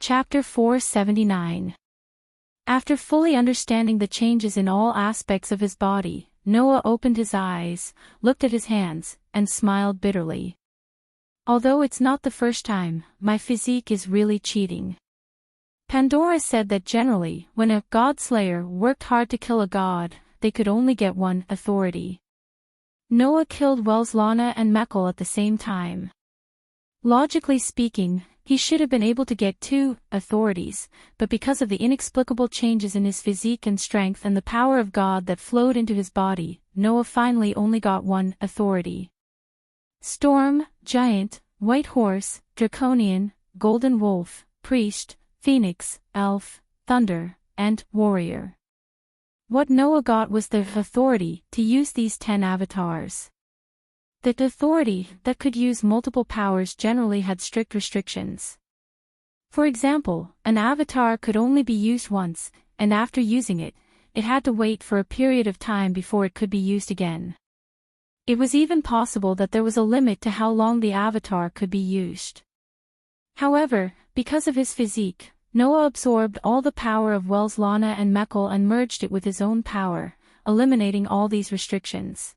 Chapter 479. After fully understanding the changes in all aspects of his body, Noah opened his eyes, looked at his hands, and smiled bitterly. Although it's not the first time, my physique is really cheating. Pandora said that generally, when a god-slayer worked hard to kill a god, they could only get one authority. Noah killed Welslana and Mekhl at the same time. Logically speaking, he should have been able to get 2 authorities, but because of the inexplicable changes in his physique and strength and the power of God that flowed into his body, Noah finally only got 1 authority. Storm, giant, white horse, draconian, golden wolf, priest, phoenix, elf, thunder, and warrior. What Noah got was the authority to use these 10 avatars. The authority that could use multiple powers generally had strict restrictions. For example, an avatar could only be used once, and after using it, it had to wait for a period of time before it could be used again. It was even possible that there was a limit to how long the avatar could be used. However, because of his physique, Noah absorbed all the power of Welslana and Mekhl and merged it with his own power, eliminating all these restrictions.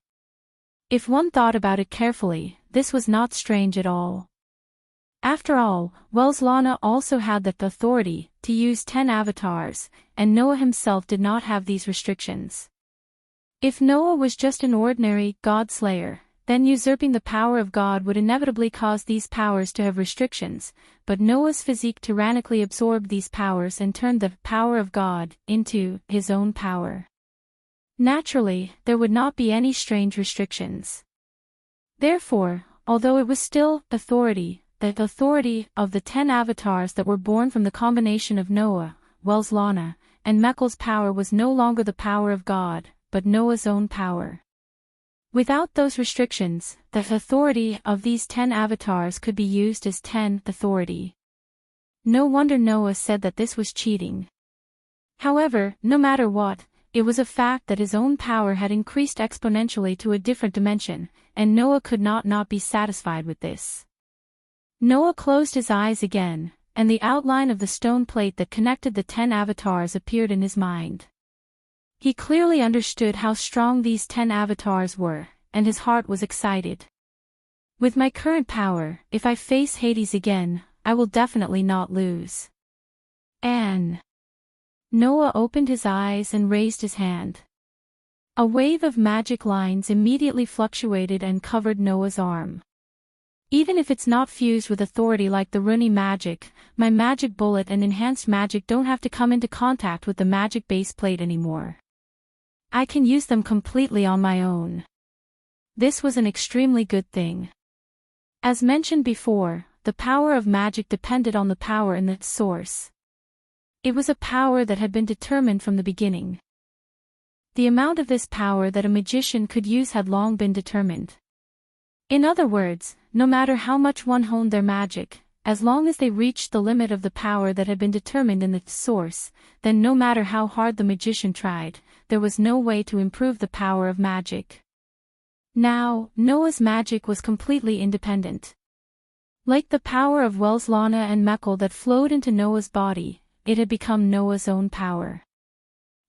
If one thought about it carefully, this was not strange at all. After all, Welslana also had the authority to use 10 avatars, and Noah himself did not have these restrictions. If Noah was just an ordinary god-slayer, then usurping the power of God would inevitably cause these powers to have restrictions, but Noah's physique tyrannically absorbed these powers and turned the power of God into his own power. Naturally, there would not be any strange restrictions. Therefore, although it was still authority, the authority of the 10 avatars that were born from the combination of Noah, Welslana, and Mekhl's power was no longer the power of God, but Noah's own power. Without those restrictions, the authority of these 10 avatars could be used as 10 authority. No wonder Noah said that this was cheating. However, no matter what, it was a fact that his own power had increased exponentially to a different dimension, and Noah could not be satisfied with this. Noah closed his eyes again, and the outline of the stone plate that connected the 10 avatars appeared in his mind. He clearly understood how strong these 10 avatars were, and his heart was excited. With my current power, if I face Hades again, I will definitely not lose. Noah opened his eyes and raised his hand. A wave of magic lines immediately fluctuated and covered Noah's arm. Even if it's not fused with authority like the Runi magic, my magic bullet and enhanced magic don't have to come into contact with the magic base plate anymore. I can use them completely on my own. This was an extremely good thing. As mentioned before, the power of magic depended on the power in the source. It was a power that had been determined from the beginning. The amount of this power that a magician could use had long been determined. In other words, no matter how much one honed their magic, as long as they reached the limit of the power that had been determined in the source, then no matter how hard the magician tried, there was no way to improve the power of magic. Now, Noah's magic was completely independent. Like the power of Welslana and Mekhl that flowed into Noah's body, it had become Noah's own power.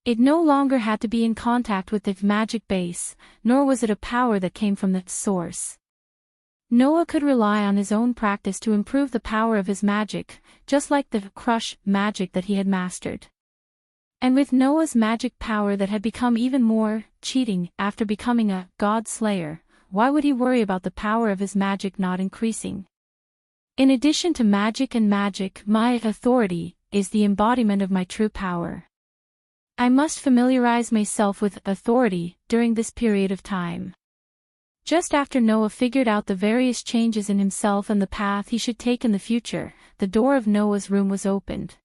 It no longer had to be in contact with the magic base, nor was it a power that came from the source. Noah could rely on his own practice to improve the power of his magic, just like the crush magic that he had mastered. And with Noah's magic power that had become even more cheating after becoming a god slayer, why would he worry about the power of his magic not increasing? In addition to magic and magic, my authority is the embodiment of my true power. I must familiarize myself with authority during this period of time. Just after Noah figured out the various changes in himself and the path he should take in the future, the door of Noah's room was opened.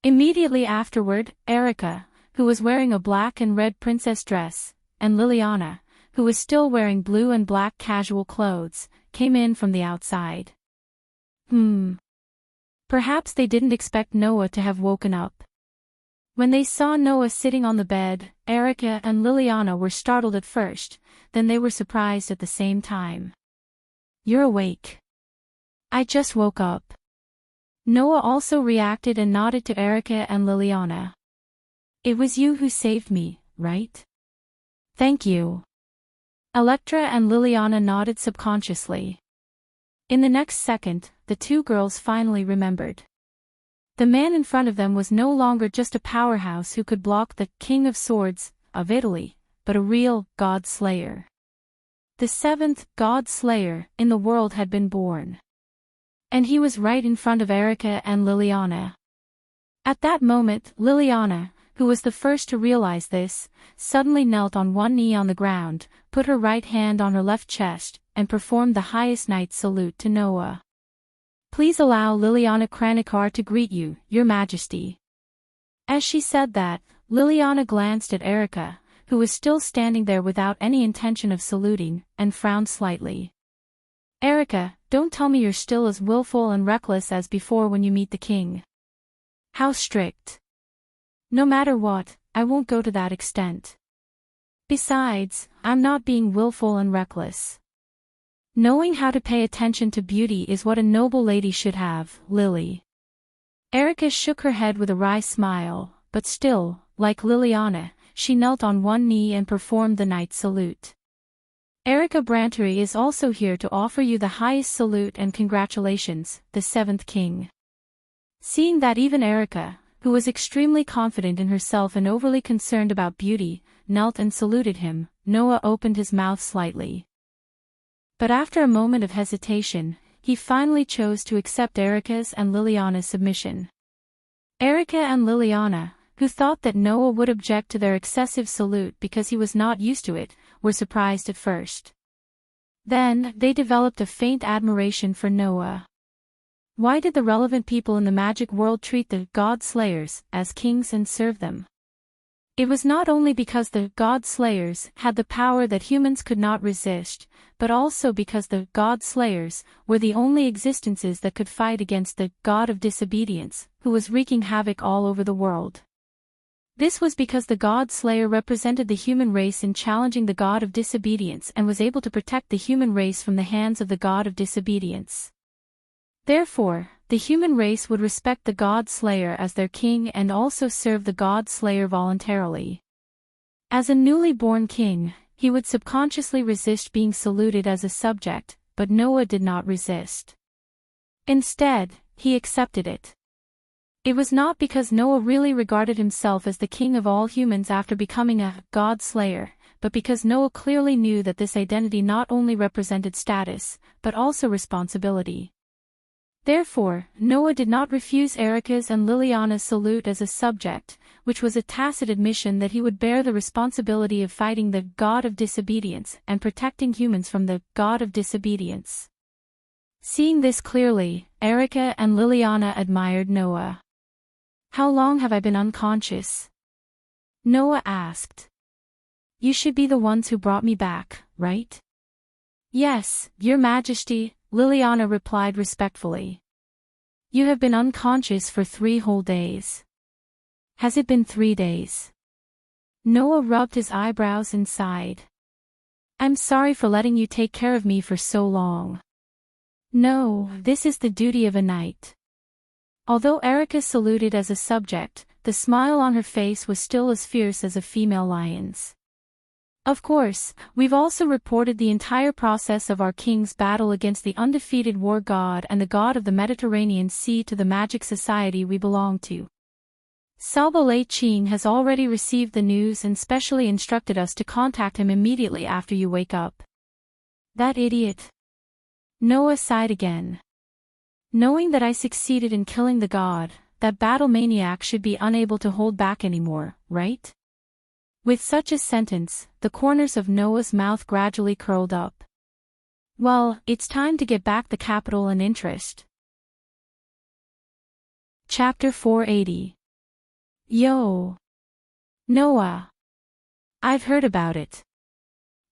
Immediately afterward, Erica, who was wearing a black and red princess dress, and Liliana, who was still wearing blue and black casual clothes, came in from the outside. Perhaps they didn't expect Noah to have woken up. When they saw Noah sitting on the bed, Erica and Liliana were startled at first, then they were surprised at the same time. "You're awake." "I just woke up." Noah also reacted and nodded to Erica and Liliana. It was you who saved me, right? Thank you. Electra and Liliana nodded subconsciously. In the next second, the two girls finally remembered. The man in front of them was no longer just a powerhouse who could block the King of Swords of Italy, but a real God Slayer. The seventh God Slayer in the world had been born. And he was right in front of Erica and Liliana. At that moment, Liliana, who was the first to realize this, suddenly knelt on one knee on the ground, put her right hand on her left chest, and performed the highest knight's salute to Noah. Please allow Liliana Kranikar to greet you, Your Majesty. As she said that, Liliana glanced at Erica, who was still standing there without any intention of saluting, and frowned slightly. Erica, don't tell me you're still as willful and reckless as before when you meet the king. How strict. No matter what, I won't go to that extent. Besides, I'm not being willful and reckless. Knowing how to pay attention to beauty is what a noble lady should have, Lily. Erica shook her head with a wry smile, but still, like Liliana, she knelt on one knee and performed the knight's salute. Erica Brantery is also here to offer you the highest salute and congratulations, the seventh king. Seeing that even Erica, who was extremely confident in herself and overly concerned about beauty, knelt and saluted him, Noah opened his mouth slightly. But after a moment of hesitation, he finally chose to accept Erica's and Liliana's submission. Erica and Liliana, who thought that Noah would object to their excessive salute because he was not used to it, were surprised at first. Then, they developed a faint admiration for Noah. Why did the relevant people in the magic world treat the God Slayers as kings and serve them? It was not only because the God Slayers had the power that humans could not resist, but also because the God Slayers were the only existences that could fight against the God of Disobedience, who was wreaking havoc all over the world. This was because the God Slayer represented the human race in challenging the God of Disobedience and was able to protect the human race from the hands of the God of Disobedience. Therefore, the human race would respect the God Slayer as their king and also serve the God Slayer voluntarily. As a newly born king, he would subconsciously resist being saluted as a subject, but Noah did not resist. Instead, he accepted it. It was not because Noah really regarded himself as the king of all humans after becoming a God Slayer, but because Noah clearly knew that this identity not only represented status, but also responsibility. Therefore, Noah did not refuse Erica's and Liliana's salute as a subject, which was a tacit admission that he would bear the responsibility of fighting the God of Disobedience and protecting humans from the God of Disobedience. Seeing this clearly, Erica and Liliana admired Noah. How long have I been unconscious? Noah asked. You should be the ones who brought me back, right? Yes, Your Majesty, Liliana replied respectfully. You have been unconscious for 3 whole days. Has it been 3 days? Noah rubbed his eyebrows and sighed. I'm sorry for letting you take care of me for so long. No, this is the duty of a knight. Although Erica saluted as a subject, the smile on her face was still as fierce as a female lion's. Of course, we've also reported the entire process of our king's battle against the undefeated war god and the god of the Mediterranean Sea to the magic society we belong to. Salba Lei Ching has already received the news and specially instructed us to contact him immediately after you wake up. That idiot. Noah sighed again. Knowing that I succeeded in killing the god, that battle maniac should be unable to hold back anymore, right? With such a sentence, the corners of Noah's mouth gradually curled up. Well, it's time to get back the capital and interest. Chapter 480. Yo! Noah! I've heard about it.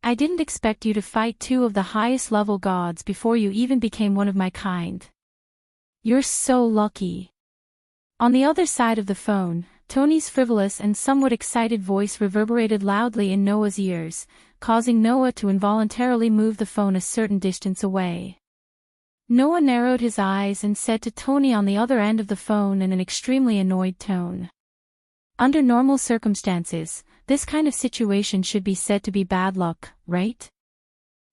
I didn't expect you to fight 2 of the highest level gods before you even became one of my kind. You're so lucky. On the other side of the phone, Tony's frivolous and somewhat excited voice reverberated loudly in Noah's ears, causing Noah to involuntarily move the phone a certain distance away. Noah narrowed his eyes and said to Tony on the other end of the phone in an extremely annoyed tone. Under normal circumstances, this kind of situation should be said to be bad luck, right?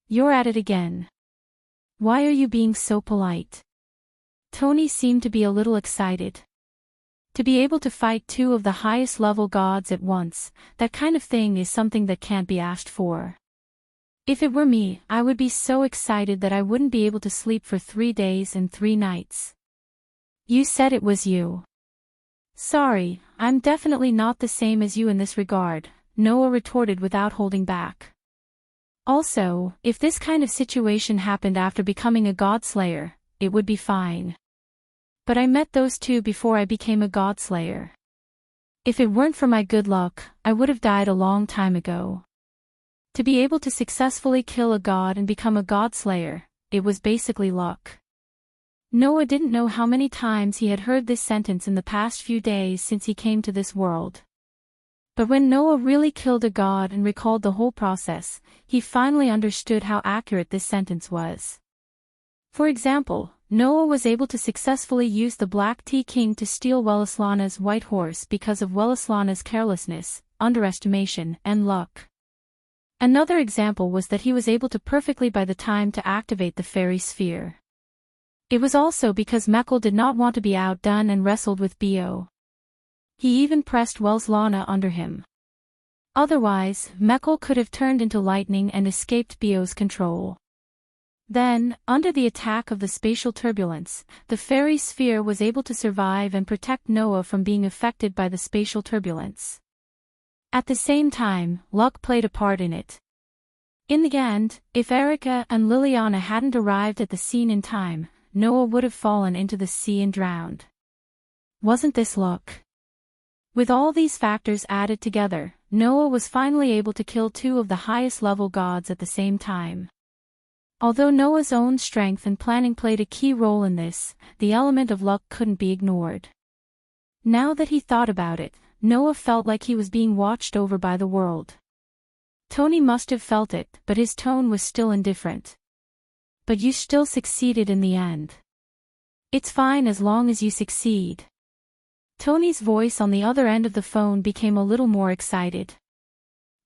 You're at it again. Why are you being so polite? Tony seemed to be a little excited. To be able to fight two of the highest level gods at once, that kind of thing is something that can't be asked for. If it were me, I would be so excited that I wouldn't be able to sleep for 3 days and 3 nights. You said it was you. Sorry, I'm definitely not the same as you in this regard, Noah retorted without holding back. Also, if this kind of situation happened after becoming a godslayer, it would be fine. But I met those two before I became a godslayer. If it weren't for my good luck, I would have died a long time ago. To be able to successfully kill a god and become a godslayer, it was basically luck. Noah didn't know how many times he had heard this sentence in the past few days since he came to this world. But when Noah really killed a god and recalled the whole process, he finally understood how accurate this sentence was. For example, Noah was able to successfully use the Black Tea King to steal Wellislana's white horse because of Wellislana's carelessness, underestimation, and luck. Another example was that he was able to perfectly buy the time to activate the fairy sphere. It was also because Mekl did not want to be outdone and wrestled with Bo. He even pressed Wellislana under him. Otherwise, Mekl could have turned into lightning and escaped Bo's control. Then, under the attack of the spatial turbulence, the fairy sphere was able to survive and protect Noah from being affected by the spatial turbulence. At the same time, luck played a part in it. In the end, if Erica and Liliana hadn't arrived at the scene in time, Noah would have fallen into the sea and drowned. Wasn't this luck? With all these factors added together, Noah was finally able to kill two of the highest level gods at the same time. Although Noah's own strength and planning played a key role in this, the element of luck couldn't be ignored. Now that he thought about it, Noah felt like he was being watched over by the world. Tony must have felt it, but his tone was still indifferent. But you still succeeded in the end. It's fine as long as you succeed. Tony's voice on the other end of the phone became a little more excited.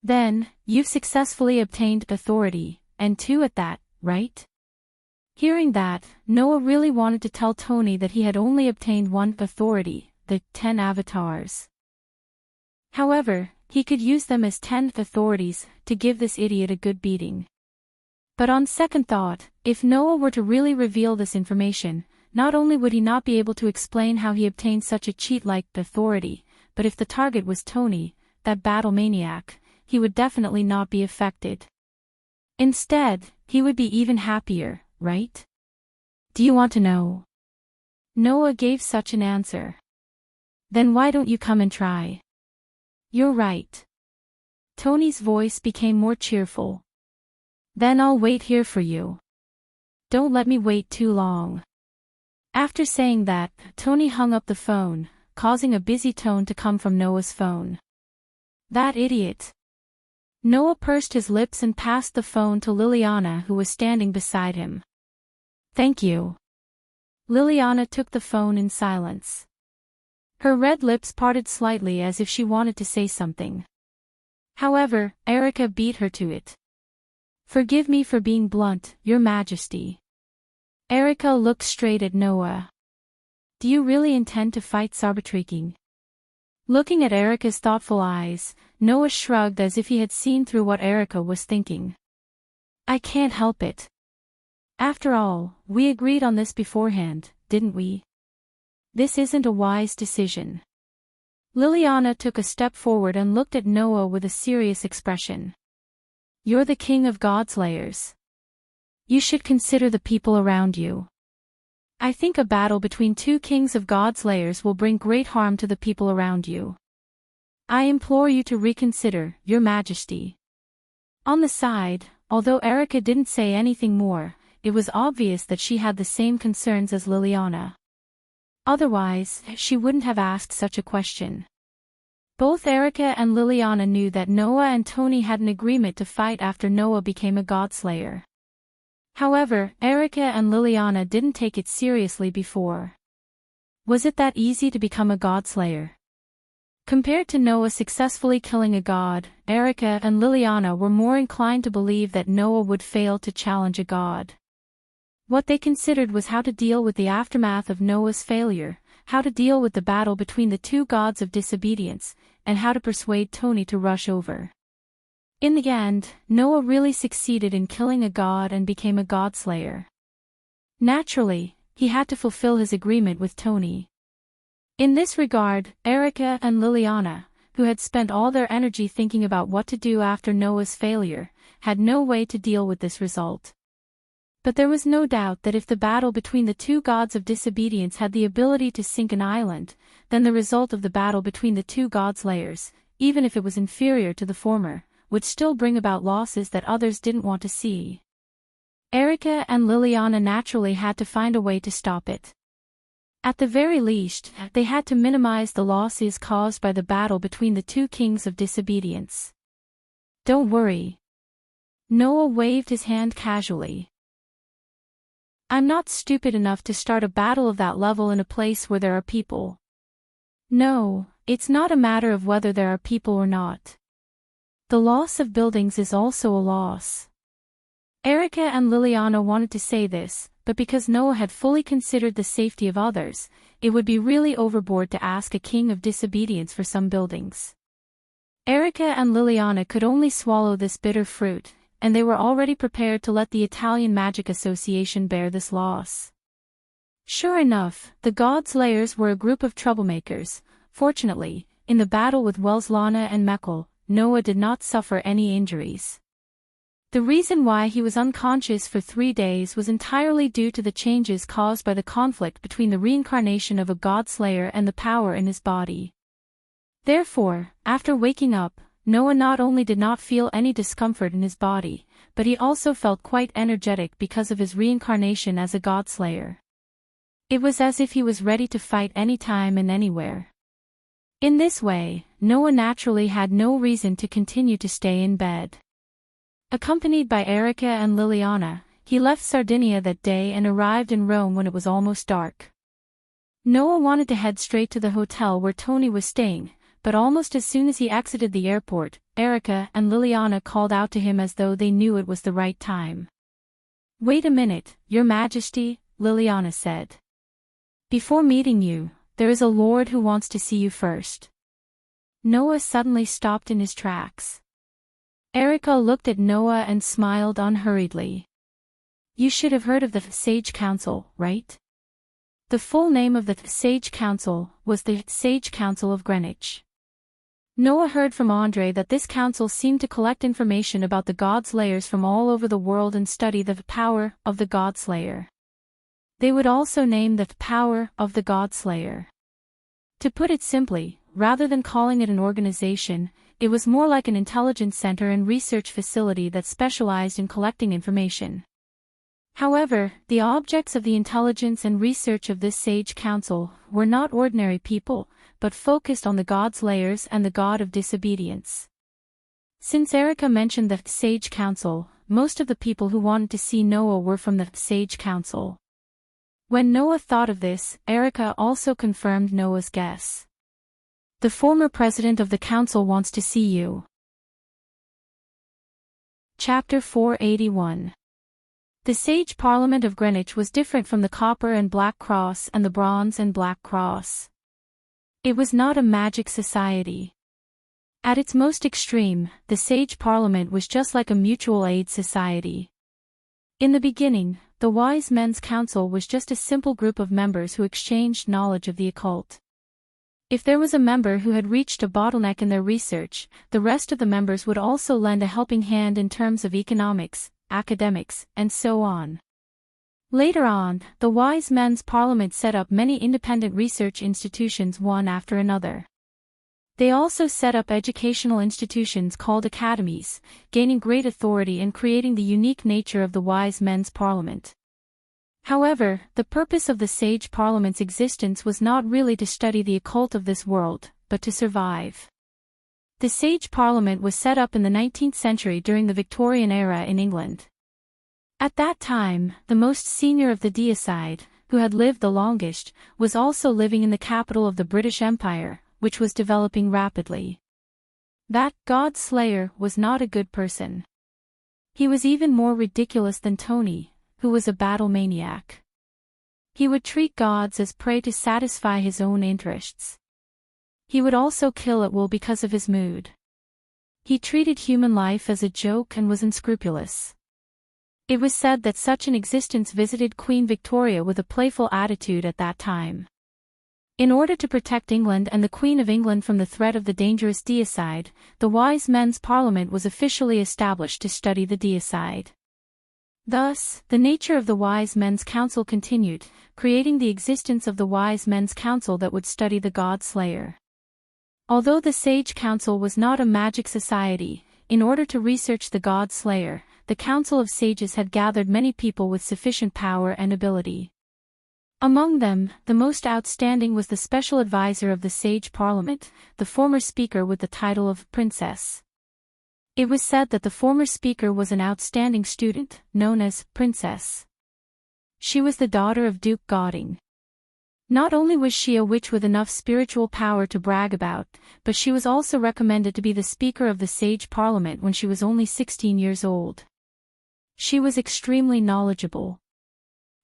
Then, you've successfully obtained authority, and 2 at that, right? Hearing that, Noah really wanted to tell Tony that he had only obtained 1 authority, the 10 avatars. However, he could use them as 10 authorities to give this idiot a good beating. But on second thought, if Noah were to really reveal this information, not only would he not be able to explain how he obtained such a cheat-like authority, but if the target was Tony, that battle maniac, he would definitely not be affected. Instead, he would be even happier, right? Do you want to know? Noah gave such an answer. Then why don't you come and try? You're right. Tony's voice became more cheerful. Then I'll wait here for you. Don't let me wait too long. After saying that, Tony hung up the phone, causing a busy tone to come from Noah's phone. That idiot. Noah pursed his lips and passed the phone to Liliana, who was standing beside him. Thank you. Liliana took the phone in silence. Her red lips parted slightly as if she wanted to say something. However, Erica beat her to it. Forgive me for being blunt, Your Majesty. Erica looked straight at Noah. Do you really intend to fight Sarbatriking? Looking at Erica's thoughtful eyes, Noah shrugged as if he had seen through what Erica was thinking. I can't help it. After all, we agreed on this beforehand, didn't we? This isn't a wise decision. Liliana took a step forward and looked at Noah with a serious expression. You're the king of godslayers. You should consider the people around you. I think a battle between 2 kings of godslayers will bring great harm to the people around you. I implore you to reconsider, Your Majesty. On the side, although Erica didn't say anything more, it was obvious that she had the same concerns as Liliana. Otherwise, she wouldn't have asked such a question. Both Erica and Liliana knew that Noah and Tony had an agreement to fight after Noah became a godslayer. However, Erica and Liliana didn't take it seriously before. Was it that easy to become a godslayer? Compared to Noah successfully killing a god, Erica and Liliana were more inclined to believe that Noah would fail to challenge a god. What they considered was how to deal with the aftermath of Noah's failure, how to deal with the battle between the two gods of disobedience, and how to persuade Tony to rush over. In the end, Noah really succeeded in killing a god and became a godslayer. Naturally, he had to fulfill his agreement with Tony. In this regard, Erica and Liliana, who had spent all their energy thinking about what to do after Noah's failure, had no way to deal with this result. But there was no doubt that if the battle between the two gods of disobedience had the ability to sink an island, then the result of the battle between the two godslayers, even if it was inferior to the former, would still bring about losses that others didn't want to see. Erica and Liliana naturally had to find a way to stop it. At the very least, they had to minimize the losses caused by the battle between the two kings of disobedience. Don't worry. Noah waved his hand casually. I'm not stupid enough to start a battle of that level in a place where there are people. No, it's not a matter of whether there are people or not. The loss of buildings is also a loss. Erica and Liliana wanted to say this, but because Noah had fully considered the safety of others, it would be really overboard to ask a king of disobedience for some buildings. Erica and Liliana could only swallow this bitter fruit, and they were already prepared to let the Italian Magic Association bear this loss. Sure enough, the Godslayers were a group of troublemakers. Fortunately, in the battle with Welslana and Meckel, Noah did not suffer any injuries. The reason why he was unconscious for 3 days was entirely due to the changes caused by the conflict between the reincarnation of a godslayer and the power in his body. Therefore, after waking up, Noah not only did not feel any discomfort in his body, but he also felt quite energetic because of his reincarnation as a godslayer. It was as if he was ready to fight anytime and anywhere. In this way, Noah naturally had no reason to continue to stay in bed. Accompanied by Erica and Liliana, he left Sardinia that day and arrived in Rome when it was almost dark. Noah wanted to head straight to the hotel where Tony was staying, but almost as soon as he exited the airport, Erica and Liliana called out to him as though they knew it was the right time. "Wait a minute, Your Majesty," Liliana said. "Before meeting you, there is a lord who wants to see you first." Noah suddenly stopped in his tracks. Erica looked at Noah and smiled unhurriedly. "You should have heard of the Sage Council, right?" The full name of the Sage Council was the Sage Council of Greenwich. Noah heard from Andre that this council seemed to collect information about the Godslayers from all over the world and study the power of the Godslayer. They would also name the power of the Godslayer. To put it simply, rather than calling it an organization, it was more like an intelligence center and research facility that specialized in collecting information. However, the objects of the intelligence and research of this Sage Council were not ordinary people, but focused on the Godslayers and the god of disobedience. Since Erica mentioned the Sage Council, most of the people who wanted to see Noah were from the Sage Council. When Noah thought of this, Erica also confirmed Noah's guess. "The former president of the council wants to see you." Chapter 481. The Sage Parliament of Greenwich was different from the Copper and Black Cross and the Bronze and Black Cross. It was not a magic society. At its most extreme, the Sage Parliament was just like a mutual aid society. In the beginning, the Wise Men's Council was just a simple group of members who exchanged knowledge of the occult. If there was a member who had reached a bottleneck in their research, the rest of the members would also lend a helping hand in terms of economics, academics, and so on. Later on, the Wise Men's Parliament set up many independent research institutions one after another. They also set up educational institutions called academies, gaining great authority and creating the unique nature of the Wise Men's Parliament. However, the purpose of the Sage Parliament's existence was not really to study the occult of this world, but to survive. The Sage Parliament was set up in the 19th century during the Victorian era in England. At that time, the most senior of the deicide, who had lived the longest, was also living in the capital of the British Empire, which was developing rapidly. That God Slayer was not a good person. He was even more ridiculous than Tony, who was a battle maniac. He would treat gods as prey to satisfy his own interests. He would also kill at will because of his mood. He treated human life as a joke and was unscrupulous. It was said that such an existence visited Queen Victoria with a playful attitude at that time. In order to protect England and the Queen of England from the threat of the dangerous deicide, the Wise Men's Parliament was officially established to study the deicide. Thus, the nature of the Wise Men's Council continued, creating the existence of the Wise Men's Council that would study the God Slayer. Although the Sage Council was not a magic society, in order to research the God Slayer, the Council of Sages had gathered many people with sufficient power and ability. Among them, the most outstanding was the special advisor of the Sage Parliament, the former speaker with the title of Princess. It was said that the former speaker was an outstanding student, known as Princess. She was the daughter of Duke Gauding. Not only was she a witch with enough spiritual power to brag about, but she was also recommended to be the Speaker of the Sage Parliament when she was only 16 years old. She was extremely knowledgeable.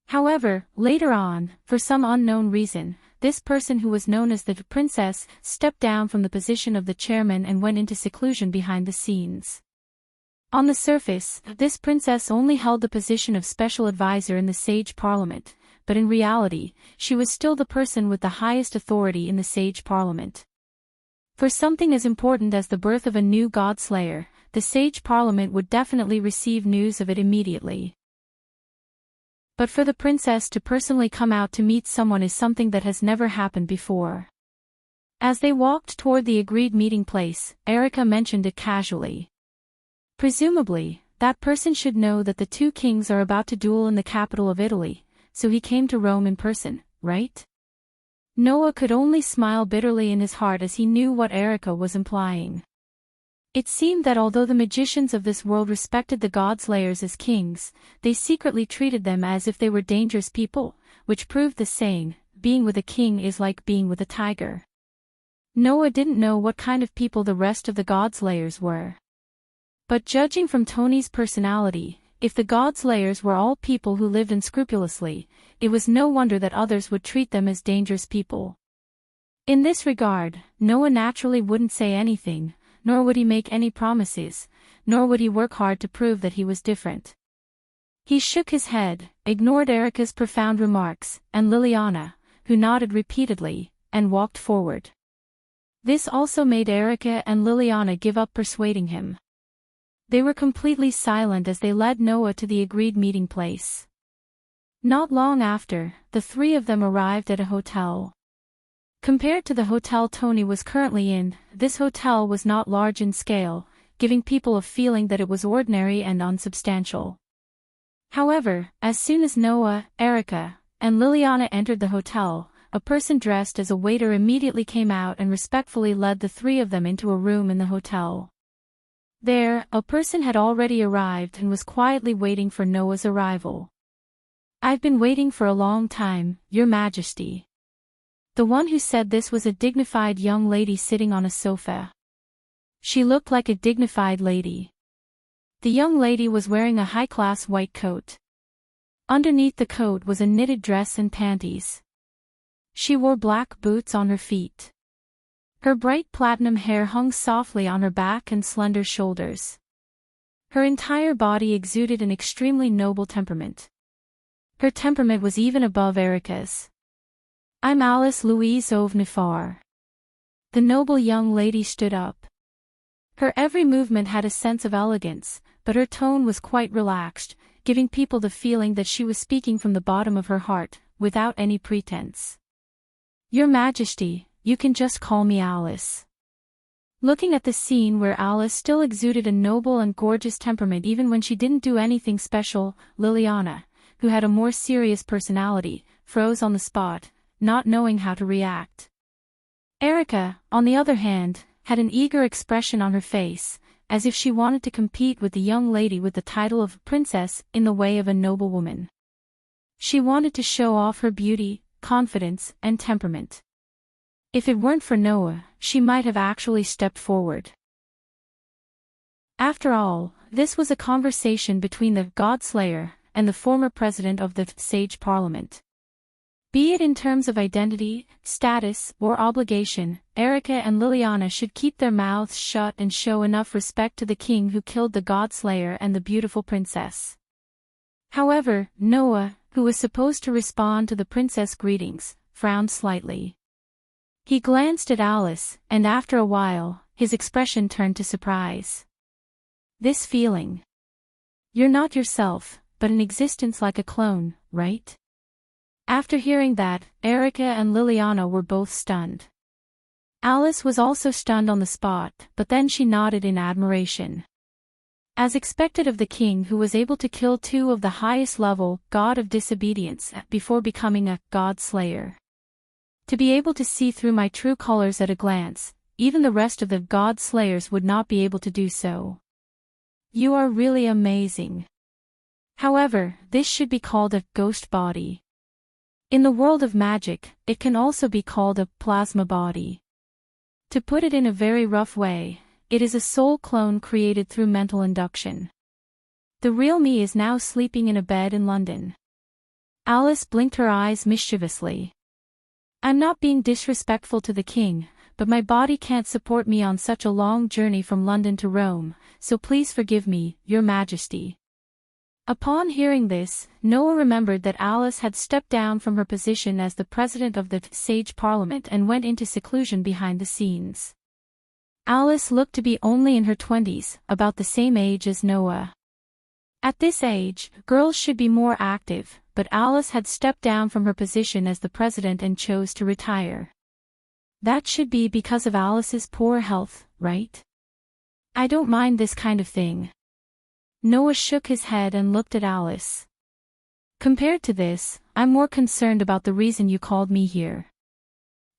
However, later on, for some unknown reason, this person who was known as the Princess stepped down from the position of the chairman and went into seclusion behind the scenes. On the surface, this princess only held the position of special advisor in the Sage Parliament, but in reality, she was still the person with the highest authority in the Sage Parliament. For something as important as the birth of a new God Slayer, the Sage Parliament would definitely receive news of it immediately. But for the princess to personally come out to meet someone is something that has never happened before. As they walked toward the agreed meeting place, Erica mentioned it casually. Presumably, that person should know that the two kings are about to duel in the capital of Italy, so he came to Rome in person, right? Noah could only smile bitterly in his heart as he knew what Erica was implying. It seemed that although the magicians of this world respected the God Slayers as kings, they secretly treated them as if they were dangerous people, which proved the saying, being with a king is like being with a tiger. Noah didn't know what kind of people the rest of the God Slayers were. But judging from Tony's personality, if the God Slayers were all people who lived unscrupulously, it was no wonder that others would treat them as dangerous people. In this regard, Noah naturally wouldn't say anything, nor would he make any promises, nor would he work hard to prove that he was different. He shook his head, ignored Erica's profound remarks, and Liliana, who nodded repeatedly, and walked forward. This also made Erica and Liliana give up persuading him. They were completely silent as they led Noah to the agreed meeting place. Not long after, the three of them arrived at a hotel. Compared to the hotel Tony was currently in, this hotel was not large in scale, giving people a feeling that it was ordinary and unsubstantial. However, as soon as Noah, Erica, and Liliana entered the hotel, a person dressed as a waiter immediately came out and respectfully led the three of them into a room in the hotel. There, a person had already arrived and was quietly waiting for Noah's arrival. "I've been waiting for a long time, Your Majesty." The one who said this was a dignified young lady sitting on a sofa. She looked like a dignified lady. The young lady was wearing a high-class white coat. Underneath the coat was a knitted dress and panties. She wore black boots on her feet. Her bright platinum hair hung softly on her back and slender shoulders. Her entire body exuded an extremely noble temperament. Her temperament was even above Erica's. "I'm Alice Louise of Nifar." The noble young lady stood up. Her every movement had a sense of elegance, but her tone was quite relaxed, giving people the feeling that she was speaking from the bottom of her heart, without any pretense. "Your Majesty, you can just call me Alice." Looking at the scene where Alice still exuded a noble and gorgeous temperament even when she didn't do anything special, Liliana, who had a more serious personality, froze on the spot, not knowing how to react. Erica, on the other hand, had an eager expression on her face, as if she wanted to compete with the young lady with the title of princess in the way of a noblewoman. She wanted to show off her beauty, confidence, and temperament. If it weren't for Noah, she might have actually stepped forward. After all, this was a conversation between the God-slayer and the former president of the Sage Parliament. Be it in terms of identity, status, or obligation, Erica and Liliana should keep their mouths shut and show enough respect to the king who killed the God-slayer and the beautiful princess. However, Noah, who was supposed to respond to the princess' greetings, frowned slightly. He glanced at Alice, and after a while, his expression turned to surprise. This feeling. You're not yourself, but an existence like a clone, right? After hearing that, Erica and Liliana were both stunned. Alice was also stunned on the spot, but then she nodded in admiration. As expected of the king who was able to kill two of the highest level, god of disobedience, before becoming a god-slayer. To be able to see through my true colors at a glance, even the rest of the god-slayers would not be able to do so. You are really amazing. However, this should be called a ghost body. In the world of magic, it can also be called a plasma body. To put it in a very rough way, it is a soul clone created through mental induction. The real me is now sleeping in a bed in London. Alice blinked her eyes mischievously. I'm not being disrespectful to the king, but my body can't support me on such a long journey from London to Rome, so please forgive me, Your Majesty. Upon hearing this, Noah remembered that Alice had stepped down from her position as the president of the Sage Parliament and went into seclusion behind the scenes. Alice looked to be only in her 20s, about the same age as Noah. At this age, girls should be more active, but Alice had stepped down from her position as the president and chose to retire. That should be because of Alice's poor health, right? I don't mind this kind of thing. Noah shook his head and looked at Alice. Compared to this, I'm more concerned about the reason you called me here.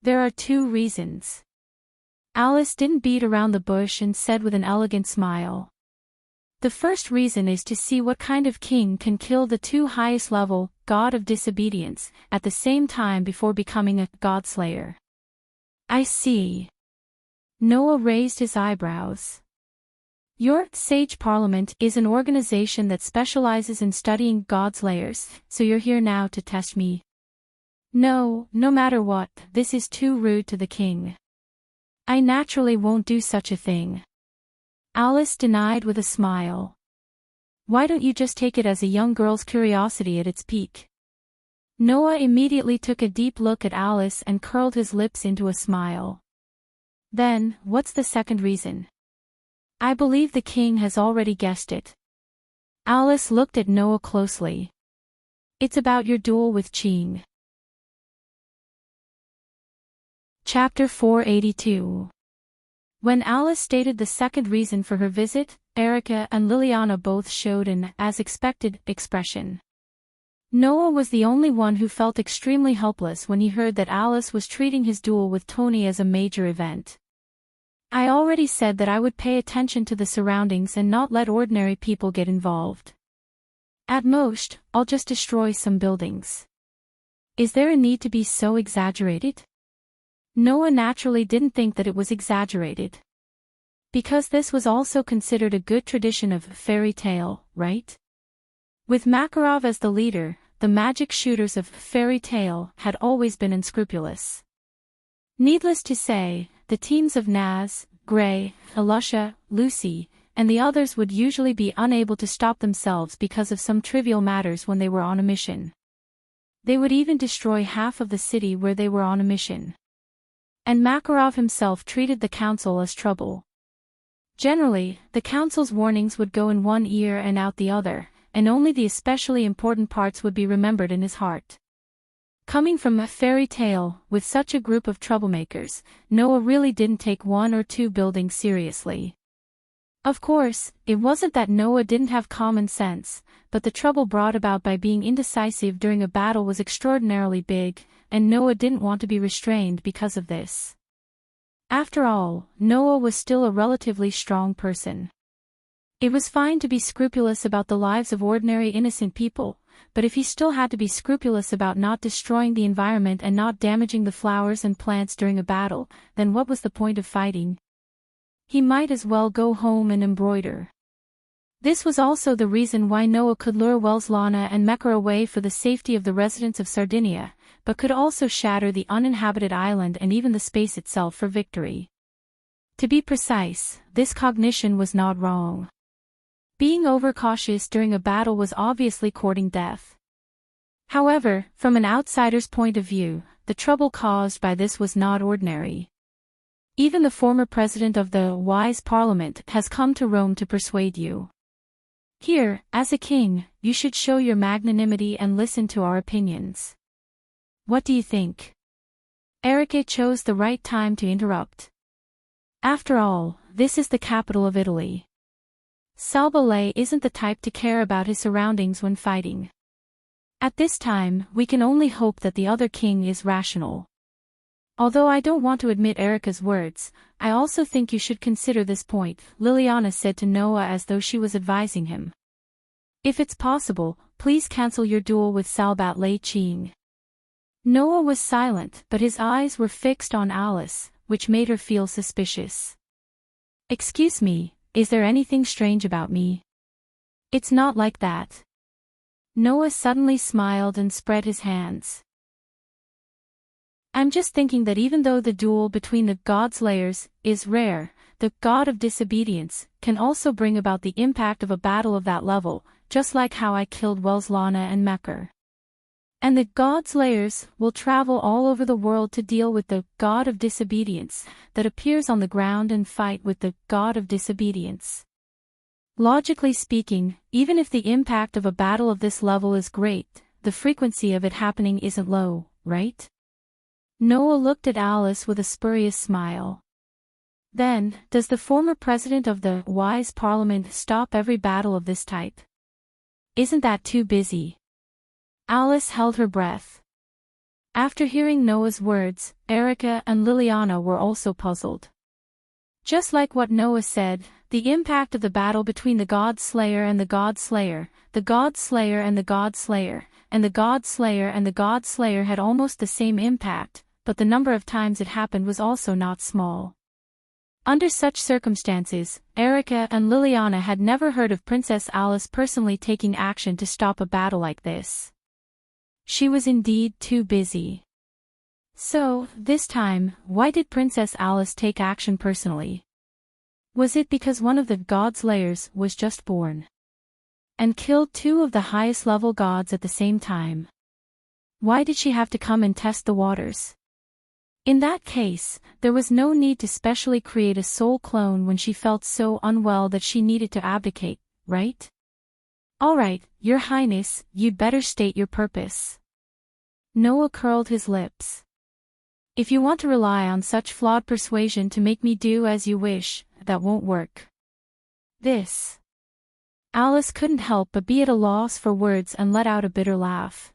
There are two reasons. Alice didn't beat around the bush and said with an elegant smile. The first reason is to see what kind of king can kill the two highest level, god of disobedience, at the same time before becoming a god-slayer. I see. Noah raised his eyebrows. Your Sage Parliament is an organization that specializes in studying god-slayers, so you're here now to test me. No matter what, this is too rude to the king. I naturally won't do such a thing. Alice denied with a smile. Why don't you just take it as a young girl's curiosity at its peak? Noah immediately took a deep look at Alice and curled his lips into a smile. Then, what's the second reason? I believe the king has already guessed it. Alice looked at Noah closely. It's about your duel with Ching. Chapter 482. When Alice stated the second reason for her visit, Erica and Liliana both showed an, as expected, expression. Noah was the only one who felt extremely helpless when he heard that Alice was treating his duel with Tony as a major event. I already said that I would pay attention to the surroundings and not let ordinary people get involved. At most, I'll just destroy some buildings. Is there a need to be so exaggerated? Noah naturally didn't think that it was exaggerated. Because this was also considered a good tradition of fairy tale, right? With Makarov as the leader, the magic shooters of fairy tale had always been unscrupulous. Needless to say, the teams of Naz, Gray, Alusha, Lucy, and the others would usually be unable to stop themselves because of some trivial matters when they were on a mission. They would even destroy half of the city where they were on a mission. And Makarov himself treated the council as trouble. Generally, the council's warnings would go in one ear and out the other, and only the especially important parts would be remembered in his heart. Coming from a fairy tale, with such a group of troublemakers, Noah really didn't take one or two buildings seriously. Of course, it wasn't that Noah didn't have common sense, but the trouble brought about by being indecisive during a battle was extraordinarily big, and Noah didn't want to be restrained because of this. After all, Noah was still a relatively strong person. It was fine to be scrupulous about the lives of ordinary innocent people, but if he still had to be scrupulous about not destroying the environment and not damaging the flowers and plants during a battle, then what was the point of fighting? He might as well go home and embroider. This was also the reason why Noah could lure Welslana and Mecca away for the safety of the residents of Sardinia, but could also shatter the uninhabited island and even the space itself for victory. To be precise, this cognition was not wrong. Being overcautious during a battle was obviously courting death. However, from an outsider's point of view, the trouble caused by this was not ordinary. Even the former president of the wise parliament has come to Rome to persuade you. Here, as a king, you should show your magnanimity and listen to our opinions. What do you think? Erica chose the right time to interrupt. After all, this is the capital of Italy. Salbale isn't the type to care about his surroundings when fighting. At this time, we can only hope that the other king is rational. Although I don't want to admit Erica's words, I also think you should consider this point, Liliana said to Noah as though she was advising him. If it's possible, please cancel your duel with Salbat Lei Ching. Noah was silent, but his eyes were fixed on Alice, which made her feel suspicious. Excuse me, is there anything strange about me? It's not like that. Noah suddenly smiled and spread his hands. I'm just thinking that even though the duel between the god-slayers is rare, the god of disobedience can also bring about the impact of a battle of that level, just like how I killed Welslana and Mecca. And the god-slayers will travel all over the world to deal with the god of disobedience that appears on the ground and fight with the god of disobedience. Logically speaking, even if the impact of a battle of this level is great, the frequency of it happening isn't low, right? Noah looked at Alice with a spurious smile. Then, does the former president of the wise parliament stop every battle of this type? Isn't that too busy? Alice held her breath. After hearing Noah's words, Erica and Liliana were also puzzled. Just like what Noah said, the impact of the battle between the God-Slayer and the God-Slayer, the God-Slayer and the God-Slayer, and the God-Slayer and the God-Slayer had almost the same impact, but the number of times it happened was also not small. Under such circumstances, Erica and Liliana had never heard of Princess Alice personally taking action to stop a battle like this. She was indeed too busy. So, this time, why did Princess Alice take action personally? Was it because one of the God-Slayers was just born and killed two of the highest level gods at the same time? Why did she have to come and test the waters? In that case, there was no need to specially create a soul clone when she felt so unwell that she needed to abdicate, right? Alright, Your Highness, you'd better state your purpose. Noah curled his lips. If you want to rely on such flawed persuasion to make me do as you wish, that won't work. This. Alice couldn't help but be at a loss for words and let out a bitter laugh.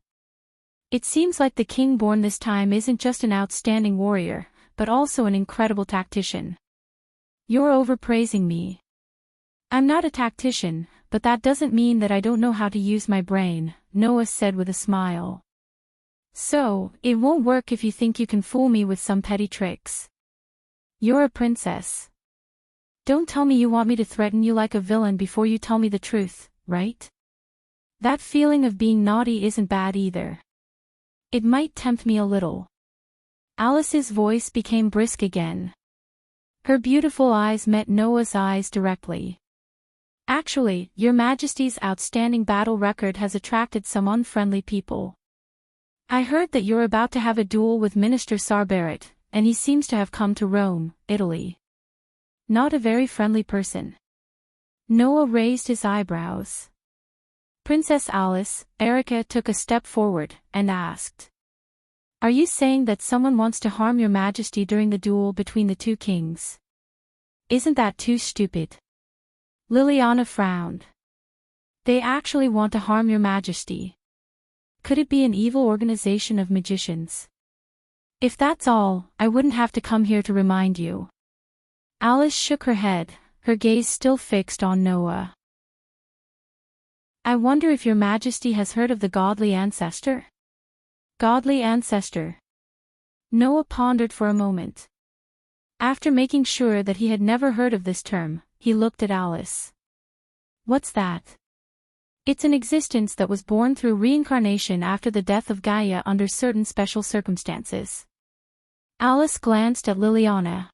It seems like the king born this time isn't just an outstanding warrior, but also an incredible tactician. You're overpraising me. I'm not a tactician, but that doesn't mean that I don't know how to use my brain, Noah said with a smile. So, it won't work if you think you can fool me with some petty tricks. You're a princess. Don't tell me you want me to threaten you like a villain before you tell me the truth, right? That feeling of being naughty isn't bad either. It might tempt me a little. Alice's voice became brisk again. Her beautiful eyes met Noah's eyes directly. Actually, Your Majesty's outstanding battle record has attracted some unfriendly people. I heard that you're about to have a duel with Minister Sarbaret, and he seems to have come to Rome, Italy. Not a very friendly person. Noah raised his eyebrows. Princess Alice, Erica took a step forward, and asked. Are you saying that someone wants to harm Your Majesty during the duel between the two kings? Isn't that too stupid? Liliana frowned. They actually want to harm Your Majesty. Could it be an evil organization of magicians? If that's all, I wouldn't have to come here to remind you. Alice shook her head, her gaze still fixed on Noah. "I wonder if your majesty has heard of the godly ancestor?" Godly ancestor. Noah pondered for a moment. After making sure that he had never heard of this term, he looked at Alice. "What's that?" "It's an existence that was born through reincarnation after the death of Gaia under certain special circumstances." Alice glanced at Liliana.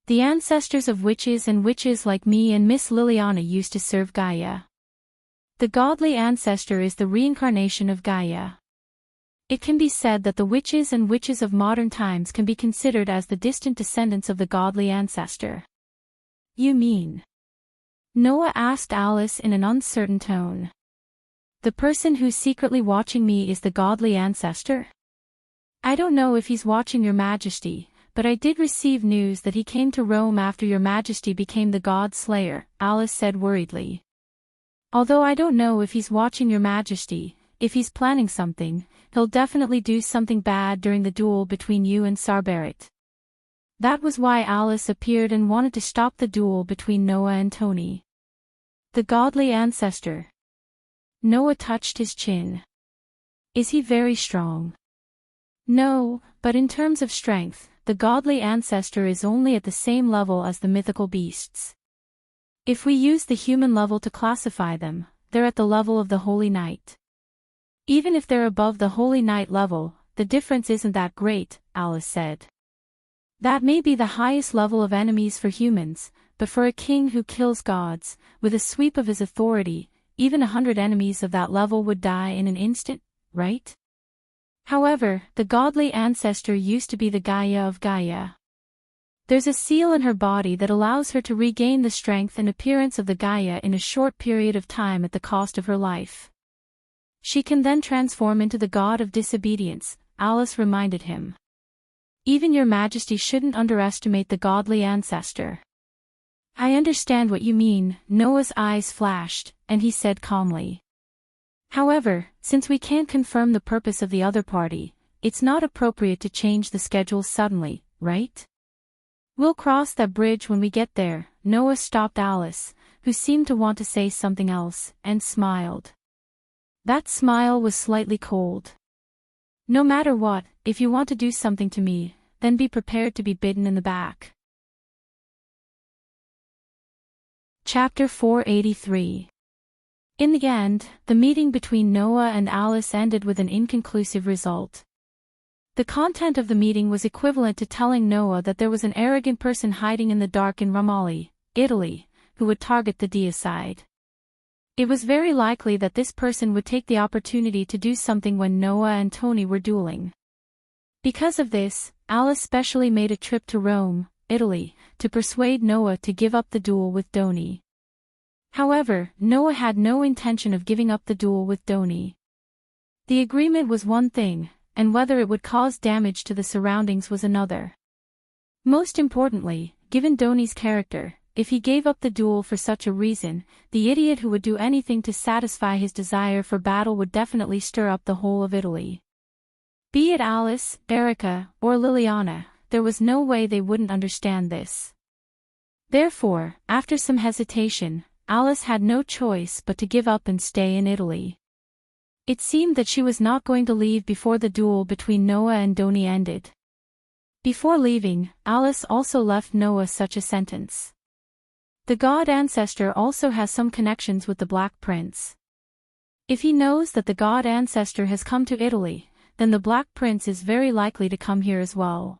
"The ancestors of witches and witches like me and Miss Liliana used to serve Gaia. The godly ancestor is the reincarnation of Gaia. It can be said that the witches and witches of modern times can be considered as the distant descendants of the godly ancestor." "You mean?" Noah asked Alice in an uncertain tone. "The person who's secretly watching me is the godly ancestor?" "I don't know if he's watching your majesty, but I did receive news that he came to Rome after your majesty became the god slayer," Alice said worriedly. "Although I don't know if he's watching your majesty, if he's planning something, he'll definitely do something bad during the duel between you and Sarberit." That was why Alice appeared and wanted to stop the duel between Noah and Tony. The godly ancestor. Noah touched his chin. "Is he very strong?" "No, but in terms of strength, the godly ancestor is only at the same level as the mythical beasts. If we use the human level to classify them, they're at the level of the Holy Knight. Even if they're above the Holy Knight level, the difference isn't that great," Alice said. "That may be the highest level of enemies for humans, but for a king who kills gods, with a sweep of his authority, even 100 enemies of that level would die in an instant, right? However, the godly ancestor used to be the Gaia of Gaia. There's a seal in her body that allows her to regain the strength and appearance of the Gaia in a short period of time at the cost of her life. She can then transform into the god of disobedience," Alice reminded him. "Even your majesty shouldn't underestimate the godly ancestor." "I understand what you mean," Noah's eyes flashed, and he said calmly. "However, since we can't confirm the purpose of the other party, it's not appropriate to change the schedule suddenly, right? We'll cross that bridge when we get there." Noah stopped Alice, who seemed to want to say something else, and smiled. That smile was slightly cold. "No matter what, if you want to do something to me, then be prepared to be bitten in the back." Chapter 483. In the end, the meeting between Noah and Alice ended with an inconclusive result. The content of the meeting was equivalent to telling Noah that there was an arrogant person hiding in the dark in Ramali, Italy, who would target the deicide. It was very likely that this person would take the opportunity to do something when Noah and Tony were dueling. Because of this, Alice specially made a trip to Rome, Italy, to persuade Noah to give up the duel with Doni. However, Noah had no intention of giving up the duel with Doni. The agreement was one thing, and whether it would cause damage to the surroundings was another. Most importantly, given Doni's character, if he gave up the duel for such a reason, the idiot who would do anything to satisfy his desire for battle would definitely stir up the whole of Italy. Be it Alice, Erica, or Liliana, there was no way they wouldn't understand this. Therefore, after some hesitation, Alice had no choice but to give up and stay in Italy. It seemed that she was not going to leave before the duel between Noah and Doni ended. Before leaving, Alice also left Noah such a sentence. The god ancestor also has some connections with the Black Prince. If he knows that the god ancestor has come to Italy, then the Black Prince is very likely to come here as well.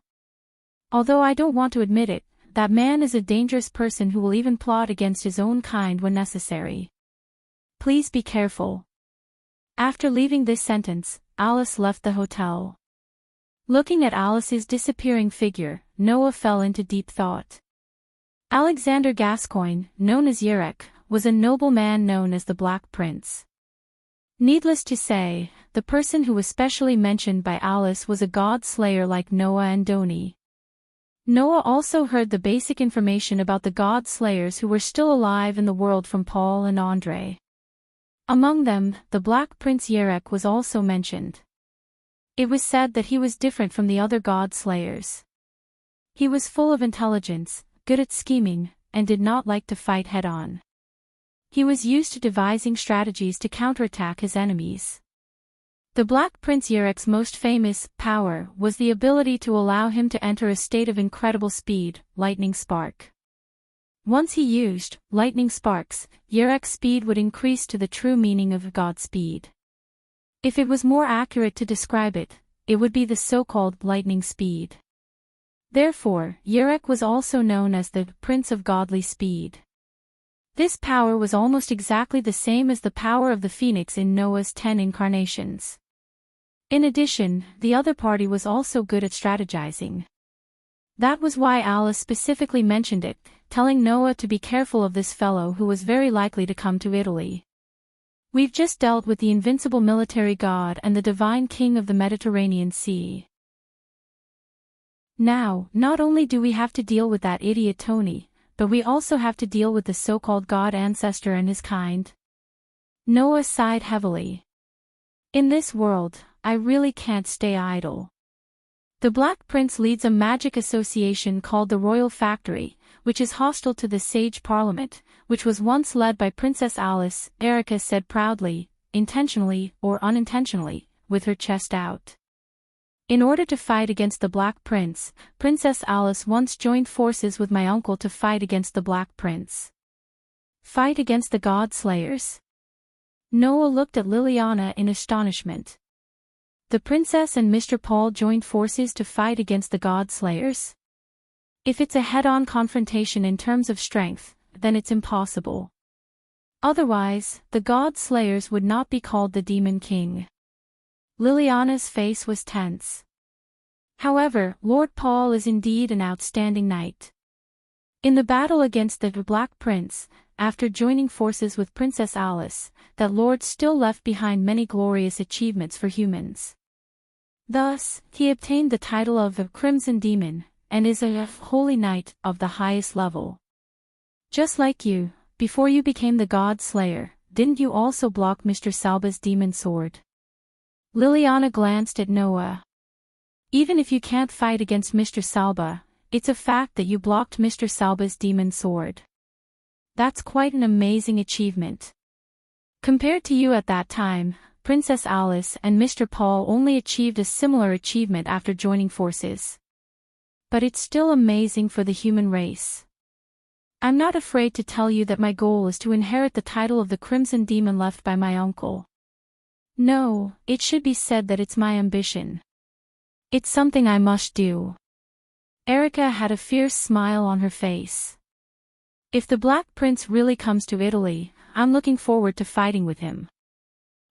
Although I don't want to admit it, that man is a dangerous person who will even plot against his own kind when necessary. Please be careful. After leaving this sentence, Alice left the hotel. Looking at Alice's disappearing figure, Noah fell into deep thought. Alexander Gascoigne, known as Yerek, was a noble man known as the Black Prince. Needless to say, the person who was specially mentioned by Alice was a god-slayer like Noah and Doni. Noah also heard the basic information about the god-slayers who were still alive in the world from Paul and Andre. Among them, the Black Prince Yerek was also mentioned. It was said that he was different from the other god-slayers. He was full of intelligence, good at scheming, and did not like to fight head-on. He was used to devising strategies to counterattack his enemies. The Black Prince Yurek's most famous power was the ability to allow him to enter a state of incredible speed, lightning spark. Once he used lightning sparks, Yurek's speed would increase to the true meaning of God speed. If it was more accurate to describe it, it would be the so-called lightning speed. Therefore, Yurek was also known as the Prince of Godly Speed. This power was almost exactly the same as the power of the phoenix in Noah's 10 incarnations. In addition, the other party was also good at strategizing. That was why Allah specifically mentioned it, telling Noah to be careful of this fellow who was very likely to come to Italy. We've just dealt with the invincible military god and the divine king of the Mediterranean Sea. Now, not only do we have to deal with that idiot Tony, but we also have to deal with the so-called god ancestor and his kind. Noah sighed heavily. In this world, I really can't stay idle. The Black Prince leads a magic association called the Royal Factory, which is hostile to the Sage Parliament, which was once led by Princess Alice, Erica said proudly, intentionally or unintentionally, with her chest out. In order to fight against the Black Prince, Princess Alice once joined forces with my uncle to fight against the Black Prince. Fight against the God Slayers? Noah looked at Liliana in astonishment. The princess and Mr. Paul joined forces to fight against the God Slayers? If it's a head-on confrontation in terms of strength, then it's impossible. Otherwise, the God Slayers would not be called the Demon King. Liliana's face was tense. However, Lord Paul is indeed an outstanding knight. In the battle against the Black Prince, after joining forces with Princess Alice, that lord still left behind many glorious achievements for humans. Thus, he obtained the title of the Crimson Demon, and is a holy knight of the highest level. Just like you, before you became the God Slayer, didn't you also block Mr. Salba's demon sword? Liliana glanced at Noah. Even if you can't fight against Mr. Salba, it's a fact that you blocked Mr. Salba's demon sword. That's quite an amazing achievement. Compared to you at that time, Princess Alice and Mr. Paul only achieved a similar achievement after joining forces. But it's still amazing for the human race. I'm not afraid to tell you that my goal is to inherit the title of the Crimson Demon left by my uncle. No, it should be said that it's my ambition. It's something I must do. Erica had a fierce smile on her face. If the Black Prince really comes to Italy, I'm looking forward to fighting with him.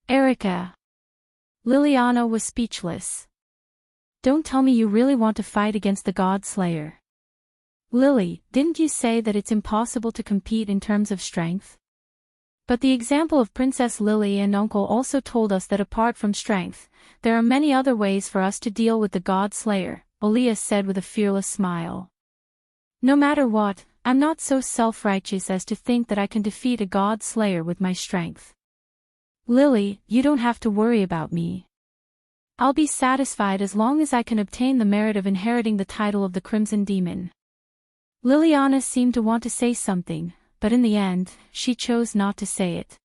Erica. Liliana was speechless. Don't tell me you really want to fight against the God Slayer. Lily, didn't you say that it's impossible to compete in terms of strength? But the example of Princess Lily and Uncle also told us that apart from strength, there are many other ways for us to deal with the God Slayer, Elias said with a fearless smile. No matter what, I'm not so self-righteous as to think that I can defeat a God Slayer with my strength. Lily, you don't have to worry about me. I'll be satisfied as long as I can obtain the merit of inheriting the title of the Crimson Demon. Liliana seemed to want to say something, but in the end, she chose not to say it.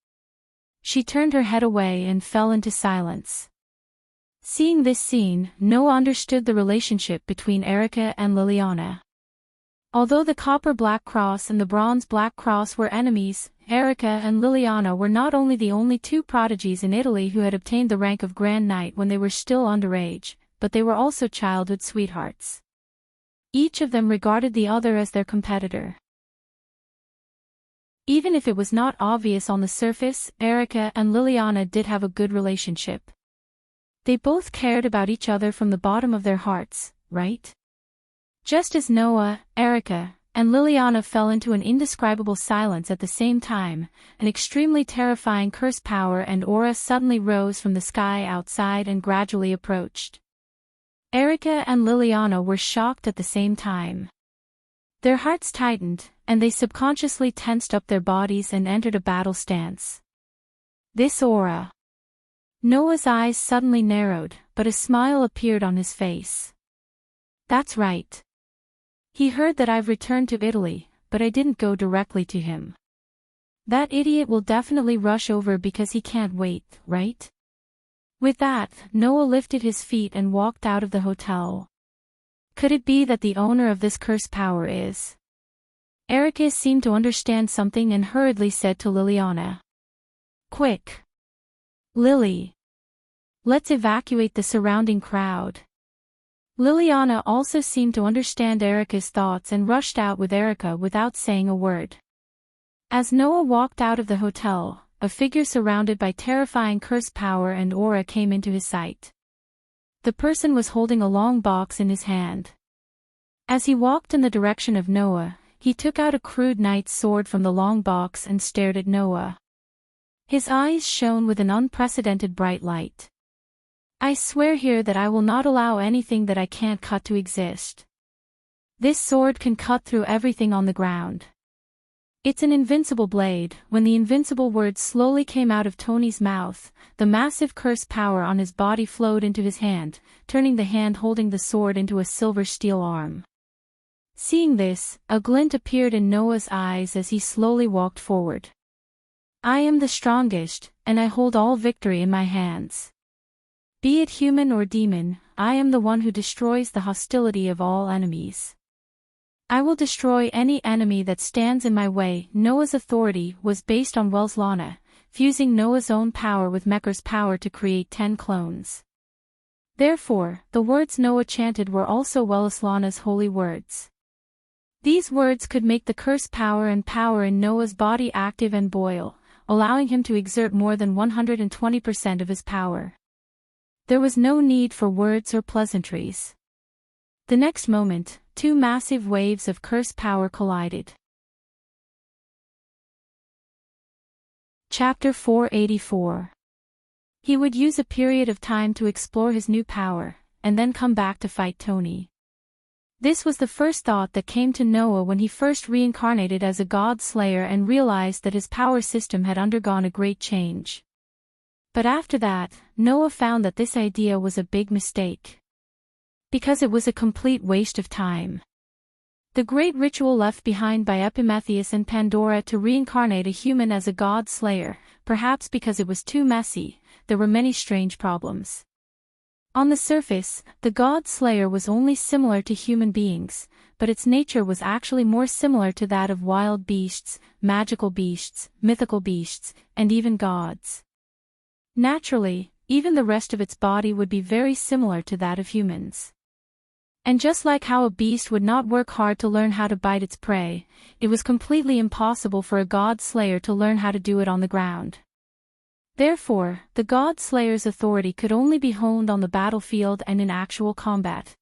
She turned her head away and fell into silence. Seeing this scene, Noah understood the relationship between Erica and Liliana. Although the Copper Black Cross and the Bronze Black Cross were enemies, Erica and Liliana were not only the only two prodigies in Italy who had obtained the rank of Grand Knight when they were still underage, but they were also childhood sweethearts. Each of them regarded the other as their competitor. Even if it was not obvious on the surface, Erica and Liliana did have a good relationship. They both cared about each other from the bottom of their hearts, right? Just as Noah, Erica, and Liliana fell into an indescribable silence at the same time, an extremely terrifying curse power and aura suddenly rose from the sky outside and gradually approached. Erica and Liliana were shocked at the same time. Their hearts tightened, and they subconsciously tensed up their bodies and entered a battle stance. This aura. Noah's eyes suddenly narrowed, but a smile appeared on his face. That's right. He heard that I've returned to Italy, but I didn't go directly to him. That idiot will definitely rush over because he can't wait, right? With that, Noah lifted his feet and walked out of the hotel. Could it be that the owner of this cursed power is? Erica seemed to understand something and hurriedly said to Liliana. Quick! Lily! Let's evacuate the surrounding crowd. Liliana also seemed to understand Erica's thoughts and rushed out with Erica without saying a word. As Noah walked out of the hotel, a figure surrounded by terrifying curse power and aura came into his sight. The person was holding a long box in his hand. As he walked in the direction of Noah, he took out a crude knight's sword from the long box and stared at Noah. His eyes shone with an unprecedented bright light. I swear here that I will not allow anything that I can't cut to exist. This sword can cut through everything on the ground. It's an invincible blade. When the invincible words slowly came out of Tony's mouth, the massive curse power on his body flowed into his hand, turning the hand holding the sword into a silver steel arm. Seeing this, a glint appeared in Noah's eyes as he slowly walked forward. I am the strongest, and I hold all victory in my hands. Be it human or demon, I am the one who destroys the hostility of all enemies. I will destroy any enemy that stands in my way. Noah's authority was based on Welslana, fusing Noah's own power with Mecher's power to create 10 clones. Therefore, the words Noah chanted were also Welslana's holy words. These words could make the curse power and power in Noah's body active and boil, allowing him to exert more than 120% of his power. There was no need for words or pleasantries. The next moment, 2 massive waves of curse power collided. Chapter 484. He would use a period of time to explore his new power, and then come back to fight Tony. This was the first thought that came to Noah when he first reincarnated as a god slayer and realized that his power system had undergone a great change. But after that, Noah found that this idea was a big mistake. Because it was a complete waste of time. The great ritual left behind by Epimetheus and Pandora to reincarnate a human as a god slayer, perhaps because it was too messy, there were many strange problems. On the surface, the god slayer was only similar to human beings, but its nature was actually more similar to that of wild beasts, magical beasts, mythical beasts, and even gods. Naturally, even the rest of its body would be very similar to that of humans. And just like how a beast would not work hard to learn how to bite its prey, it was completely impossible for a god slayer to learn how to do it on the ground. Therefore, the god slayer's authority could only be honed on the battlefield and in actual combat.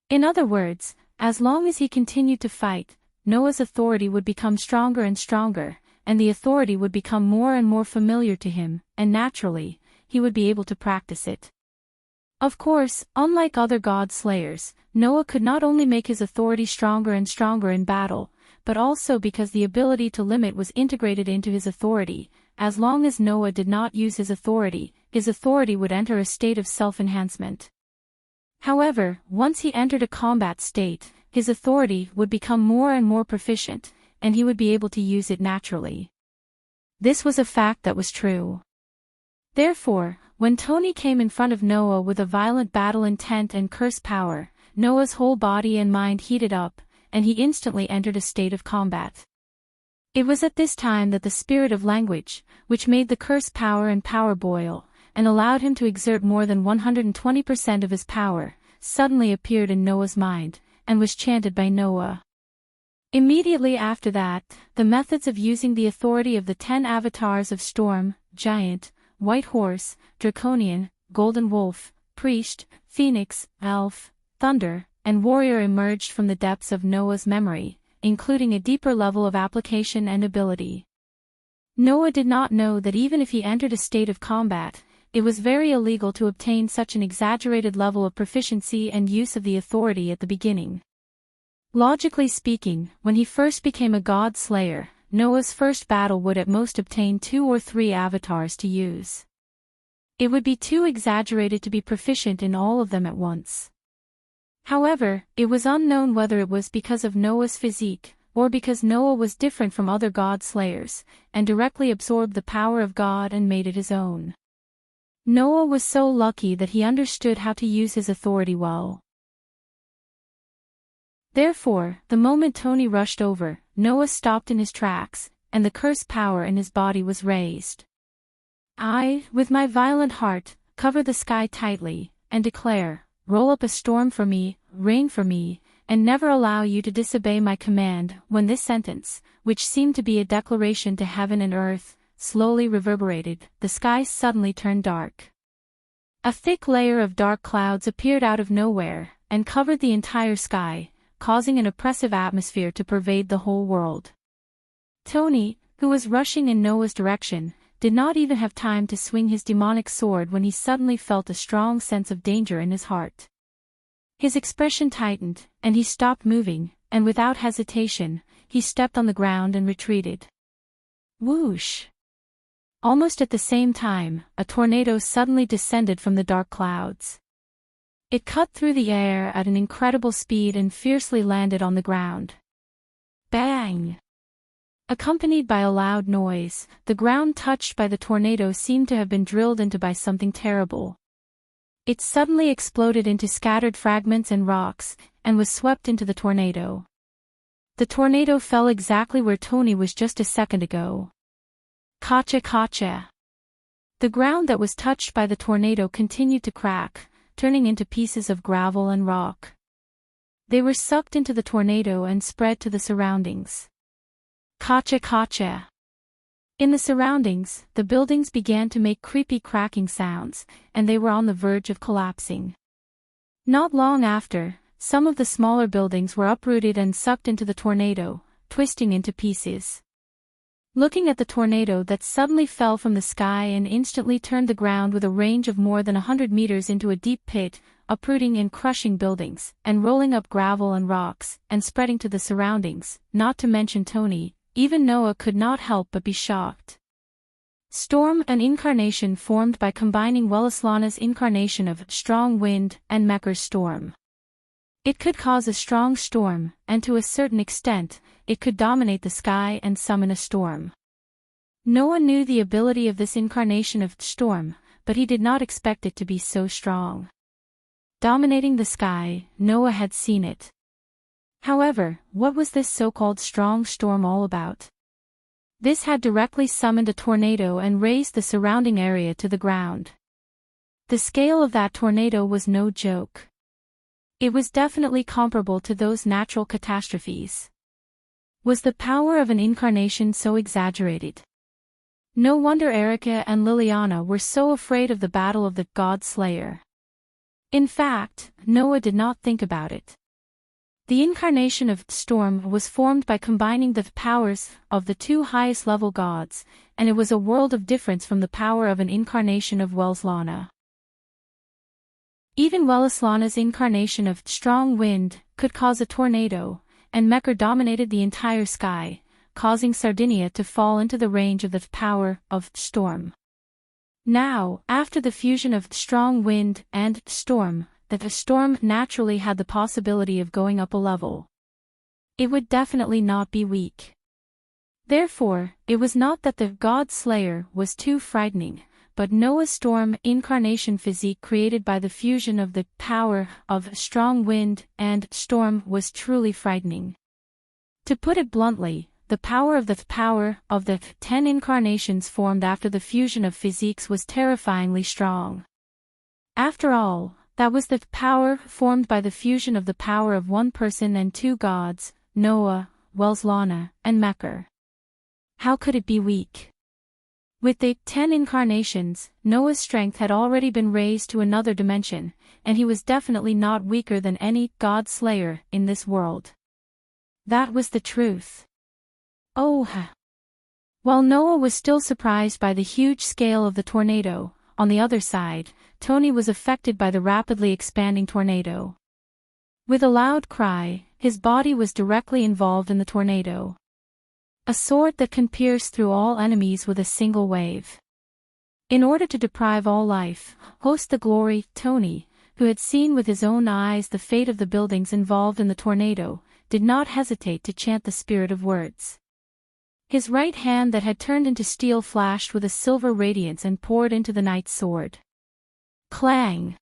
In other words, as long as he continued to fight, Noah's authority would become stronger and stronger, and the authority would become more and more familiar to him, and naturally, he would be able to practice it. Of course, unlike other god slayers, Noah could not only make his authority stronger and stronger in battle, but also because the ability to limit was integrated into his authority. As long as Noah did not use his authority would enter a state of self-enhancement. However, once he entered a combat state, his authority would become more and more proficient, and he would be able to use it naturally. This was a fact that was true. Therefore, when Tony came in front of Noah with a violent battle intent and curse power, Noah's whole body and mind heated up, and he instantly entered a state of combat. It was at this time that the spirit of language, which made the curse power and power boil, and allowed him to exert more than 120% of his power, suddenly appeared in Noah's mind, and was chanted by Noah. Immediately after that, the methods of using the authority of the 10 avatars of Storm, Giant, White Horse, Draconian, Golden Wolf, Priest, Phoenix, Elf, Thunder, and Warrior emerged from the depths of Noah's memory, including a deeper level of application and ability. Noah did not know that even if he entered a state of combat, it was very illegal to obtain such an exaggerated level of proficiency and use of the authority at the beginning. Logically speaking, when he first became a god slayer, Noah's first battle would at most obtain 2 or 3 avatars to use. It would be too exaggerated to be proficient in all of them at once. However, it was unknown whether it was because of Noah's physique, or because Noah was different from other God slayers, and directly absorbed the power of God and made it his own. Noah was so lucky that he understood how to use his authority well. Therefore, the moment Tony rushed over, Noah stopped in his tracks, and the cursed power in his body was raised. I, with my violent heart, cover the sky tightly, and declare, roll up a storm for me, rain for me, and never allow you to disobey my command. When this sentence, which seemed to be a declaration to heaven and earth, slowly reverberated, the sky suddenly turned dark. A thick layer of dark clouds appeared out of nowhere, and covered the entire sky, causing an oppressive atmosphere to pervade the whole world. Tony, who was rushing in Noah's direction, did not even have time to swing his demonic sword when he suddenly felt a strong sense of danger in his heart. His expression tightened, and he stopped moving, and without hesitation, he stepped on the ground and retreated. Whoosh! Almost at the same time, a tornado suddenly descended from the dark clouds. It cut through the air at an incredible speed and fiercely landed on the ground. Bang! Accompanied by a loud noise, the ground touched by the tornado seemed to have been drilled into by something terrible. It suddenly exploded into scattered fragments and rocks, and was swept into the tornado. The tornado fell exactly where Tony was just a second ago. Kacha kacha! The ground that was touched by the tornado continued to crack, turning into pieces of gravel and rock. They were sucked into the tornado and spread to the surroundings. Kacha kacha! In the surroundings, the buildings began to make creepy cracking sounds, and they were on the verge of collapsing. Not long after, some of the smaller buildings were uprooted and sucked into the tornado, twisting into pieces. Looking at the tornado that suddenly fell from the sky and instantly turned the ground with a range of more than 100 meters into a deep pit, uprooting and crushing buildings, and rolling up gravel and rocks, and spreading to the surroundings, not to mention Tony, even Noah could not help but be shocked. Storm, an incarnation formed by combining Welleslana's incarnation of strong wind and Mecker's storm. It could cause a strong storm, and to a certain extent, it could dominate the sky and summon a storm. Noah knew the ability of this incarnation of storm, but he did not expect it to be so strong. Dominating the sky, Noah had seen it. However, what was this so-called strong storm all about? This had directly summoned a tornado and raised the surrounding area to the ground. The scale of that tornado was no joke. It was definitely comparable to those natural catastrophes. Was the power of an incarnation so exaggerated? No wonder Erica and Liliana were so afraid of the battle of the God Slayer. In fact, Noah did not think about it. The incarnation of storm was formed by combining the powers of the two highest level gods, and it was a world of difference from the power of an incarnation of Welleslana. Even Welleslana's incarnation of strong wind could cause a tornado, and Mecker dominated the entire sky, causing Sardinia to fall into the range of the power of storm. Now, after the fusion of strong wind and storm, the storm naturally had the possibility of going up a level. It would definitely not be weak. Therefore, it was not that the God Slayer was too frightening, but Noah's storm incarnation physique created by the fusion of the power of strong wind and storm was truly frightening. To put it bluntly, the power of the 10 incarnations formed after the fusion of physiques was terrifyingly strong. After all, that was the power formed by the fusion of the power of one person and two gods, Noah, Welleslana, and Mecker. How could it be weak? With the 10 incarnations, Noah's strength had already been raised to another dimension, and he was definitely not weaker than any God Slayer in this world. That was the truth. Oh! While Noah was still surprised by the huge scale of the tornado, on the other side, Tony was affected by the rapidly expanding tornado. With a loud cry, his body was directly involved in the tornado. A sword that can pierce through all enemies with a single wave. In order to deprive all life, host the glory, Tony, who had seen with his own eyes the fate of the buildings involved in the tornado, did not hesitate to chant the spirit of words. His right hand that had turned into steel flashed with a silver radiance and poured into the knight's sword. Clang!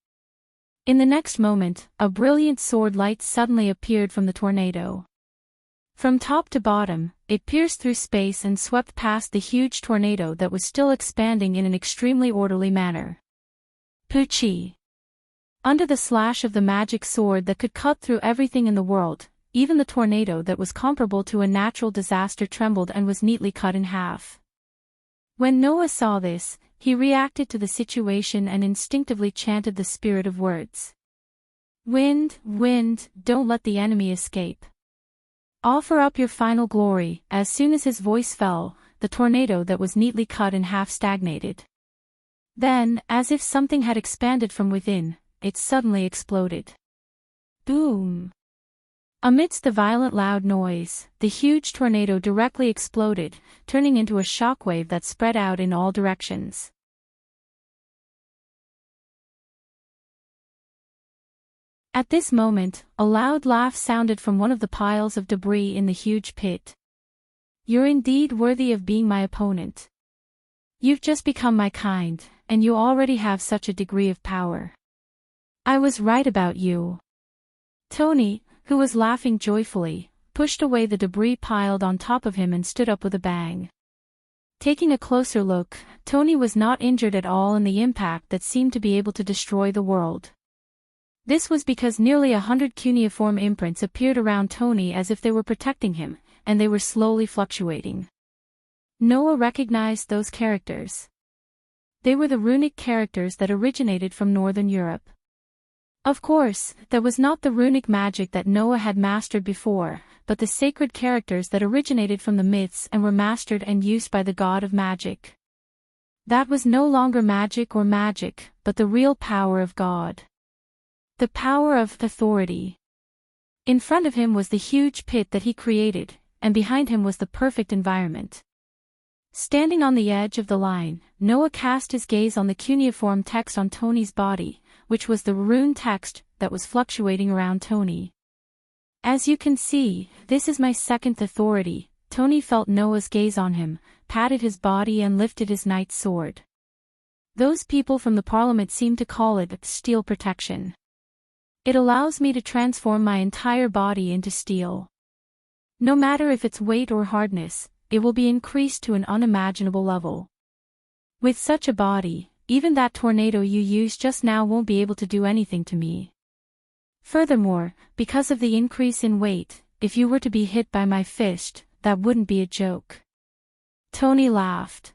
In the next moment, a brilliant sword light suddenly appeared from the tornado. From top to bottom, it pierced through space and swept past the huge tornado that was still expanding in an extremely orderly manner. Poochie! Under the slash of the magic sword that could cut through everything in the world, even the tornado that was comparable to a natural disaster trembled and was neatly cut in half. When Noah saw this, he reacted to the situation and instinctively chanted the spirit of words. Wind, wind, don't let the enemy escape. Offer up your final glory. As soon as his voice fell, the tornado that was neatly cut in half stagnated. Then, as if something had expanded from within, it suddenly exploded. Boom! Amidst the violent loud noise, the huge tornado directly exploded, turning into a shockwave that spread out in all directions. At this moment, a loud laugh sounded from one of the piles of debris in the huge pit. You're indeed worthy of being my opponent. You've just become my kind, and you already have such a degree of power. I was right about you. Tony, who was laughing joyfully, pushed away the debris piled on top of him and stood up with a bang. Taking a closer look, Tony was not injured at all in the impact that seemed to be able to destroy the world. This was because nearly 100 cuneiform imprints appeared around Tony as if they were protecting him, and they were slowly fluctuating. Noah recognized those characters. They were the runic characters that originated from Northern Europe. Of course, that was not the runic magic that Noah had mastered before, but the sacred characters that originated from the myths and were mastered and used by the god of magic. That was no longer magic or magic, but the real power of God. The power of authority. In front of him was the huge pit that he created, and behind him was the perfect environment. Standing on the edge of the line, Noah cast his gaze on the cuneiform text on Tony's body, which was the rune text that was fluctuating around Tony. As you can see, this is my second authority. Tony felt Noah's gaze on him, patted his body and lifted his knight's sword. Those people from the parliament seem to call it steel protection. It allows me to transform my entire body into steel. No matter if it's weight or hardness, it will be increased to an unimaginable level. With such a body, even that tornado you used just now won't be able to do anything to me. Furthermore, because of the increase in weight, if you were to be hit by my fist, that wouldn't be a joke. Tony laughed.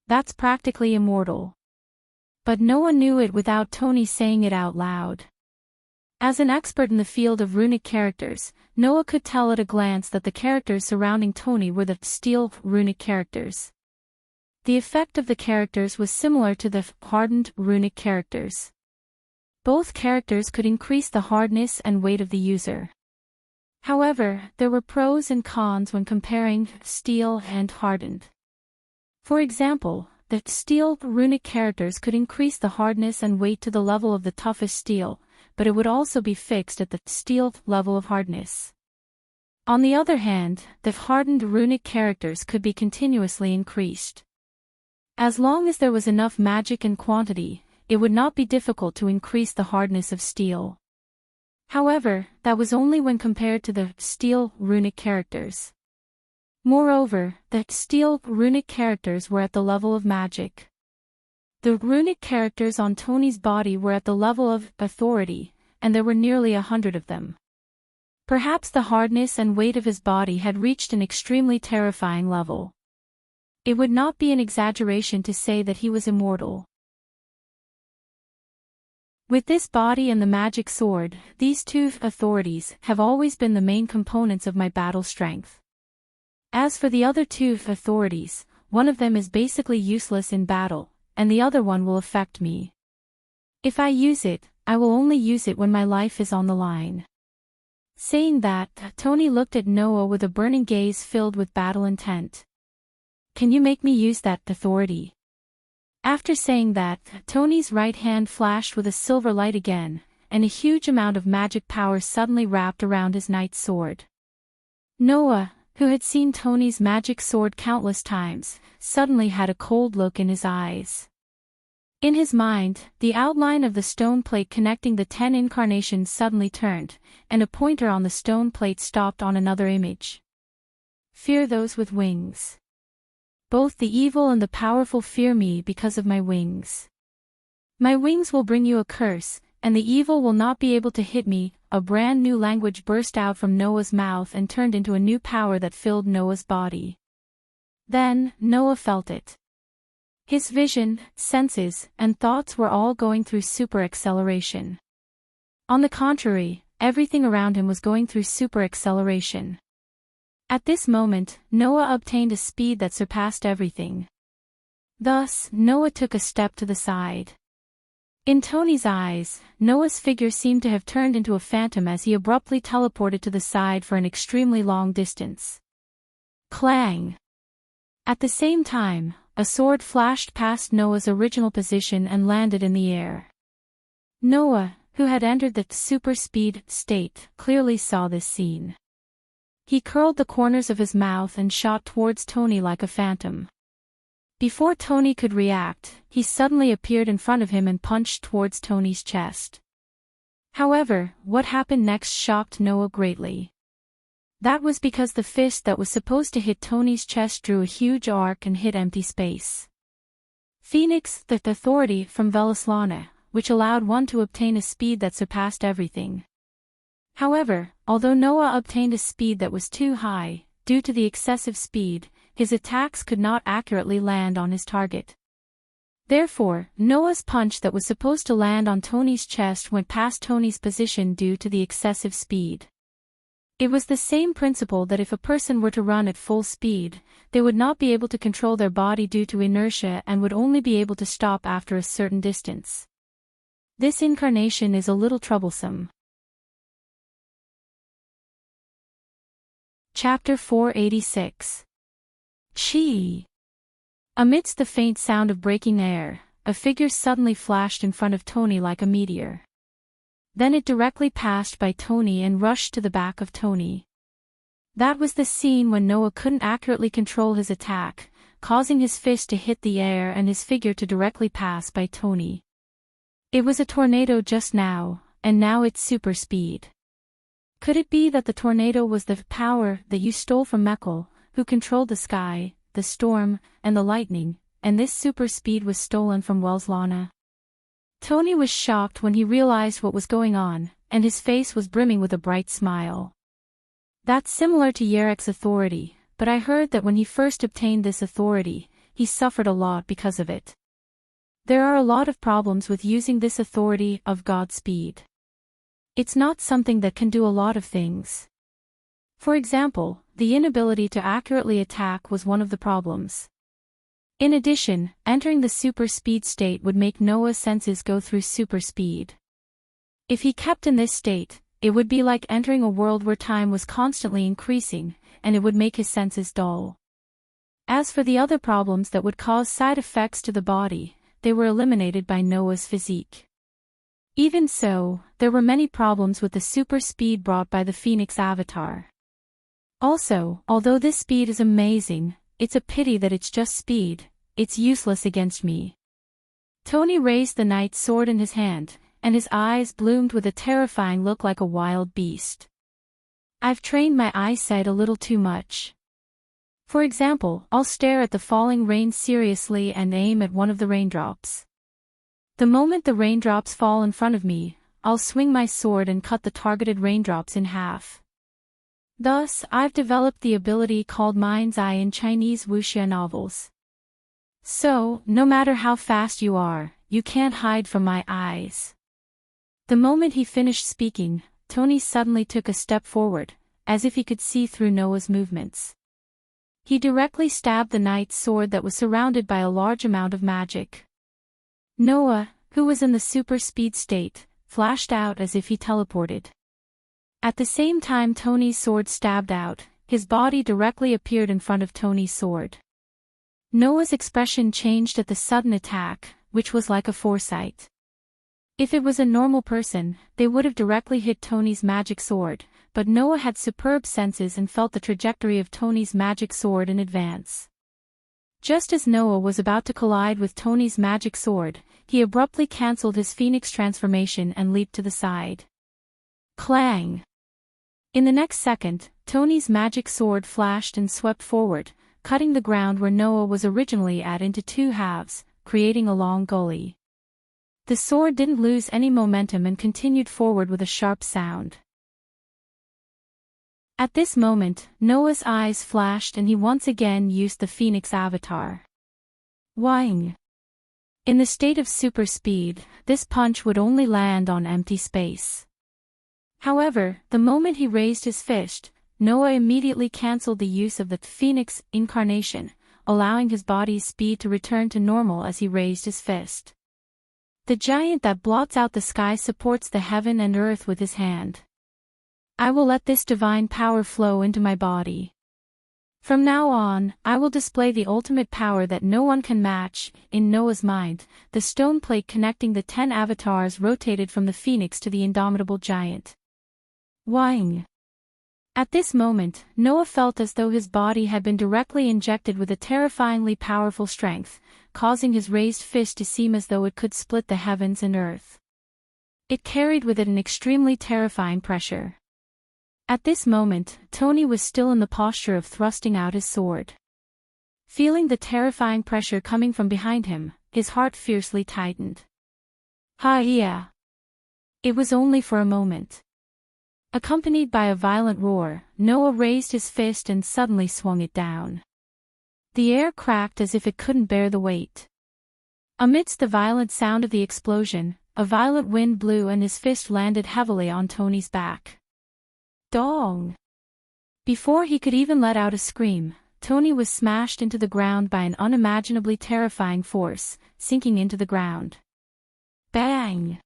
That's practically immortal. But no one knew it without Tony saying it out loud. As an expert in the field of runic characters, Noah could tell at a glance that the characters surrounding Tony were the steel runic characters. The effect of the characters was similar to the hardened runic characters. Both characters could increase the hardness and weight of the user. However, there were pros and cons when comparing steel and hardened. For example, the steel runic characters could increase the hardness and weight to the level of the toughest steel, but it would also be fixed at the steel level of hardness. On the other hand, the hardened runic characters could be continuously increased. As long as there was enough magic and quantity, it would not be difficult to increase the hardness of steel. However, that was only when compared to the steel runic characters. Moreover, the steel runic characters were at the level of magic. The runic characters on Tony's body were at the level of authority, and there were nearly 100 of them. Perhaps the hardness and weight of his body had reached an extremely terrifying level. It would not be an exaggeration to say that he was immortal. With this body and the magic sword, these two authorities have always been the main components of my battle strength. As for the other two authorities, one of them is basically useless in battle, and the other one will affect me. If I use it, I will only use it when my life is on the line. Saying that, Tony looked at Noah with a burning gaze filled with battle intent. Can you make me use that authority? After saying that, Tony's right hand flashed with a silver light again, and a huge amount of magic power suddenly wrapped around his knight's sword. Noah, who had seen Tony's magic sword countless times, suddenly had a cold look in his eyes. In his mind, the outline of the stone plate connecting the 10 incarnations suddenly turned, and a pointer on the stone plate stopped on another image. Fear those with wings. Both the evil and the powerful fear me because of my wings. My wings will bring you a curse, and the evil will not be able to hit me. A brand new language burst out from Noah's mouth and turned into a new power that filled Noah's body. Then, Noah felt it. His vision, senses, and thoughts were all going through super acceleration. On the contrary, everything around him was going through super acceleration. At this moment, Noah obtained a speed that surpassed everything. Thus, Noah took a step to the side. In Tony's eyes, Noah's figure seemed to have turned into a phantom as he abruptly teleported to the side for an extremely long distance. Clang! At the same time, a sword flashed past Noah's original position and landed in the air. Noah, who had entered the super speed state, clearly saw this scene. He curled the corners of his mouth and shot towards Tony like a phantom. Before Tony could react, he suddenly appeared in front of him and punched towards Tony's chest. However, what happened next shocked Noah greatly. That was because the fist that was supposed to hit Tony's chest drew a huge arc and hit empty space. Phoenix, the authority from Velaslana, which allowed one to obtain a speed that surpassed everything. However, although Noah obtained a speed that was too high, due to the excessive speed, his attacks could not accurately land on his target. Therefore, Noah's punch that was supposed to land on Tony's chest went past Tony's position due to the excessive speed. It was the same principle that if a person were to run at full speed, they would not be able to control their body due to inertia and would only be able to stop after a certain distance. This incarnation is a little troublesome. Chapter 486. Chi. Amidst the faint sound of breaking air, a figure suddenly flashed in front of Tony like a meteor. Then it directly passed by Tony and rushed to the back of Tony. That was the scene when Noah couldn't accurately control his attack, causing his fist to hit the air and his figure to directly pass by Tony. It was a tornado just now, and now it's super speed. Could it be that the tornado was the power that you stole from Mekhl, who controlled the sky, the storm, and the lightning, and this super speed was stolen from Velaslana? Tony was shocked when he realized what was going on, and his face was brimming with a bright smile. That's similar to Yarek's authority, but I heard that when he first obtained this authority, he suffered a lot because of it. There are a lot of problems with using this authority of God speed. It's not something that can do a lot of things. For example, the inability to accurately attack was one of the problems. In addition, entering the super speed state would make Noah's senses go through super speed. If he kept in this state, it would be like entering a world where time was constantly increasing, and it would make his senses dull. As for the other problems that would cause side effects to the body, they were eliminated by Noah's physique. Even so, there were many problems with the super speed brought by the Phoenix avatar. Also, although this speed is amazing, it's a pity that it's just speed, it's useless against me. Tony raised the knight's sword in his hand, and his eyes bloomed with a terrifying look like a wild beast. I've trained my eyesight a little too much. For example, I'll stare at the falling rain seriously and aim at one of the raindrops. The moment the raindrops fall in front of me, I'll swing my sword and cut the targeted raindrops in half. Thus, I've developed the ability called Mind's Eye in Chinese wuxia novels. So, no matter how fast you are, you can't hide from my eyes. The moment he finished speaking, Tony suddenly took a step forward, as if he could see through Noah's movements. He directly stabbed the knight's sword that was surrounded by a large amount of magic. Noah, who was in the super speed state, flashed out as if he teleported. At the same time Tony's sword stabbed out, his body directly appeared in front of Tony's sword. Noah's expression changed at the sudden attack, which was like a foresight. If it was a normal person, they would have directly hit Tony's magic sword, but Noah had superb senses and felt the trajectory of Tony's magic sword in advance. Just as Noah was about to collide with Tony's magic sword, he abruptly cancelled his phoenix transformation and leaped to the side. Clang! In the next second, Tony's magic sword flashed and swept forward, cutting the ground where Noah was originally at into two halves, creating a long gully. The sword didn't lose any momentum and continued forward with a sharp sound. At this moment, Noah's eyes flashed and he once again used the Phoenix avatar. Whang! In the state of super speed, this punch would only land on empty space. However, the moment he raised his fist, Noah immediately cancelled the use of the Phoenix incarnation, allowing his body's speed to return to normal as he raised his fist. The giant that blots out the sky supports the heaven and earth with his hand. I will let this divine power flow into my body. From now on, I will display the ultimate power that no one can match. In Noah's mind, the stone plate connecting the 10 avatars rotated from the phoenix to the indomitable giant. Whang! At this moment, Noah felt as though his body had been directly injected with a terrifyingly powerful strength, causing his raised fist to seem as though it could split the heavens and earth. It carried with it an extremely terrifying pressure. At this moment, Tony was still in the posture of thrusting out his sword. Feeling the terrifying pressure coming from behind him, his heart fiercely tightened. Ha-yeah! It was only for a moment. Accompanied by a violent roar, Noah raised his fist and suddenly swung it down. The air cracked as if it couldn't bear the weight. Amidst the violent sound of the explosion, a violent wind blew and his fist landed heavily on Tony's back. Dong! Before he could even let out a scream, Tony was smashed into the ground by an unimaginably terrifying force, sinking into the ground. Bang!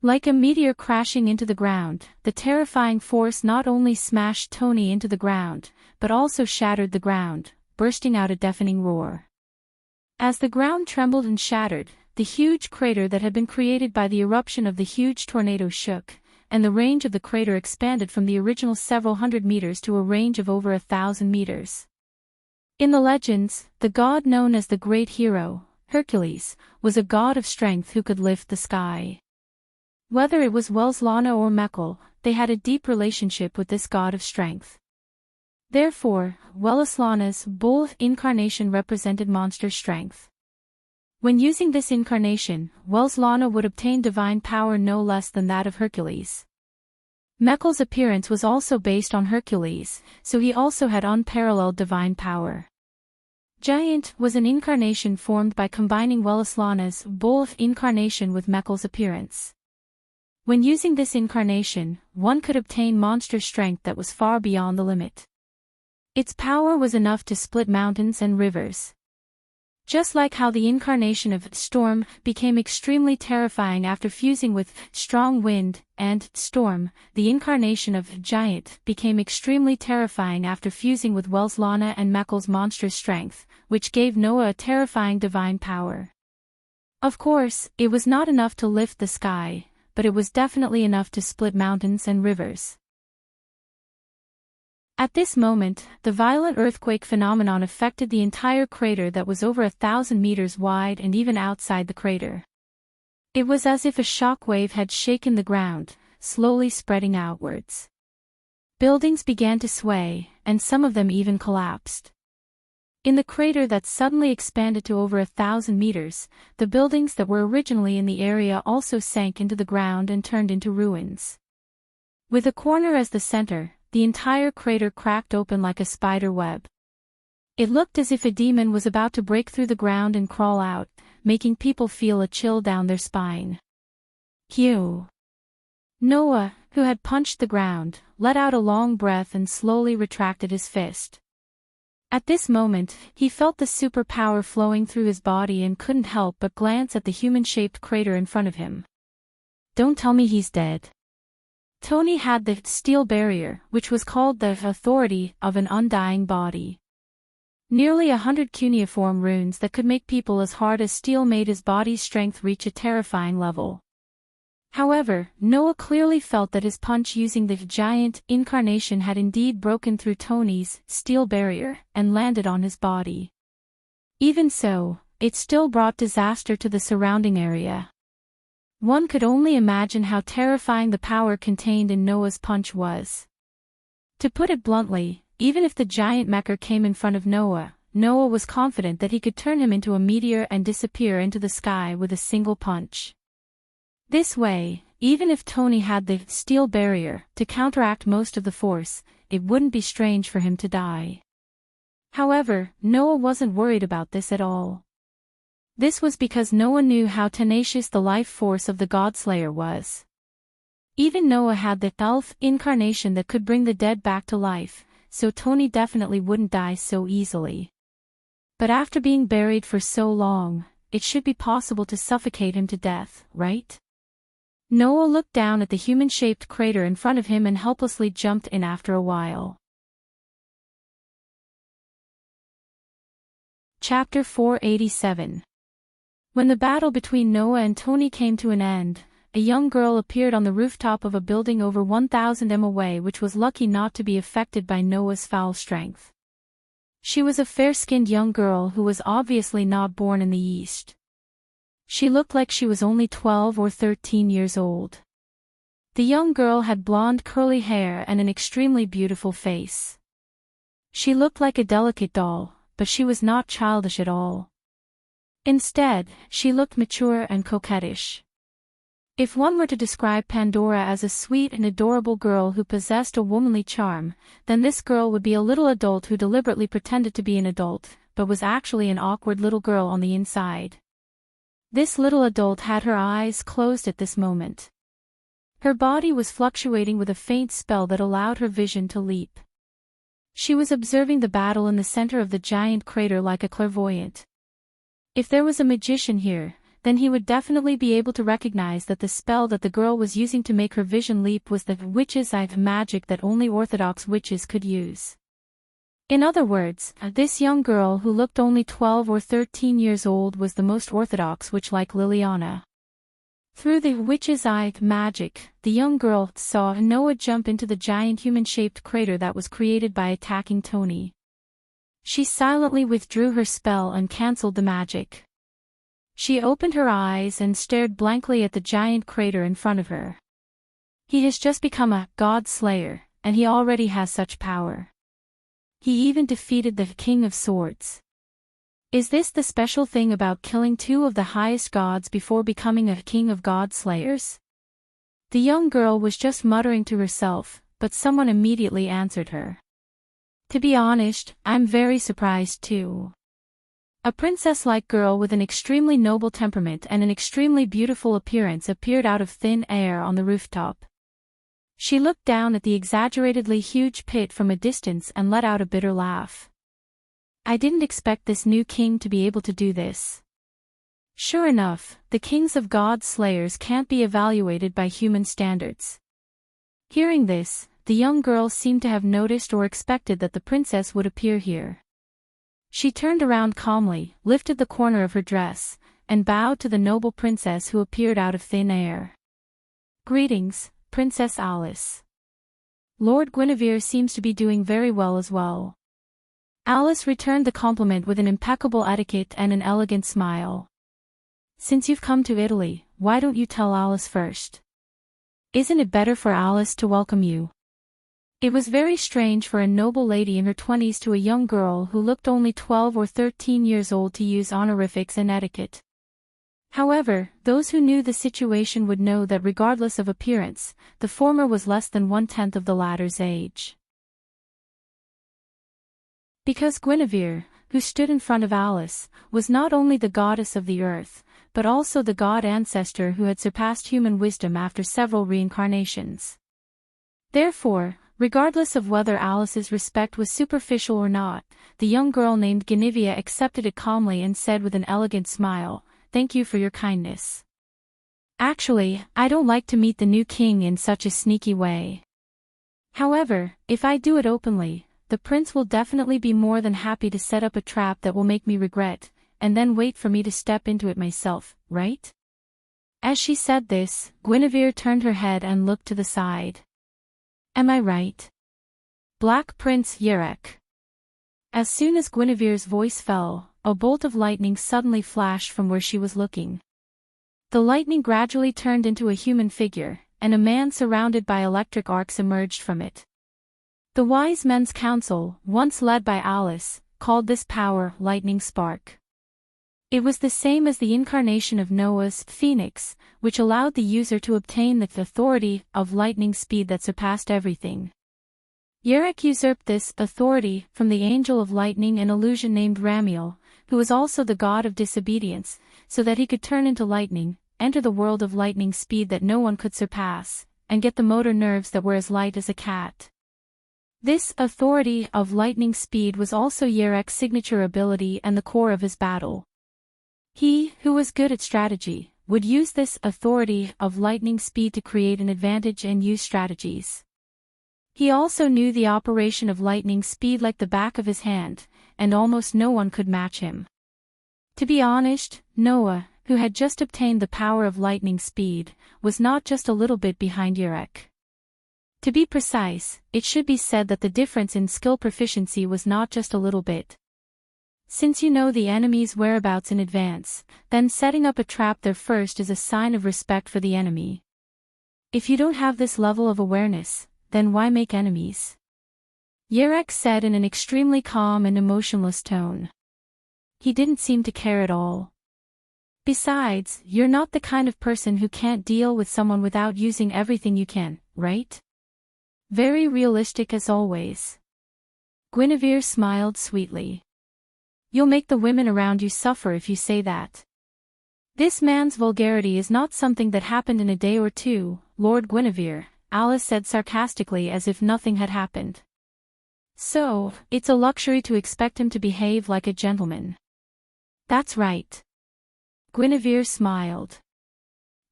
Like a meteor crashing into the ground, the terrifying force not only smashed Tony into the ground, but also shattered the ground, bursting out a deafening roar. As the ground trembled and shattered, the huge crater that had been created by the eruption of the huge tornado shook, and the range of the crater expanded from the original several hundred meters to a range of over 1,000 meters. In the legends, the god known as the great hero, Hercules, was a god of strength who could lift the sky. Whether it was Welslana or Mekl, they had a deep relationship with this god of strength. Therefore, Welslana's bull incarnation represented monster strength. When using this incarnation, Welslana would obtain divine power no less than that of Hercules. Mekl's appearance was also based on Hercules, so he also had unparalleled divine power. Giant was an incarnation formed by combining Welslana's bull incarnation with Mekl's appearance. When using this incarnation, one could obtain monster strength that was far beyond the limit. Its power was enough to split mountains and rivers. Just like how the incarnation of Storm became extremely terrifying after fusing with Strong Wind and Storm, the incarnation of Giant became extremely terrifying after fusing with Welslana and Mekl's monstrous strength, which gave Noah a terrifying divine power. Of course, it was not enough to lift the sky, but it was definitely enough to split mountains and rivers. At this moment, the violent earthquake phenomenon affected the entire crater that was over 1,000 meters wide and even outside the crater. It was as if a shock wave had shaken the ground, slowly spreading outwards. Buildings began to sway, and some of them even collapsed. In the crater that suddenly expanded to over 1,000 meters, the buildings that were originally in the area also sank into the ground and turned into ruins. With a corner as the center, the entire crater cracked open like a spider web. It looked as if a demon was about to break through the ground and crawl out, making people feel a chill down their spine. Phew! Noah, who had punched the ground, let out a long breath and slowly retracted his fist. At this moment, he felt the superpower flowing through his body and couldn't help but glance at the human-shaped crater in front of him. Don't tell me he's dead. Tony had the steel barrier, which was called the authority of an undying body. Nearly 100 cuneiform runes that could make people as hard as steel made his body's strength reach a terrifying level. However, Noah clearly felt that his punch using the giant incarnation had indeed broken through Tony's steel barrier and landed on his body. Even so, it still brought disaster to the surrounding area. One could only imagine how terrifying the power contained in Noah's punch was. To put it bluntly, even if the giant mecha came in front of Noah, Noah was confident that he could turn him into a meteor and disappear into the sky with a single punch. This way, even if Tony had the steel barrier to counteract most of the force, it wouldn't be strange for him to die. However, Noah wasn't worried about this at all. This was because Noah knew how tenacious the life force of the Godslayer was. Even Noah had the elf incarnation that could bring the dead back to life, so Tony definitely wouldn't die so easily. But after being buried for so long, it should be possible to suffocate him to death, right? Noah looked down at the human-shaped crater in front of him and helplessly jumped in after a while. Chapter 487. When the battle between Noah and Tony came to an end, a young girl appeared on the rooftop of a building over 1,000 m away, which was lucky not to be affected by Noah's foul strength. She was a fair-skinned young girl who was obviously not born in the East. She looked like she was only 12 or 13 years old. The young girl had blonde curly hair and an extremely beautiful face. She looked like a delicate doll, but she was not childish at all. Instead, she looked mature and coquettish. If one were to describe Pandora as a sweet and adorable girl who possessed a womanly charm, then this girl would be a little adult who deliberately pretended to be an adult, but was actually an awkward little girl on the inside. This little adult had her eyes closed at this moment. Her body was fluctuating with a faint spell that allowed her vision to leap. She was observing the battle in the center of the giant crater like a clairvoyant. If there was a magician here, then he would definitely be able to recognize that the spell that the girl was using to make her vision leap was the witch's eye magic that only orthodox witches could use. In other words, this young girl who looked only 12 or 13 years old was the most orthodox witch like Liliana. Through the witch's eye magic, the young girl saw Noah jump into the giant human-shaped crater that was created by attacking Tony. She silently withdrew her spell and cancelled the magic. She opened her eyes and stared blankly at the giant crater in front of her. He has just become a God Slayer, and he already has such power. He even defeated the King of Swords. Is this the special thing about killing two of the highest gods before becoming a king of God Slayers? The young girl was just muttering to herself, but someone immediately answered her. To be honest, I'm very surprised too. A princess-like girl with an extremely noble temperament and an extremely beautiful appearance appeared out of thin air on the rooftop. She looked down at the exaggeratedly huge pit from a distance and let out a bitter laugh. I didn't expect this new king to be able to do this. Sure enough, the kings of God Slayers can't be evaluated by human standards. Hearing this, the young girl seemed to have noticed or expected that the princess would appear here. She turned around calmly, lifted the corner of her dress, and bowed to the noble princess who appeared out of thin air. Greetings, Princess Alice. Lord Guinevere seems to be doing very well as well. Alice returned the compliment with an impeccable etiquette and an elegant smile. Since you've come to Italy, why don't you tell Alice first? Isn't it better for Alice to welcome you? It was very strange for a noble lady in her 20s to a young girl who looked only 12 or 13 years old to use honorifics and etiquette. However, those who knew the situation would know that regardless of appearance, the former was less than 1/10 of the latter's age. Because Guinevere, who stood in front of Alice, was not only the goddess of the earth, but also the god ancestor who had surpassed human wisdom after several reincarnations. Therefore, regardless of whether Alice's respect was superficial or not, the young girl named Guinevere accepted it calmly and said with an elegant smile, "Thank you for your kindness. Actually, I don't like to meet the new king in such a sneaky way. However, if I do it openly, the prince will definitely be more than happy to set up a trap that will make me regret, and then wait for me to step into it myself, right?" As she said this, Guinevere turned her head and looked to the side. Am I right? Black Prince Yerek. As soon as Guinevere's voice fell, a bolt of lightning suddenly flashed from where she was looking. The lightning gradually turned into a human figure, and a man surrounded by electric arcs emerged from it. The wise men's council, once led by Alice, called this power lightning spark. It was the same as the incarnation of Noah's phoenix, which allowed the user to obtain the authority of lightning speed that surpassed everything. Yerek usurped this authority from the angel of lightning, an illusion named Ramiel, who was also the god of disobedience, so that he could turn into lightning, enter the world of lightning speed that no one could surpass, and get the motor nerves that were as light as a cat. This authority of lightning speed was also Yerek's signature ability and the core of his battle. He, who was good at strategy, would use this authority of lightning speed to create an advantage and use strategies. He also knew the operation of lightning speed like the back of his hand, and almost no one could match him. To be honest, Noah, who had just obtained the power of lightning speed, was not just a little bit behind Yerek. To be precise, it should be said that the difference in skill proficiency was not just a little bit. Since you know the enemy's whereabouts in advance, then setting up a trap there first is a sign of respect for the enemy. If you don't have this level of awareness, then why make enemies? Yerek said in an extremely calm and emotionless tone. He didn't seem to care at all. Besides, you're not the kind of person who can't deal with someone without using everything you can, right? Very realistic as always. Guinevere smiled sweetly. You'll make the women around you suffer if you say that. This man's vulgarity is not something that happened in a day or two, Lord Guinevere, Alice said sarcastically as if nothing had happened. So, it's a luxury to expect him to behave like a gentleman. That's right. Guinevere smiled.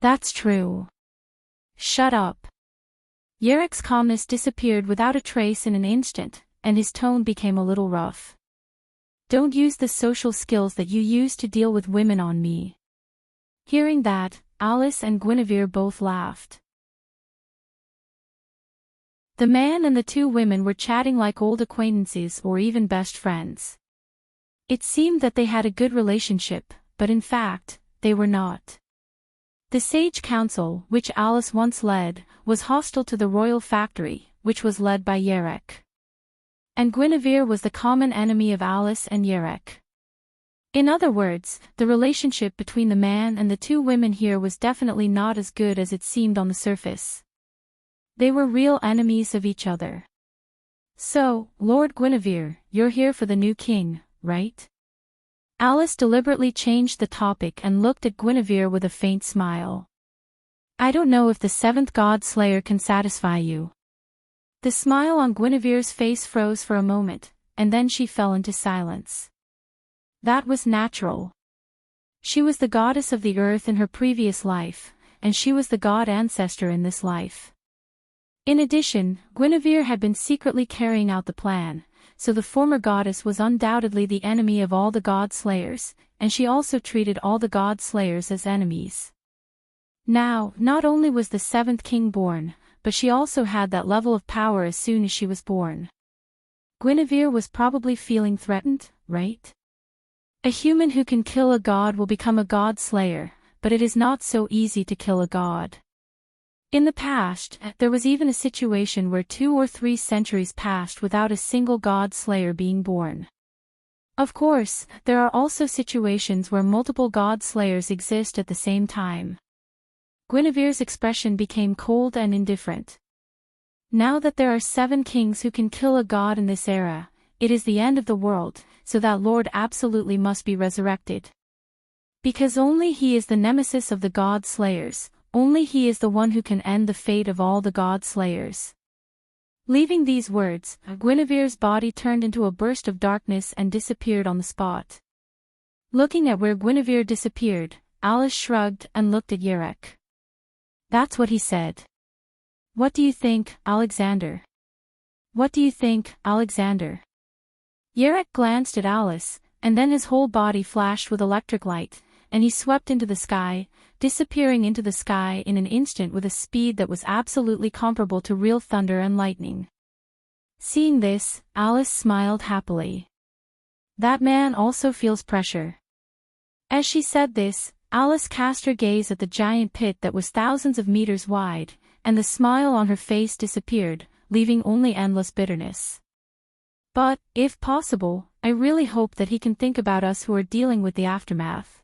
That's true. Shut up. Yerek's calmness disappeared without a trace in an instant, and his tone became a little rough. Don't use the social skills that you use to deal with women on me. Hearing that, Alice and Guinevere both laughed. The man and the two women were chatting like old acquaintances or even best friends. It seemed that they had a good relationship, but in fact, they were not. The sage council, which Alice once led, was hostile to the royal factory, which was led by Yerek. And Guinevere was the common enemy of Alice and Yerek. In other words, the relationship between the man and the two women here was definitely not as good as it seemed on the surface. They were real enemies of each other. So, Lord Guinevere, you're here for the new king, right? Alice deliberately changed the topic and looked at Guinevere with a faint smile. I don't know if the seventh god slayer can satisfy you. The smile on Guinevere's face froze for a moment, and then she fell into silence. That was natural. She was the goddess of the earth in her previous life, and she was the god ancestor in this life. In addition, Guinevere had been secretly carrying out the plan, so the former goddess was undoubtedly the enemy of all the god slayers, and she also treated all the god slayers as enemies. Now, not only was the seventh king born, but she also had that level of power as soon as she was born. Guinevere was probably feeling threatened, right? A human who can kill a god will become a god slayer, but it is not so easy to kill a god. In the past, there was even a situation where 2 or 3 centuries passed without a single god slayer being born. Of course, there are also situations where multiple god slayers exist at the same time. Guinevere's expression became cold and indifferent. Now that there are 7 kings who can kill a god in this era, it is the end of the world, so that Lord absolutely must be resurrected. Because only he is the nemesis of the god slayers, only he is the one who can end the fate of all the god slayers. Leaving these words, Guinevere's body turned into a burst of darkness and disappeared on the spot. Looking at where Guinevere disappeared, Alice shrugged and looked at Yerek. That's what he said. What do you think, Alexander? What do you think, Alexander? Yerek glanced at Alice, and then his whole body flashed with electric light, and he swept into the sky, disappearing into the sky in an instant with a speed that was absolutely comparable to real thunder and lightning. Seeing this, Alice smiled happily. That man also feels pressure. As she said this, Alice cast her gaze at the giant pit that was thousands of meters wide, and the smile on her face disappeared, leaving only endless bitterness. But, if possible, I really hope that he can think about us who are dealing with the aftermath.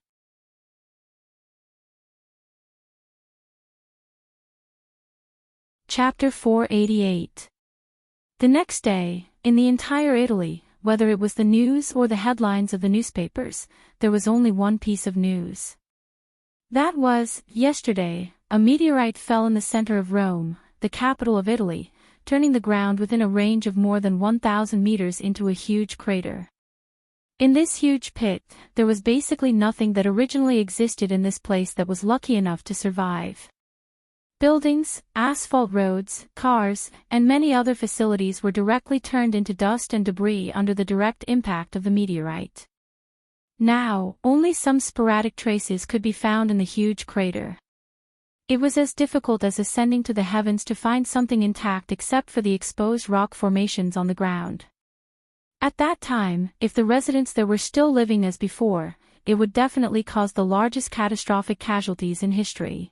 Chapter 488. The next day, in the entire Italy, whether it was the news or the headlines of the newspapers, there was only one piece of news. That was, yesterday, a meteorite fell in the center of Rome, the capital of Italy, turning the ground within a range of more than 1,000 meters into a huge crater. In this huge pit, there was basically nothing that originally existed in this place that was lucky enough to survive. Buildings, asphalt roads, cars, and many other facilities were directly turned into dust and debris under the direct impact of the meteorite. Now, only some sporadic traces could be found in the huge crater. It was as difficult as ascending to the heavens to find something intact except for the exposed rock formations on the ground. At that time, if the residents there were still living as before, it would definitely cause the largest catastrophic casualties in history.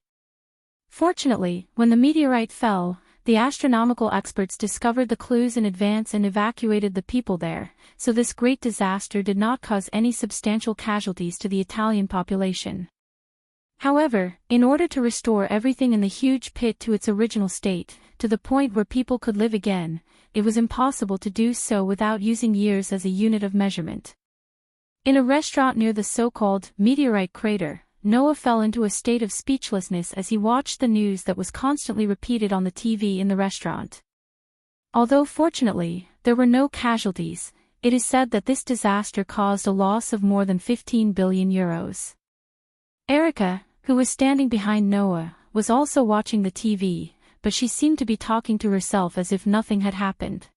Fortunately, when the meteorite fell, the astronomical experts discovered the clues in advance and evacuated the people there, so this great disaster did not cause any substantial casualties to the Italian population. However, in order to restore everything in the huge pit to its original state, to the point where people could live again, it was impossible to do so without using years as a unit of measurement. In a restaurant near the so-called meteorite crater, Noah fell into a state of speechlessness as he watched the news that was constantly repeated on the TV in the restaurant. Although fortunately, there were no casualties, it is said that this disaster caused a loss of more than 15 billion euros. Erica, who was standing behind Noah, was also watching the TV, but she seemed to be talking to herself as if nothing had happened.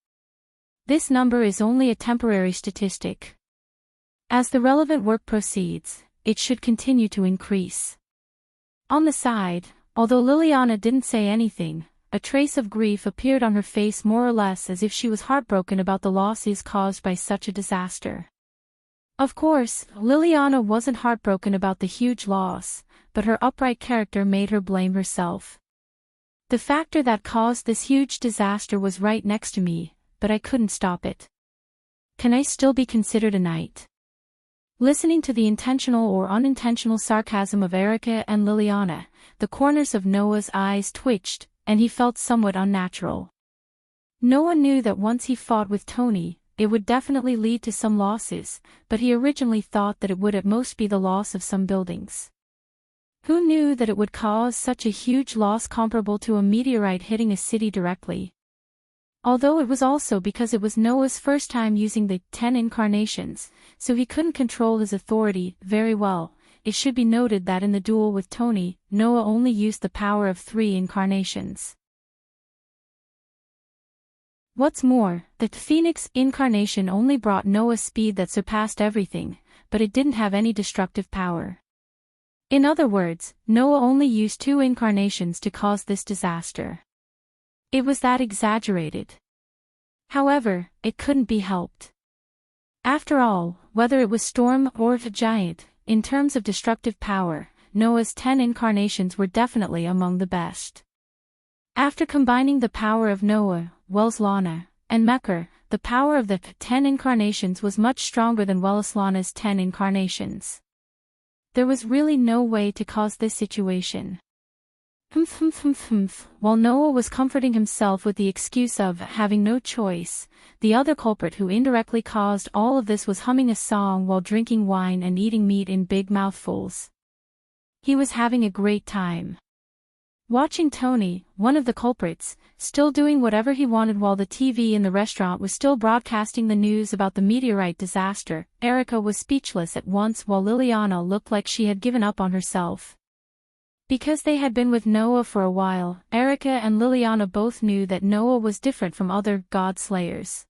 This number is only a temporary statistic. As the relevant work proceeds, it should continue to increase. On the side, although Liliana didn't say anything, a trace of grief appeared on her face more or less as if she was heartbroken about the losses caused by such a disaster. Of course, Liliana wasn't heartbroken about the huge loss, but her upright character made her blame herself. The factor that caused this huge disaster was right next to me, but I couldn't stop it. Can I still be considered a knight? Listening to the intentional or unintentional sarcasm of Erica and Liliana, the corners of Noah's eyes twitched, and he felt somewhat unnatural. Noah knew that once he fought with Tony, it would definitely lead to some losses, but he originally thought that it would at most be the loss of some buildings. Who knew that it would cause such a huge loss comparable to a meteorite hitting a city directly? Although it was also because it was Noah's first time using the 10 incarnations, so he couldn't control his authority very well. It should be noted that in the duel with Tony, Noah only used the power of 3 incarnations. What's more, the Phoenix incarnation only brought Noah speed that surpassed everything, but it didn't have any destructive power. In other words, Noah only used 2 incarnations to cause this disaster. It was that exaggerated. However, it couldn't be helped. After all, whether it was Storm or a giant, in terms of destructive power, Noah's 10 incarnations were definitely among the best. After combining the power of Noah, Welslana, and Mekar, the power of the 10 incarnations was much stronger than Welslana's 10 incarnations. There was really no way to cause this situation. While Noah was comforting himself with the excuse of having no choice, the other culprit who indirectly caused all of this was humming a song while drinking wine and eating meat in big mouthfuls. He was having a great time. Watching Tony, one of the culprits, still doing whatever he wanted while the TV in the restaurant was still broadcasting the news about the meteorite disaster, Erica was speechless at once while Liliana looked like she had given up on herself. Because they had been with Noah for a while, Erica and Liliana both knew that Noah was different from other god slayers.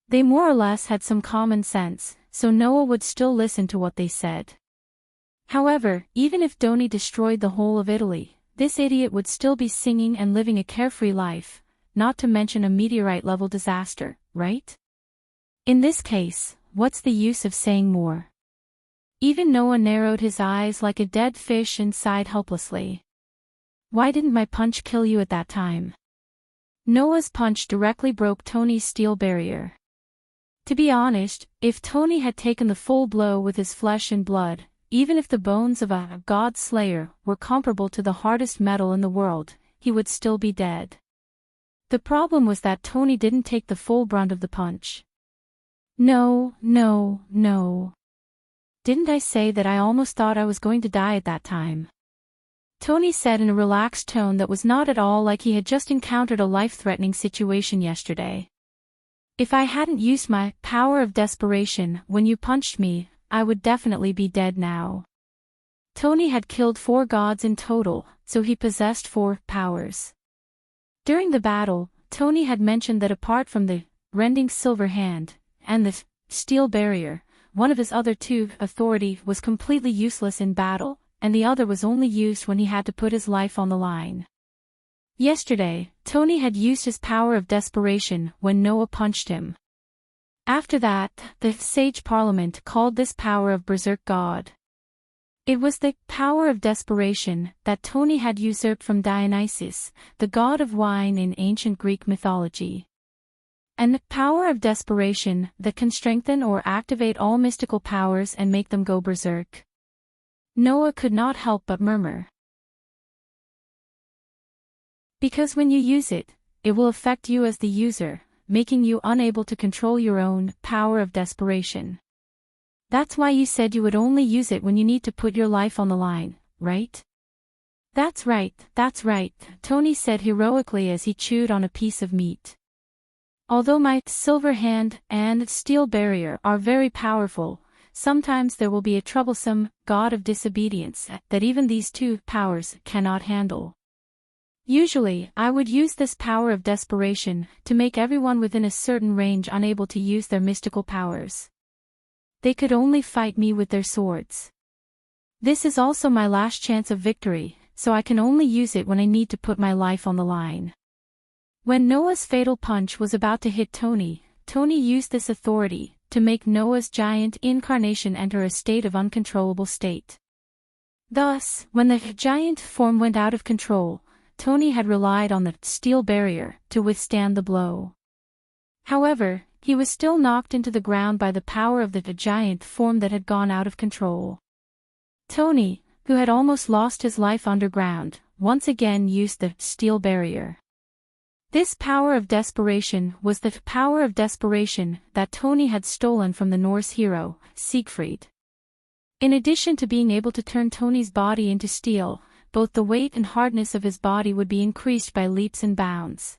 They more or less had some common sense, so Noah would still listen to what they said. However, even if Doni destroyed the whole of Italy, this idiot would still be singing and living a carefree life, not to mention a meteorite-level disaster, right? In this case, what's the use of saying more? Even Noah narrowed his eyes like a dead fish and sighed helplessly. Why didn't my punch kill you at that time? Noah's punch directly broke Tony's steel barrier. To be honest, if Tony had taken the full blow with his flesh and blood, even if the bones of a god slayer were comparable to the hardest metal in the world, he would still be dead. The problem was that Tony didn't take the full brunt of the punch. No. Didn't I say that I almost thought I was going to die at that time? Tony said in a relaxed tone that was not at all like he had just encountered a life-threatening situation yesterday. If I hadn't used my power of desperation when you punched me, I would definitely be dead now. Tony had killed 4 gods in total, so he possessed 4 powers. During the battle, Tony had mentioned that apart from the rending silver hand and the steel barrier, one of his other 2 authority was completely useless in battle, and the other was only used when he had to put his life on the line. Yesterday, Tony had used his power of desperation when Noah punched him. After that, the Sage Parliament called this power of Berserk God. It was the power of desperation that Tony had usurped from Dionysus, the god of wine in ancient Greek mythology. And the power of desperation that can strengthen or activate all mystical powers and make them go berserk. Noah could not help but murmur. Because when you use it, it will affect you as the user, making you unable to control your own power of desperation. That's why you said you would only use it when you need to put your life on the line, right? That's right, Tony said heroically as he chewed on a piece of meat. Although my silver hand and steel barrier are very powerful, sometimes there will be a troublesome god of disobedience that even these 2 powers cannot handle. Usually, I would use this power of desperation to make everyone within a certain range unable to use their mystical powers. They could only fight me with their swords. This is also my last chance of victory, so I can only use it when I need to put my life on the line. When Noah's fatal punch was about to hit Tony, Tony used this authority to make Noah's giant incarnation enter a state of uncontrollable state. Thus, when the giant form went out of control, Tony had relied on the steel barrier to withstand the blow. However, he was still knocked into the ground by the power of the giant form that had gone out of control. Tony, who had almost lost his life underground, once again used the steel barrier. This power of desperation was the power of desperation that Tony had stolen from the Norse hero, Siegfried. In addition to being able to turn Tony's body into steel, both the weight and hardness of his body would be increased by leaps and bounds.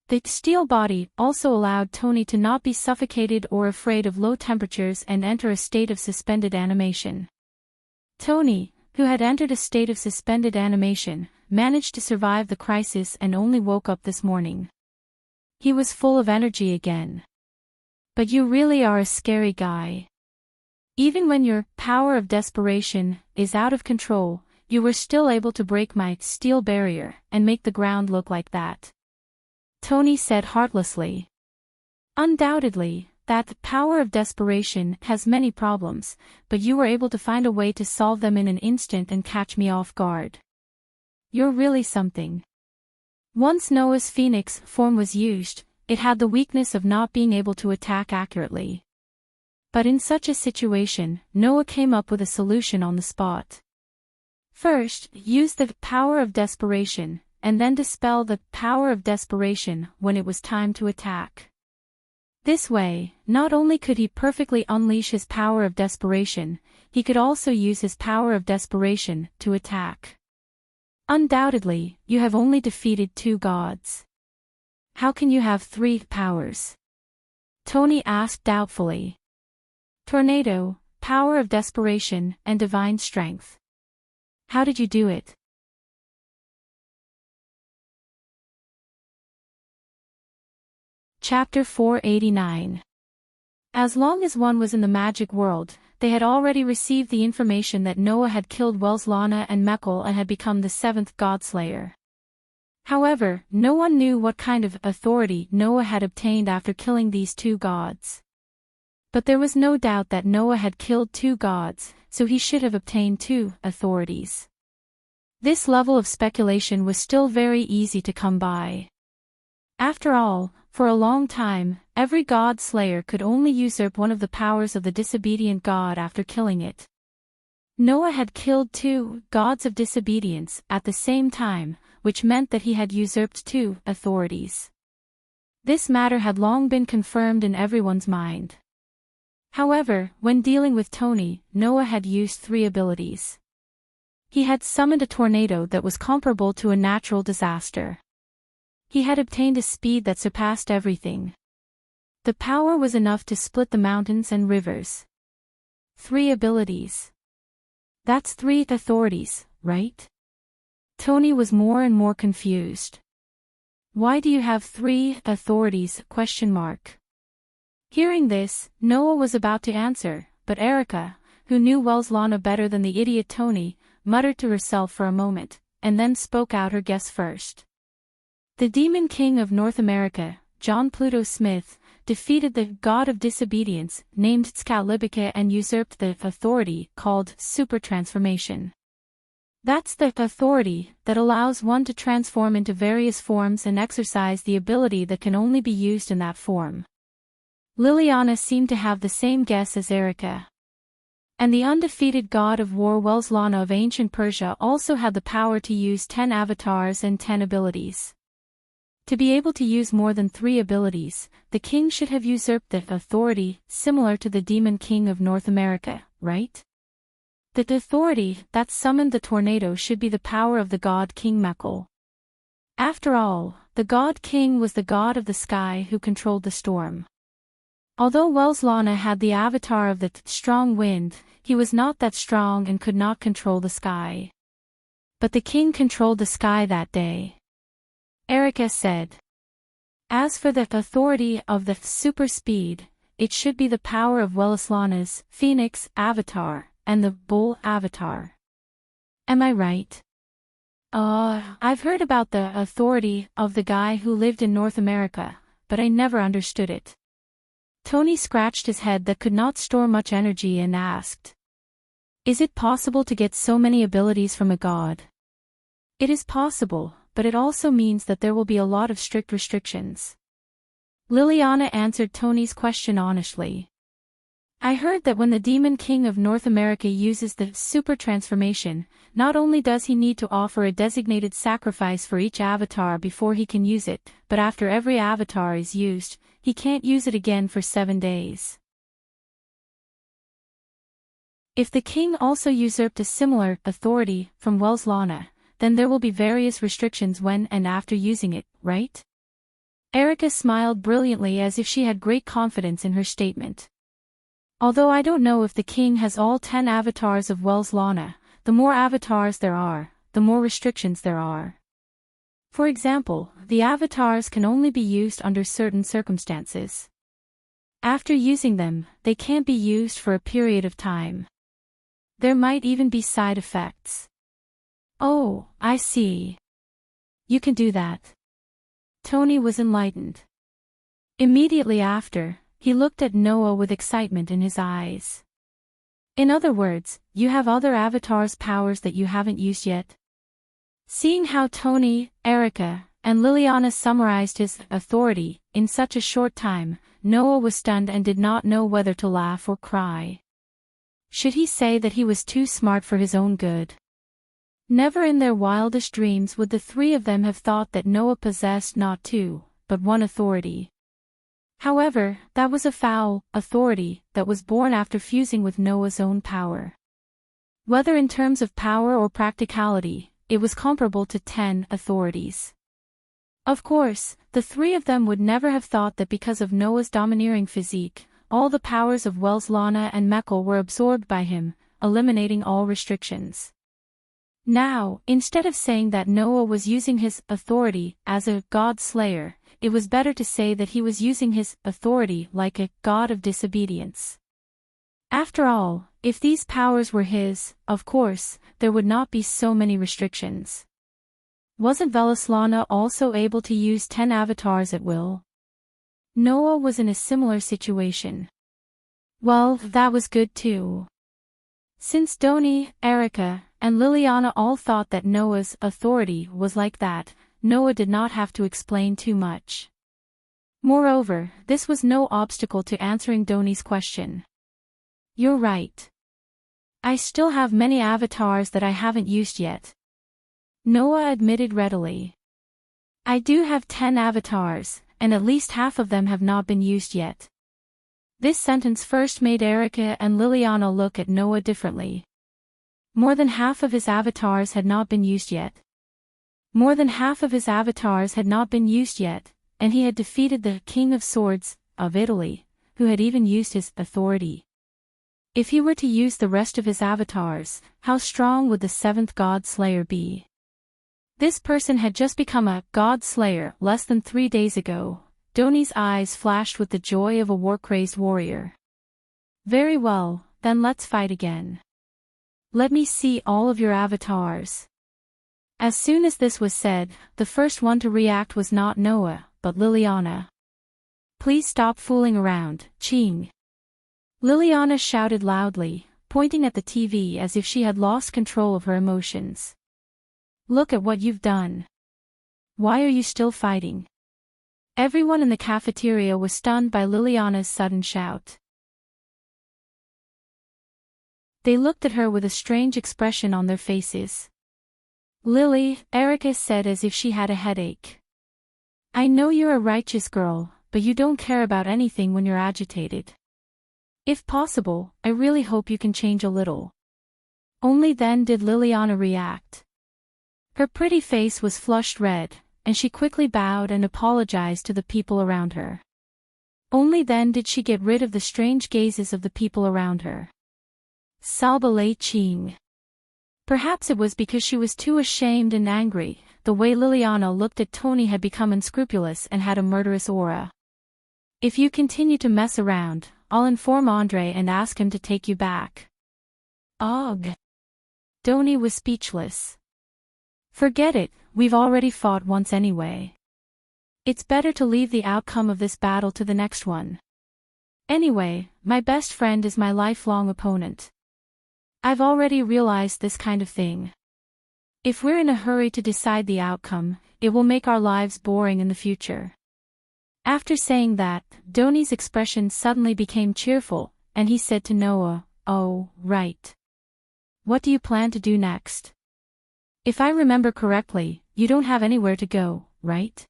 The steel body also allowed Tony to not be suffocated or afraid of low temperatures and enter a state of suspended animation. Tony, who had entered a state of suspended animation, managed to survive the crisis and only woke up this morning. He was full of energy again. But you really are a scary guy. Even when your power of desperation is out of control, you were still able to break my steel barrier and make the ground look like that. Tony said heartlessly. Undoubtedly, that power of desperation has many problems, but you were able to find a way to solve them in an instant and catch me off guard. You're really something. Once Noah's phoenix form was used, it had the weakness of not being able to attack accurately. But in such a situation, Noah came up with a solution on the spot. First, use the power of desperation, and then dispel the power of desperation when it was time to attack. This way, not only could he perfectly unleash his power of desperation, he could also use his power of desperation to attack. Undoubtedly, you have only defeated 2 gods. How can you have 3 powers? Tony asked doubtfully. Tornado, power of desperation, and divine strength. How did you do it? Chapter 489. As long as one was in the magic world, they had already received the information that Noah had killed Welslana and Mekhl and had become the seventh godslayer. However, no one knew what kind of authority Noah had obtained after killing these two gods. But there was no doubt that Noah had killed two gods, so he should have obtained two authorities. This level of speculation was still very easy to come by. After all, for a long time, every god-slayer could only usurp one of the powers of the disobedient god after killing it. Noah had killed two gods of disobedience at the same time, which meant that he had usurped two authorities. This matter had long been confirmed in everyone's mind. However, when dealing with Tony, Noah had used three abilities. He had summoned a tornado that was comparable to a natural disaster. He had obtained a speed that surpassed everything. The power was enough to split the mountains and rivers. Three abilities. That's three authorities, right? Tony was more and more confused. Why do you have three authorities? Hearing this, Noah was about to answer, but Erica, who knew Welslana better than the idiot Tony, muttered to herself for a moment, and then spoke out her guess first. The Demon King of North America, John Pluto Smith, defeated the god of disobedience, named Tzkalibaka, and usurped the authority called super transformation. That's the authority that allows one to transform into various forms and exercise the ability that can only be used in that form. Liliana seemed to have the same guess as Erica. And the undefeated god of war Welslana of ancient Persia also had the power to use 10 avatars and 10 abilities. To be able to use more than 3 abilities, the king should have usurped the authority similar to the Demon King of North America, right? The authority that summoned the tornado should be the power of the god King Mekhl. After all, the god king was the god of the sky who controlled the storm. Although Welslana had the avatar of the strong wind, he was not that strong and could not control the sky. But the king controlled the sky that day. Erica said. As for the authority of the super speed, it should be the power of Welslana's phoenix avatar and the bull avatar. Am I right? I've heard about the authority of the guy who lived in North America, but I never understood it. Tony scratched his head that could not store much energy and asked. Is it possible to get so many abilities from a god? It is possible, but it also means that there will be a lot of strict restrictions. Liliana answered Tony's question honestly. I heard that when the Demon King of North America uses the super transformation, not only does he need to offer a designated sacrifice for each avatar before he can use it, but after every avatar is used, he can't use it again for 7 days. If the king also usurped a similar authority from Welslana, then there will be various restrictions when and after using it, right? Erica smiled brilliantly as if she had great confidence in her statement. Although I don't know if the king has all 10 avatars of Welslana, the more avatars there are, the more restrictions there are. For example, the avatars can only be used under certain circumstances. After using them, they can't be used for a period of time. There might even be side effects. Oh, I see. You can do that. Tony was enlightened. Immediately after, he looked at Noah with excitement in his eyes. In other words, you have other avatars' powers that you haven't used yet? Seeing how Tony, Erica, and Liliana summarized his authority in such a short time, Noah was stunned and did not know whether to laugh or cry. Should he say that he was too smart for his own good? Never in their wildest dreams would the three of them have thought that Noah possessed not 2, but 1 authority. However, that was a foul authority that was born after fusing with Noah's own power. Whether in terms of power or practicality, it was comparable to 10 authorities. Of course, the three of them would never have thought that because of Noah's domineering physique, all the powers of Welslana and Mekhl were absorbed by him, eliminating all restrictions. Now, instead of saying that Noah was using his authority as a god slayer, it was better to say that he was using his authority like a god of disobedience. After all, if these powers were his, of course, there would not be so many restrictions. Wasn't Velaslana also able to use 10 avatars at will? Noah was in a similar situation. Well, that was good too. Since Doni, Erica, and Liliana all thought that Noah's authority was like that, Noah did not have to explain too much. Moreover, this was no obstacle to answering Doni's question. You're right. I still have many avatars that I haven't used yet. Noah admitted readily. I do have 10 avatars, and at least half of them have not been used yet. This sentence first made Erica and Liliana look at Noah differently. More than half of his avatars had not been used yet. More than half of his avatars had not been used yet, and he had defeated the King of Swords of Italy, who had even used his authority. If he were to use the rest of his avatars, how strong would the 7th God Slayer be? This person had just become a God Slayer less than 3 days ago. Doni's eyes flashed with the joy of a war-crazed warrior. Very well, then let's fight again. Let me see all of your avatars. As soon as this was said, the first one to react was not Noah, but Liliana. Please stop fooling around, Ching. Liliana shouted loudly, pointing at the TV as if she had lost control of her emotions. Look at what you've done. Why are you still fighting? Everyone in the cafeteria was stunned by Liliana's sudden shout. They looked at her with a strange expression on their faces. Lily, Erica said as if she had a headache. I know you're a righteous girl, but you don't care about anything when you're agitated. If possible, I really hope you can change a little. Only then did Liliana react. Her pretty face was flushed red, and she quickly bowed and apologized to the people around her. Only then did she get rid of the strange gazes of the people around her. Salba Lei Ching. Perhaps it was because she was too ashamed and angry. The way Liliana looked at Tony had become unscrupulous and had a murderous aura. If you continue to mess around, I'll inform Andre and ask him to take you back. Ugh. Doni was speechless. Forget it, we've already fought once anyway. It's better to leave the outcome of this battle to the next one. Anyway, my best friend is my lifelong opponent. I've already realized this kind of thing. If we're in a hurry to decide the outcome, it will make our lives boring in the future. After saying that, Doni's expression suddenly became cheerful, and he said to Noah, Oh, right. What do you plan to do next? If I remember correctly, you don't have anywhere to go, right?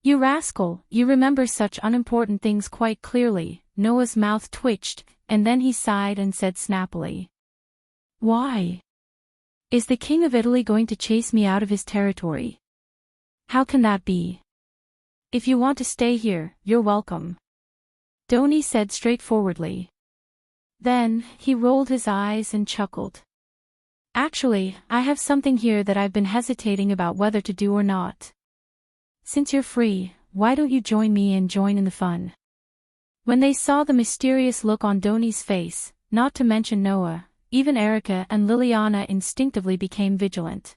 You rascal, you remember such unimportant things quite clearly. Noah's mouth twitched, and then he sighed and said snappily. Why? Is the King of Italy going to chase me out of his territory? How can that be? If you want to stay here, you're welcome. Doni said straightforwardly. Then, he rolled his eyes and chuckled. Actually, I have something here that I've been hesitating about whether to do or not. Since you're free, why don't you join me and join in the fun? When they saw the mysterious look on Doni's face, not to mention Noah, even Erica and Liliana instinctively became vigilant.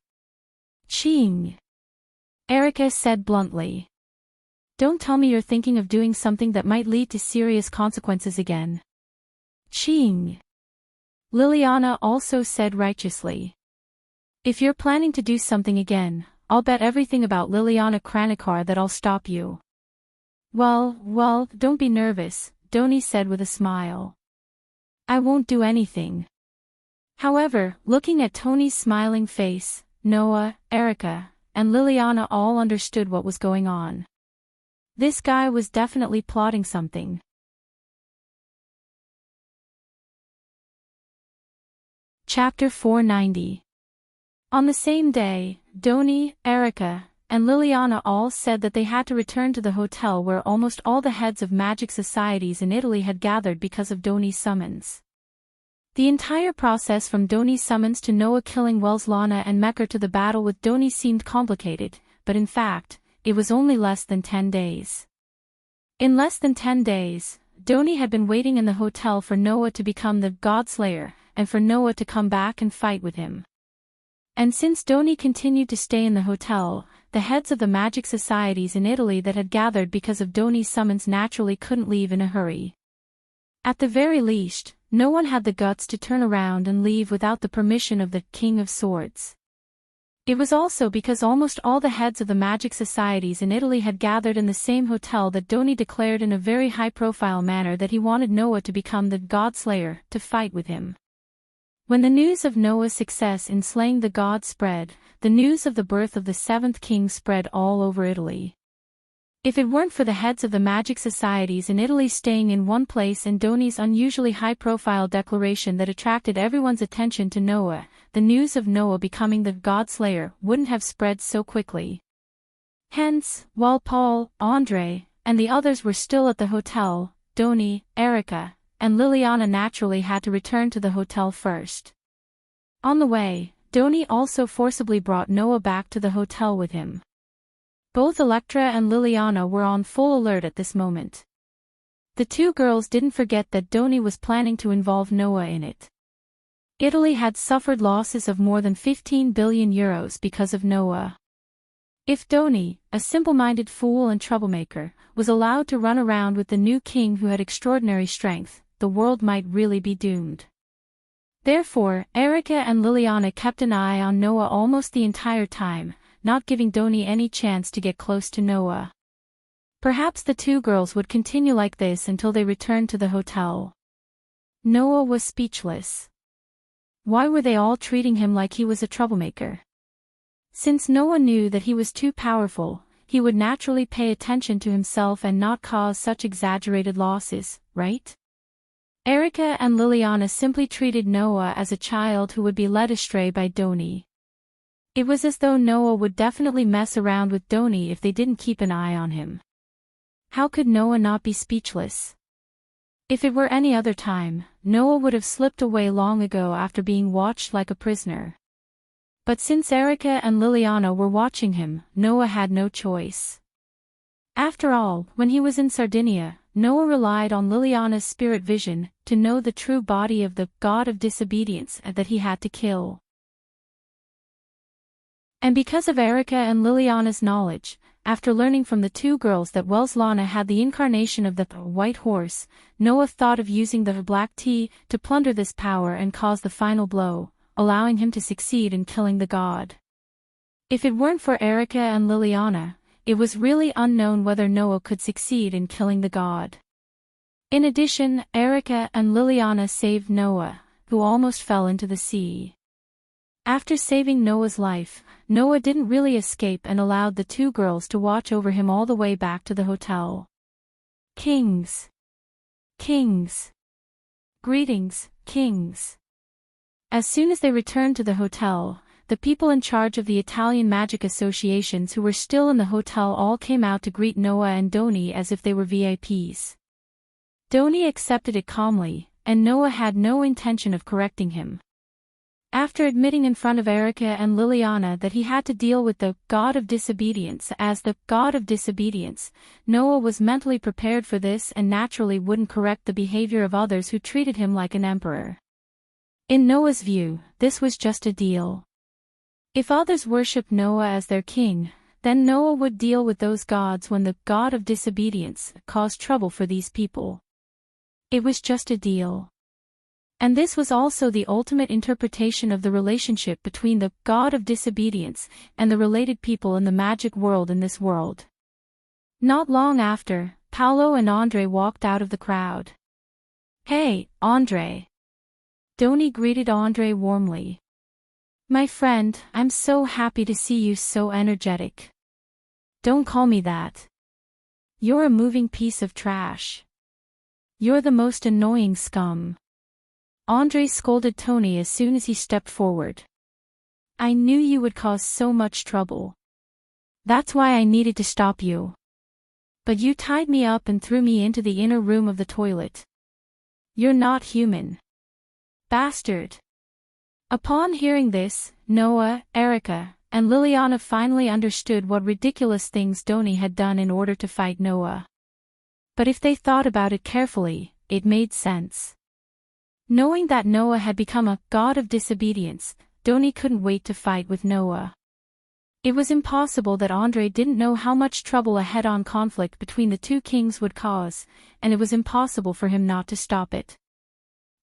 Ching. Erica said bluntly. Don't tell me you're thinking of doing something that might lead to serious consequences again. Ching. Liliana also said righteously. If you're planning to do something again, I'll bet everything about Liliana Kranikar that I'll stop you. Well, don't be nervous, Doni said with a smile. I won't do anything. However, looking at Tony's smiling face, Noah, Erica, and Liliana all understood what was going on. This guy was definitely plotting something. Chapter 490. On the same day, Doni, Erica, and Liliana all said that they had to return to the hotel where almost all the heads of magic societies in Italy had gathered because of Doni's summons. The entire process from Doni's summons to Noah killing Welslana and Mekker to the battle with Doni seemed complicated, but in fact, it was only less than 10 days. In less than 10 days, Doni had been waiting in the hotel for Noah to become the God Slayer, and for Noah to come back and fight with him. And since Doni continued to stay in the hotel, the heads of the magic societies in Italy that had gathered because of Doni's summons naturally couldn't leave in a hurry. At the very least, no one had the guts to turn around and leave without the permission of the King of Swords. It was also because almost all the heads of the magic societies in Italy had gathered in the same hotel that Doni declared in a very high-profile manner that he wanted Noah to become the God Slayer, to fight with him. When the news of Noah's success in slaying the god spread, the news of the birth of the seventh king spread all over Italy. If it weren't for the heads of the magic societies in Italy staying in one place and Doni's unusually high-profile declaration that attracted everyone's attention to Noah, the news of Noah becoming the God Slayer wouldn't have spread so quickly. Hence, while Paul, Andre, and the others were still at the hotel, Doni, Erica, and Liliana naturally had to return to the hotel first. On the way, Doni also forcibly brought Noah back to the hotel with him. Both Electra and Liliana were on full alert at this moment. The two girls didn't forget that Doni was planning to involve Noah in it. Italy had suffered losses of more than 15 billion euros because of Noah. If Doni, a simple-minded fool and troublemaker, was allowed to run around with the new king who had extraordinary strength, the world might really be doomed. Therefore, Erica and Liliana kept an eye on Noah almost the entire time, not giving Doni any chance to get close to Noah. Perhaps the two girls would continue like this until they returned to the hotel. Noah was speechless. Why were they all treating him like he was a troublemaker? Since Noah knew that he was too powerful, he would naturally pay attention to himself and not cause such exaggerated losses, right? Erica and Liliana simply treated Noah as a child who would be led astray by Doni. It was as though Noah would definitely mess around with Doni if they didn't keep an eye on him. How could Noah not be speechless? If it were any other time, Noah would have slipped away long ago after being watched like a prisoner. But since Erica and Liliana were watching him, Noah had no choice. After all, when he was in Sardinia, Noah relied on Liliana's spirit vision to know the true body of the god of disobedience that he had to kill. And because of Erica and Liliana's knowledge, after learning from the two girls that Welslana had the incarnation of the white horse, Noah thought of using the black tea to plunder this power and cause the final blow, allowing him to succeed in killing the god. If it weren't for Erica and Liliana, it was really unknown whether Noah could succeed in killing the god. In addition, Erica and Liliana saved Noah, who almost fell into the sea. After saving Noah's life, Noah didn't really escape and allowed the two girls to watch over him all the way back to the hotel. Kings. Kings. Greetings, kings. As soon as they returned to the hotel, the people in charge of the Italian magic associations who were still in the hotel all came out to greet Noah and Doni as if they were VIPs. Doni accepted it calmly, and Noah had no intention of correcting him. After admitting in front of Erica and Liliana that he had to deal with the god of disobedience as the god of disobedience, Noah was mentally prepared for this and naturally wouldn't correct the behavior of others who treated him like an emperor. In Noah's view, this was just a deal. If others worshipped Noah as their king, then Noah would deal with those gods when the god of disobedience caused trouble for these people. It was just a deal. And this was also the ultimate interpretation of the relationship between the god of disobedience and the related people in the magic world in this world. Not long after, Paolo and Andre walked out of the crowd. "Hey, Andre." Doni greeted Andre warmly. "My friend, I'm so happy to see you so energetic." "Don't call me that. You're a moving piece of trash. You're the most annoying scum." Andre scolded Tony as soon as he stepped forward. "I knew you would cause so much trouble. That's why I needed to stop you. But you tied me up and threw me into the inner room of the toilet. You're not human. Bastard." Upon hearing this, Noah, Erica, and Liliana finally understood what ridiculous things Doni had done in order to fight Noah. But if they thought about it carefully, it made sense. Knowing that Noah had become a god of disobedience, Doni couldn't wait to fight with Noah. It was impossible that Andre didn't know how much trouble a head-on conflict between the two kings would cause, and it was impossible for him not to stop it.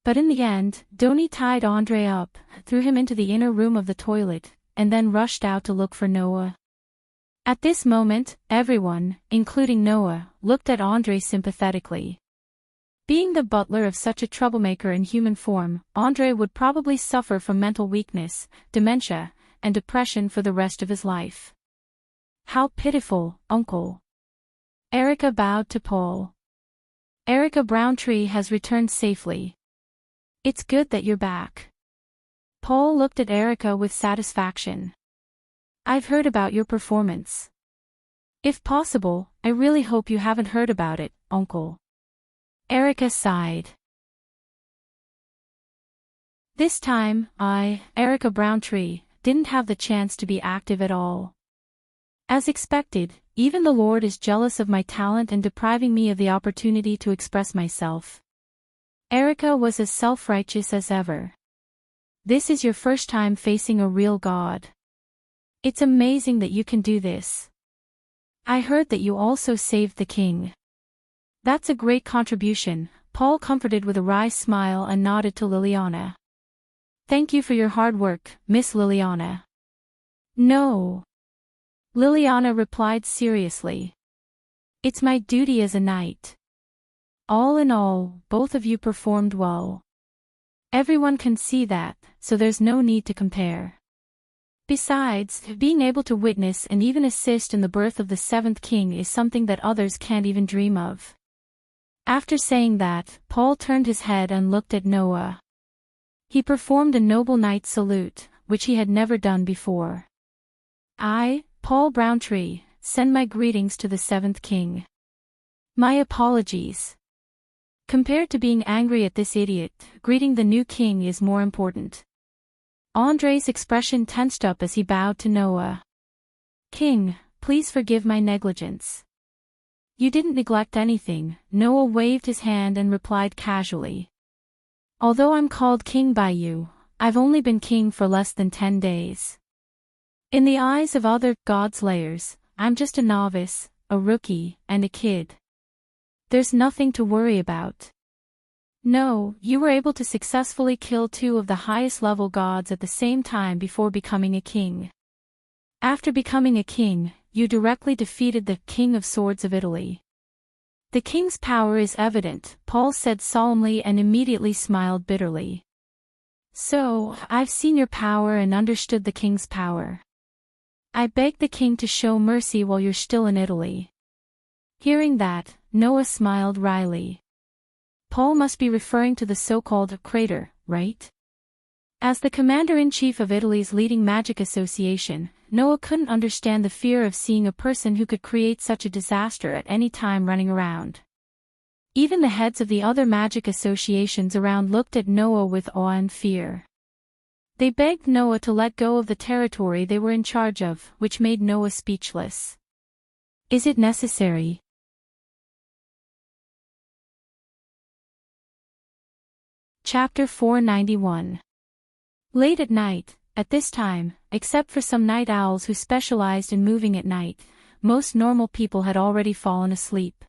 But in the end, Doni tied Andre up, threw him into the inner room of the toilet, and then rushed out to look for Noah. At this moment, everyone, including Noah, looked at Andre sympathetically. Being the butler of such a troublemaker in human form, Andre would probably suffer from mental weakness, dementia, and depression for the rest of his life. How pitiful, uncle. Erica bowed to Paul. Erica Browntree has returned safely. It's good that you're back. Paul looked at Erica with satisfaction. I've heard about your performance. If possible, I really hope you haven't heard about it, uncle. Erica sighed. This time, Erica Browntree, didn't have the chance to be active at all. As expected, even the Lord is jealous of my talent and depriving me of the opportunity to express myself. Erica was as self-righteous as ever. This is your first time facing a real God. It's amazing that you can do this. I heard that you also saved the king. That's a great contribution, Paul comforted with a wry smile and nodded to Liliana. Thank you for your hard work, Miss Liliana. No. Liliana replied seriously. It's my duty as a knight. All in all, both of you performed well. Everyone can see that, so there's no need to compare. Besides, being able to witness and even assist in the birth of the seventh king is something that others can't even dream of. After saying that, Paul turned his head and looked at Noah. He performed a noble knight's salute, which he had never done before. I, Paul Browntree, send my greetings to the seventh king. My apologies. Compared to being angry at this idiot, greeting the new king is more important. Andre's expression tensed up as he bowed to Noah. King, please forgive my negligence. You didn't neglect anything, Noah waved his hand and replied casually. Although I'm called king by you, I've only been king for less than 10 days. In the eyes of other god-slayers, I'm just a novice, a rookie, and a kid. There's nothing to worry about. No, you were able to successfully kill 2 of the highest level gods at the same time before becoming a king. After becoming a king, you directly defeated the King of Swords of Italy. The king's power is evident, Paul said solemnly and immediately smiled bitterly. So, I've seen your power and understood the king's power. I beg the king to show mercy while you're still in Italy. Hearing that, Noah smiled wryly. Paul must be referring to the so-called crater, right? As the commander-in-chief of Italy's leading magic association, Noah couldn't understand the fear of seeing a person who could create such a disaster at any time running around. Even the heads of the other magic associations around looked at Noah with awe and fear. They begged Noah to let go of the territory they were in charge of, which made Noah speechless. Is it necessary? Chapter 491. Late at night, at this time, except for some night owls who specialized in moving at night, most normal people had already fallen asleep.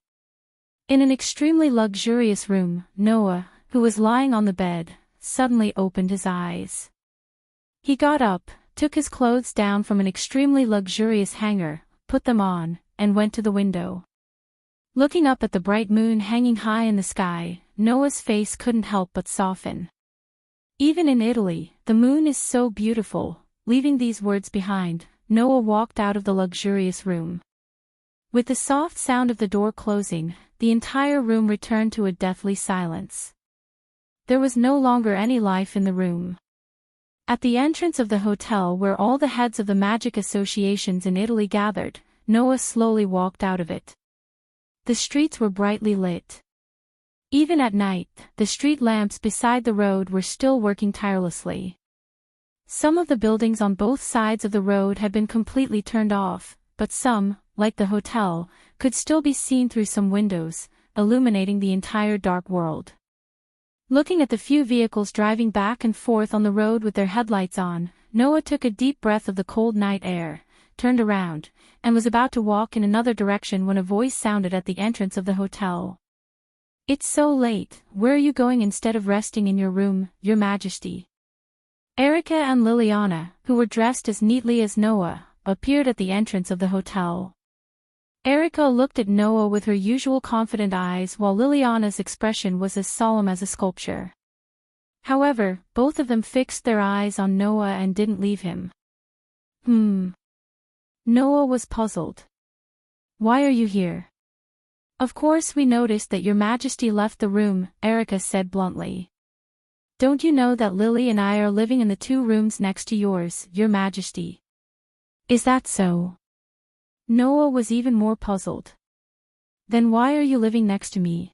In an extremely luxurious room, Noah, who was lying on the bed, suddenly opened his eyes. He got up, took his clothes down from an extremely luxurious hanger, put them on, and went to the window. Looking up at the bright moon hanging high in the sky, Noah's face couldn't help but soften. Even in Italy, the moon is so beautiful. Leaving these words behind, Noah walked out of the luxurious room. With the soft sound of the door closing, the entire room returned to a deathly silence. There was no longer any life in the room. At the entrance of the hotel where all the heads of the magic associations in Italy gathered, Noah slowly walked out of it. The streets were brightly lit. Even at night, the street lamps beside the road were still working tirelessly. Some of the buildings on both sides of the road had been completely turned off, but some, like the hotel, could still be seen through some windows, illuminating the entire dark world. Looking at the few vehicles driving back and forth on the road with their headlights on, Noah took a deep breath of the cold night air, turned around, and was about to walk in another direction when a voice sounded at the entrance of the hotel. "It's so late, where are you going instead of resting in your room, Your Majesty?" Erica and Liliana, who were dressed as neatly as Noah, appeared at the entrance of the hotel. Erica looked at Noah with her usual confident eyes while Liliana's expression was as solemn as a sculpture. However, both of them fixed their eyes on Noah and didn't leave him. Noah was puzzled. "Why are you here?" "Of course we noticed that Your Majesty left the room," Erica said bluntly. "Don't you know that Lily and I are living in the 2 rooms next to yours, Your Majesty?" "Is that so?" Noah was even more puzzled. "Then why are you living next to me?"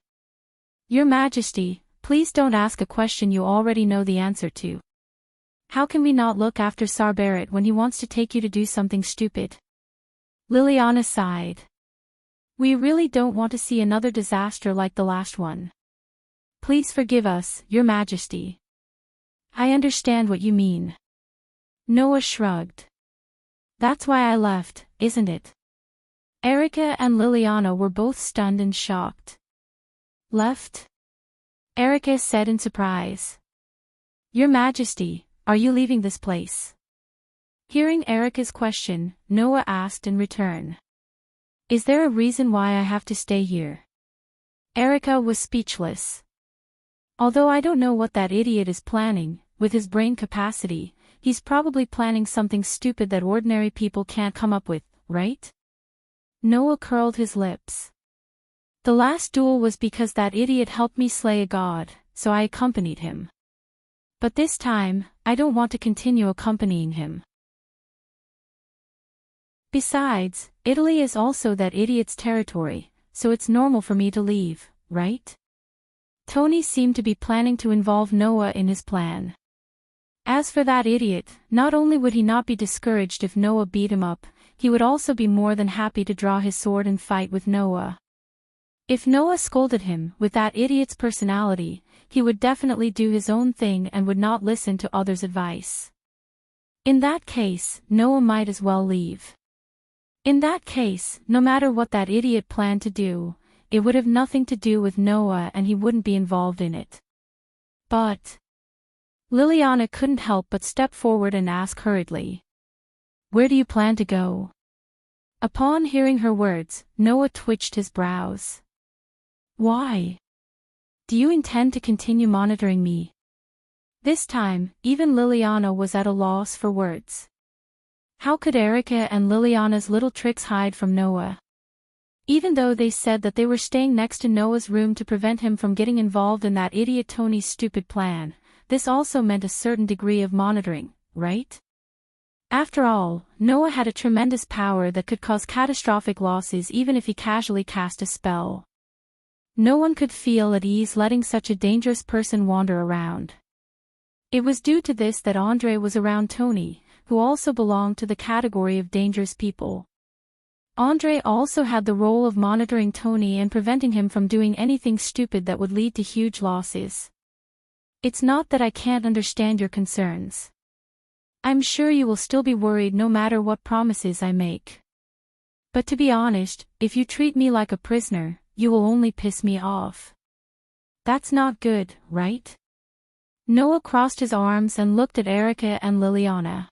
"Your Majesty, please don't ask a question you already know the answer to. How can we not look after Sarbarat when he wants to take you to do something stupid?" Liliana sighed. "We really don't want to see another disaster like the last one. Please forgive us, Your Majesty." "I understand what you mean." Noah shrugged. "That's why I left, isn't it?" Erica and Liliana were both stunned and shocked. "Left?" Erica said in surprise. "Your Majesty, are you leaving this place?" Hearing Erica's question, Noah asked in return. "Is there a reason why I have to stay here?" Erica was speechless. "Although I don't know what that idiot is planning, with his brain capacity, he's probably planning something stupid that ordinary people can't come up with, right?" Noah curled his lips. "The last duel was because that idiot helped me slay a god, so I accompanied him. But this time, I don't want to continue accompanying him. Besides, Italy is also that idiot's territory, so it's normal for me to leave, right?" Tony seemed to be planning to involve Noah in his plan. As for that idiot, not only would he not be discouraged if Noah beat him up, he would also be more than happy to draw his sword and fight with Noah. If Noah scolded him with that idiot's personality, he would definitely do his own thing and would not listen to others' advice. In that case, Noah might as well leave. In that case, no matter what that idiot planned to do, it would have nothing to do with Noah and he wouldn't be involved in it. But Liliana couldn't help but step forward and ask hurriedly, "Where do you plan to go?" Upon hearing her words, Noah twitched his brows. "Why? Do you intend to continue monitoring me?" This time, even Liliana was at a loss for words. How could Erica and Liliana's little tricks hide from Noah? Even though they said that they were staying next to Noah's room to prevent him from getting involved in that idiot Tony's stupid plan, this also meant a certain degree of monitoring, right? After all, Noah had a tremendous power that could cause catastrophic losses even if he casually cast a spell. No one could feel at ease letting such a dangerous person wander around. It was due to this that Andre was around Tony, who also belonged to the category of dangerous people. Andre also had the role of monitoring Tony and preventing him from doing anything stupid that would lead to huge losses. "It's not that I can't understand your concerns. I'm sure you will still be worried no matter what promises I make. But to be honest, if you treat me like a prisoner, you will only piss me off. That's not good, right?" Noah crossed his arms and looked at Erica and Liliana.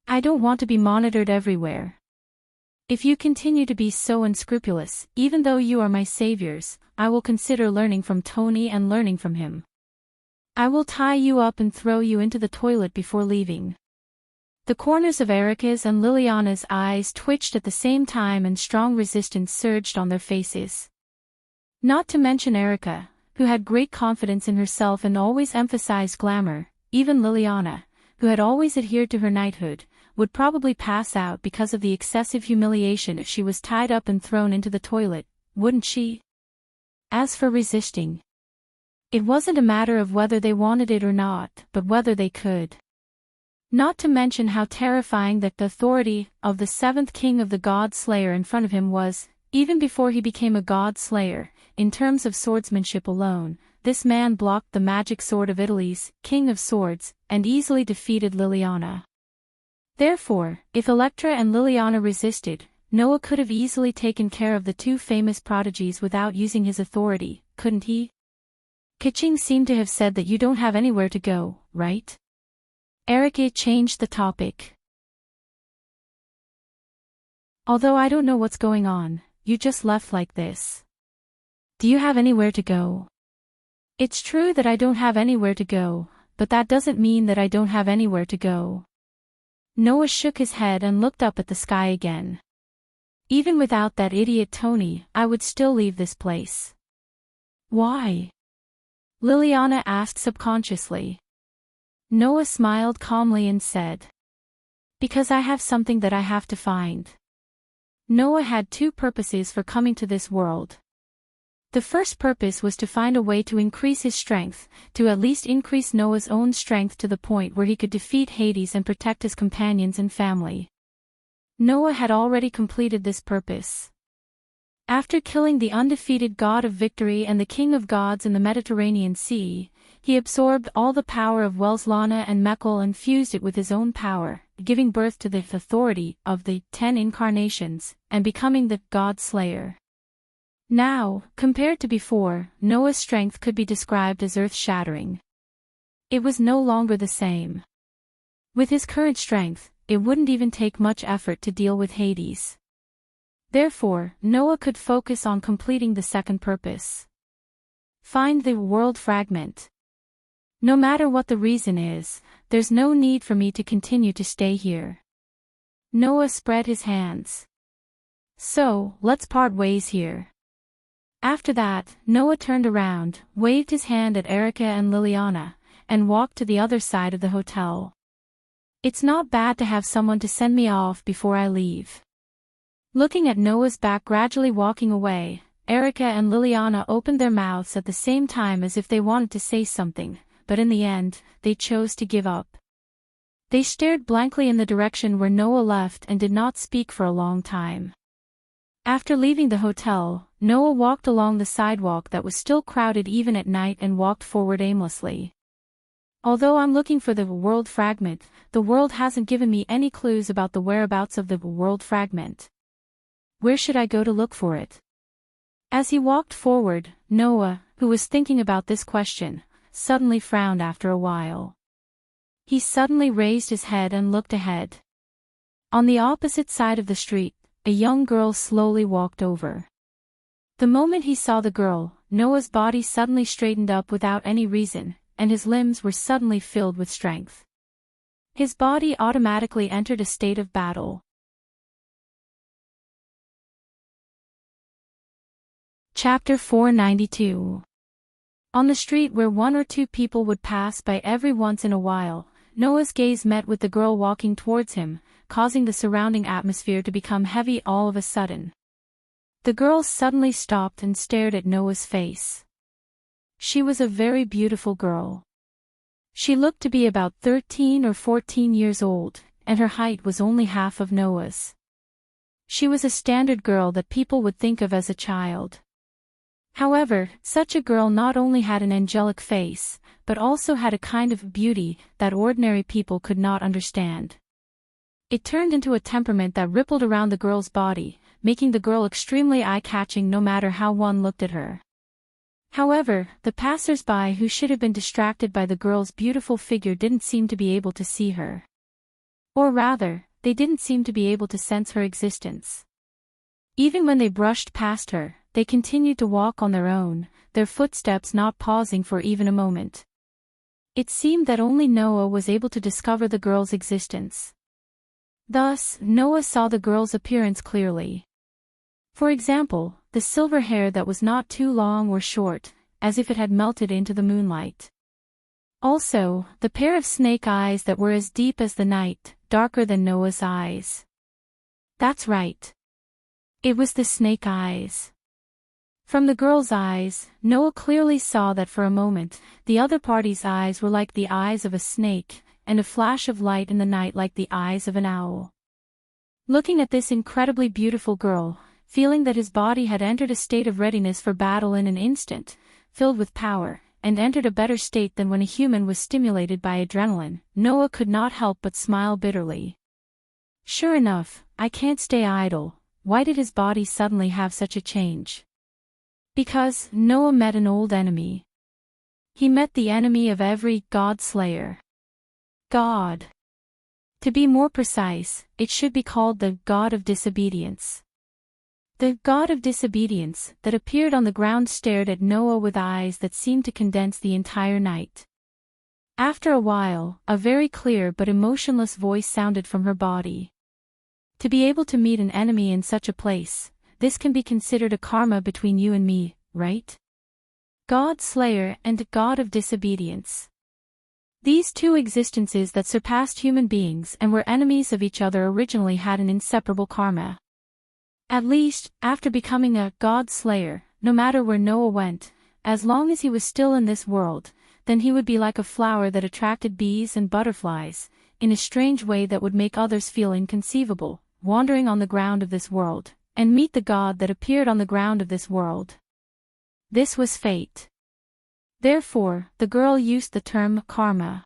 "I don't want to be monitored everywhere. If you continue to be so unscrupulous, even though you are my saviors, I will consider learning from Tony and learning from him. I will tie you up and throw you into the toilet before leaving." The corners of Erica's and Liliana's eyes twitched at the same time and strong resistance surged on their faces. Not to mention Erica, who had great confidence in herself and always emphasized glamour, even Liliana, who had always adhered to her knighthood, would probably pass out because of the excessive humiliation if she was tied up and thrown into the toilet, wouldn't she? As for resisting, it wasn't a matter of whether they wanted it or not, but whether they could. Not to mention how terrifying that the authority of the seventh king of the God Slayer in front of him was, even before he became a God Slayer. In terms of swordsmanship alone, this man blocked the magic sword of Italy's King of Swords, and easily defeated Liliana. Therefore, if Electra and Liliana resisted, Noah could have easily taken care of the two famous prodigies without using his authority, couldn't he? Kaching seemed to have said that you don't have anywhere to go, right? Erika changed the topic. Although I don't know what's going on, you just left like this. Do you have anywhere to go? It's true that I don't have anywhere to go, but that doesn't mean that I don't have anywhere to go. Noah shook his head and looked up at the sky again. Even without that idiot Tony, I would still leave this place. Why? Liliana asked subconsciously. Noah smiled calmly and said, because I have something that I have to find. Noah had two purposes for coming to this world. The first purpose was to find a way to increase his strength, to at least increase Noah's own strength to the point where he could defeat Hades and protect his companions and family. Noah had already completed this purpose. After killing the undefeated god of victory and the king of gods in the Mediterranean Sea, he absorbed all the power of Welslana and Mekhl and fused it with his own power, giving birth to the authority of the 10 incarnations, and becoming the God Slayer. Now, compared to before, Noah's strength could be described as earth-shattering. It was no longer the same. With his current strength, it wouldn't even take much effort to deal with Hades. Therefore, Noah could focus on completing the second purpose. Find the world fragment. No matter what the reason is, there's no need for me to continue to stay here. Noah spread his hands. So, let's part ways here. After that, Noah turned around, waved his hand at Erika and Liliana, and walked to the other side of the hotel. It's not bad to have someone to send me off before I leave. Looking at Noah's back gradually walking away, Erika and Liliana opened their mouths at the same time as if they wanted to say something, but in the end, they chose to give up. They stared blankly in the direction where Noah left and did not speak for a long time. After leaving the hotel, Noah walked along the sidewalk that was still crowded even at night and walked forward aimlessly. Although I'm looking for the world fragment, the world hasn't given me any clues about the whereabouts of the world fragment. Where should I go to look for it? As he walked forward, Noah, who was thinking about this question, suddenly frowned after a while. He suddenly raised his head and looked ahead. On the opposite side of the street, a young girl slowly walked over. The moment he saw the girl, Noah's body suddenly straightened up without any reason, and his limbs were suddenly filled with strength. His body automatically entered a state of battle. Chapter 492. On the street where one or two people would pass by every once in a while, Noah's gaze met with the girl walking towards him, causing the surrounding atmosphere to become heavy all of a sudden. The girl suddenly stopped and stared at Noah's face. She was a very beautiful girl. She looked to be about 13 or 14 years old, and her height was only half of Noah's. She was a standard girl that people would think of as a child. However, such a girl not only had an angelic face, but also had a kind of beauty that ordinary people could not understand. It turned into a temperament that rippled around the girl's body, making the girl extremely eye-catching no matter how one looked at her. However, the passers-by who should have been distracted by the girl's beautiful figure didn't seem to be able to see her. Or rather, they didn't seem to be able to sense her existence. Even when they brushed past her, they continued to walk on their own, their footsteps not pausing for even a moment. It seemed that only Noah was able to discover the girl's existence. Thus, Noah saw the girl's appearance clearly. For example, the silver hair that was not too long or short, as if it had melted into the moonlight. Also, the pair of snake eyes that were as deep as the night, darker than Noah's eyes. That's right. It was the snake eyes. From the girl's eyes, Noah clearly saw that for a moment, the other party's eyes were like the eyes of a snake, and a flash of light in the night like the eyes of an owl. Looking at this incredibly beautiful girl, feeling that his body had entered a state of readiness for battle in an instant, filled with power, and entered a better state than when a human was stimulated by adrenaline, Noah could not help but smile bitterly. Sure enough, I can't stay idle. Why did his body suddenly have such a change? Because Noah met an old enemy. He met the enemy of every God-slayer. God. To be more precise, it should be called the God of disobedience. The God of disobedience that appeared on the ground stared at Noah with eyes that seemed to condense the entire night. After a while, a very clear but emotionless voice sounded from her body. To be able to meet an enemy in such a place, this can be considered a karma between you and me, right? God-slayer and God of disobedience. These two existences that surpassed human beings and were enemies of each other originally had an inseparable karma. At least, after becoming a God-slayer, no matter where Noah went, as long as he was still in this world, then he would be like a flower that attracted bees and butterflies, in a strange way that would make others feel inconceivable, wandering on the ground of this world, and meet the God that appeared on the ground of this world. This was fate. Therefore, the girl used the term karma.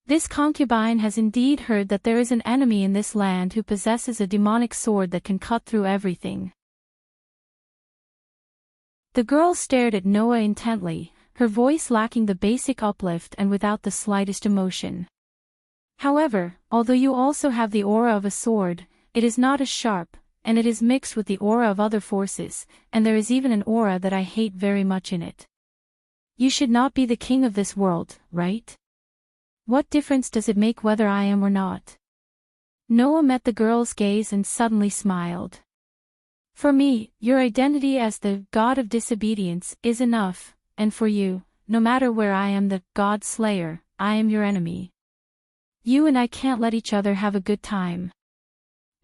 This concubine has indeed heard that there is an enemy in this land who possesses a demonic sword that can cut through everything. The girl stared at Noah intently, her voice lacking the basic uplift and without the slightest emotion. However, although you also have the aura of a sword, it is not as sharp, and it is mixed with the aura of other forces, and there is even an aura that I hate very much in it. You should not be the king of this world, right? What difference does it make whether I am or not? Noah met the girl's gaze and suddenly smiled. For me, your identity as the God of disobedience is enough, and for you, no matter where I am the God-slayer, I am your enemy. You and I can't let each other have a good time.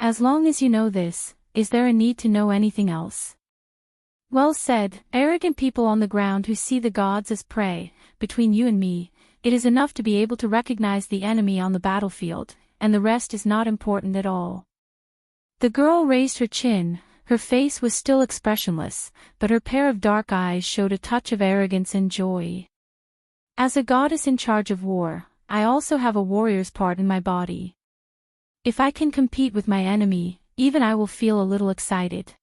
As long as you know this, is there a need to know anything else? Well said, arrogant people on the ground who see the gods as prey. Between you and me, it is enough to be able to recognize the enemy on the battlefield, and the rest is not important at all. The girl raised her chin, her face was still expressionless, but her pair of dark eyes showed a touch of arrogance and joy. As a goddess in charge of war, I also have a warrior's part in my body. If I can compete with my enemy, even I will feel a little excited.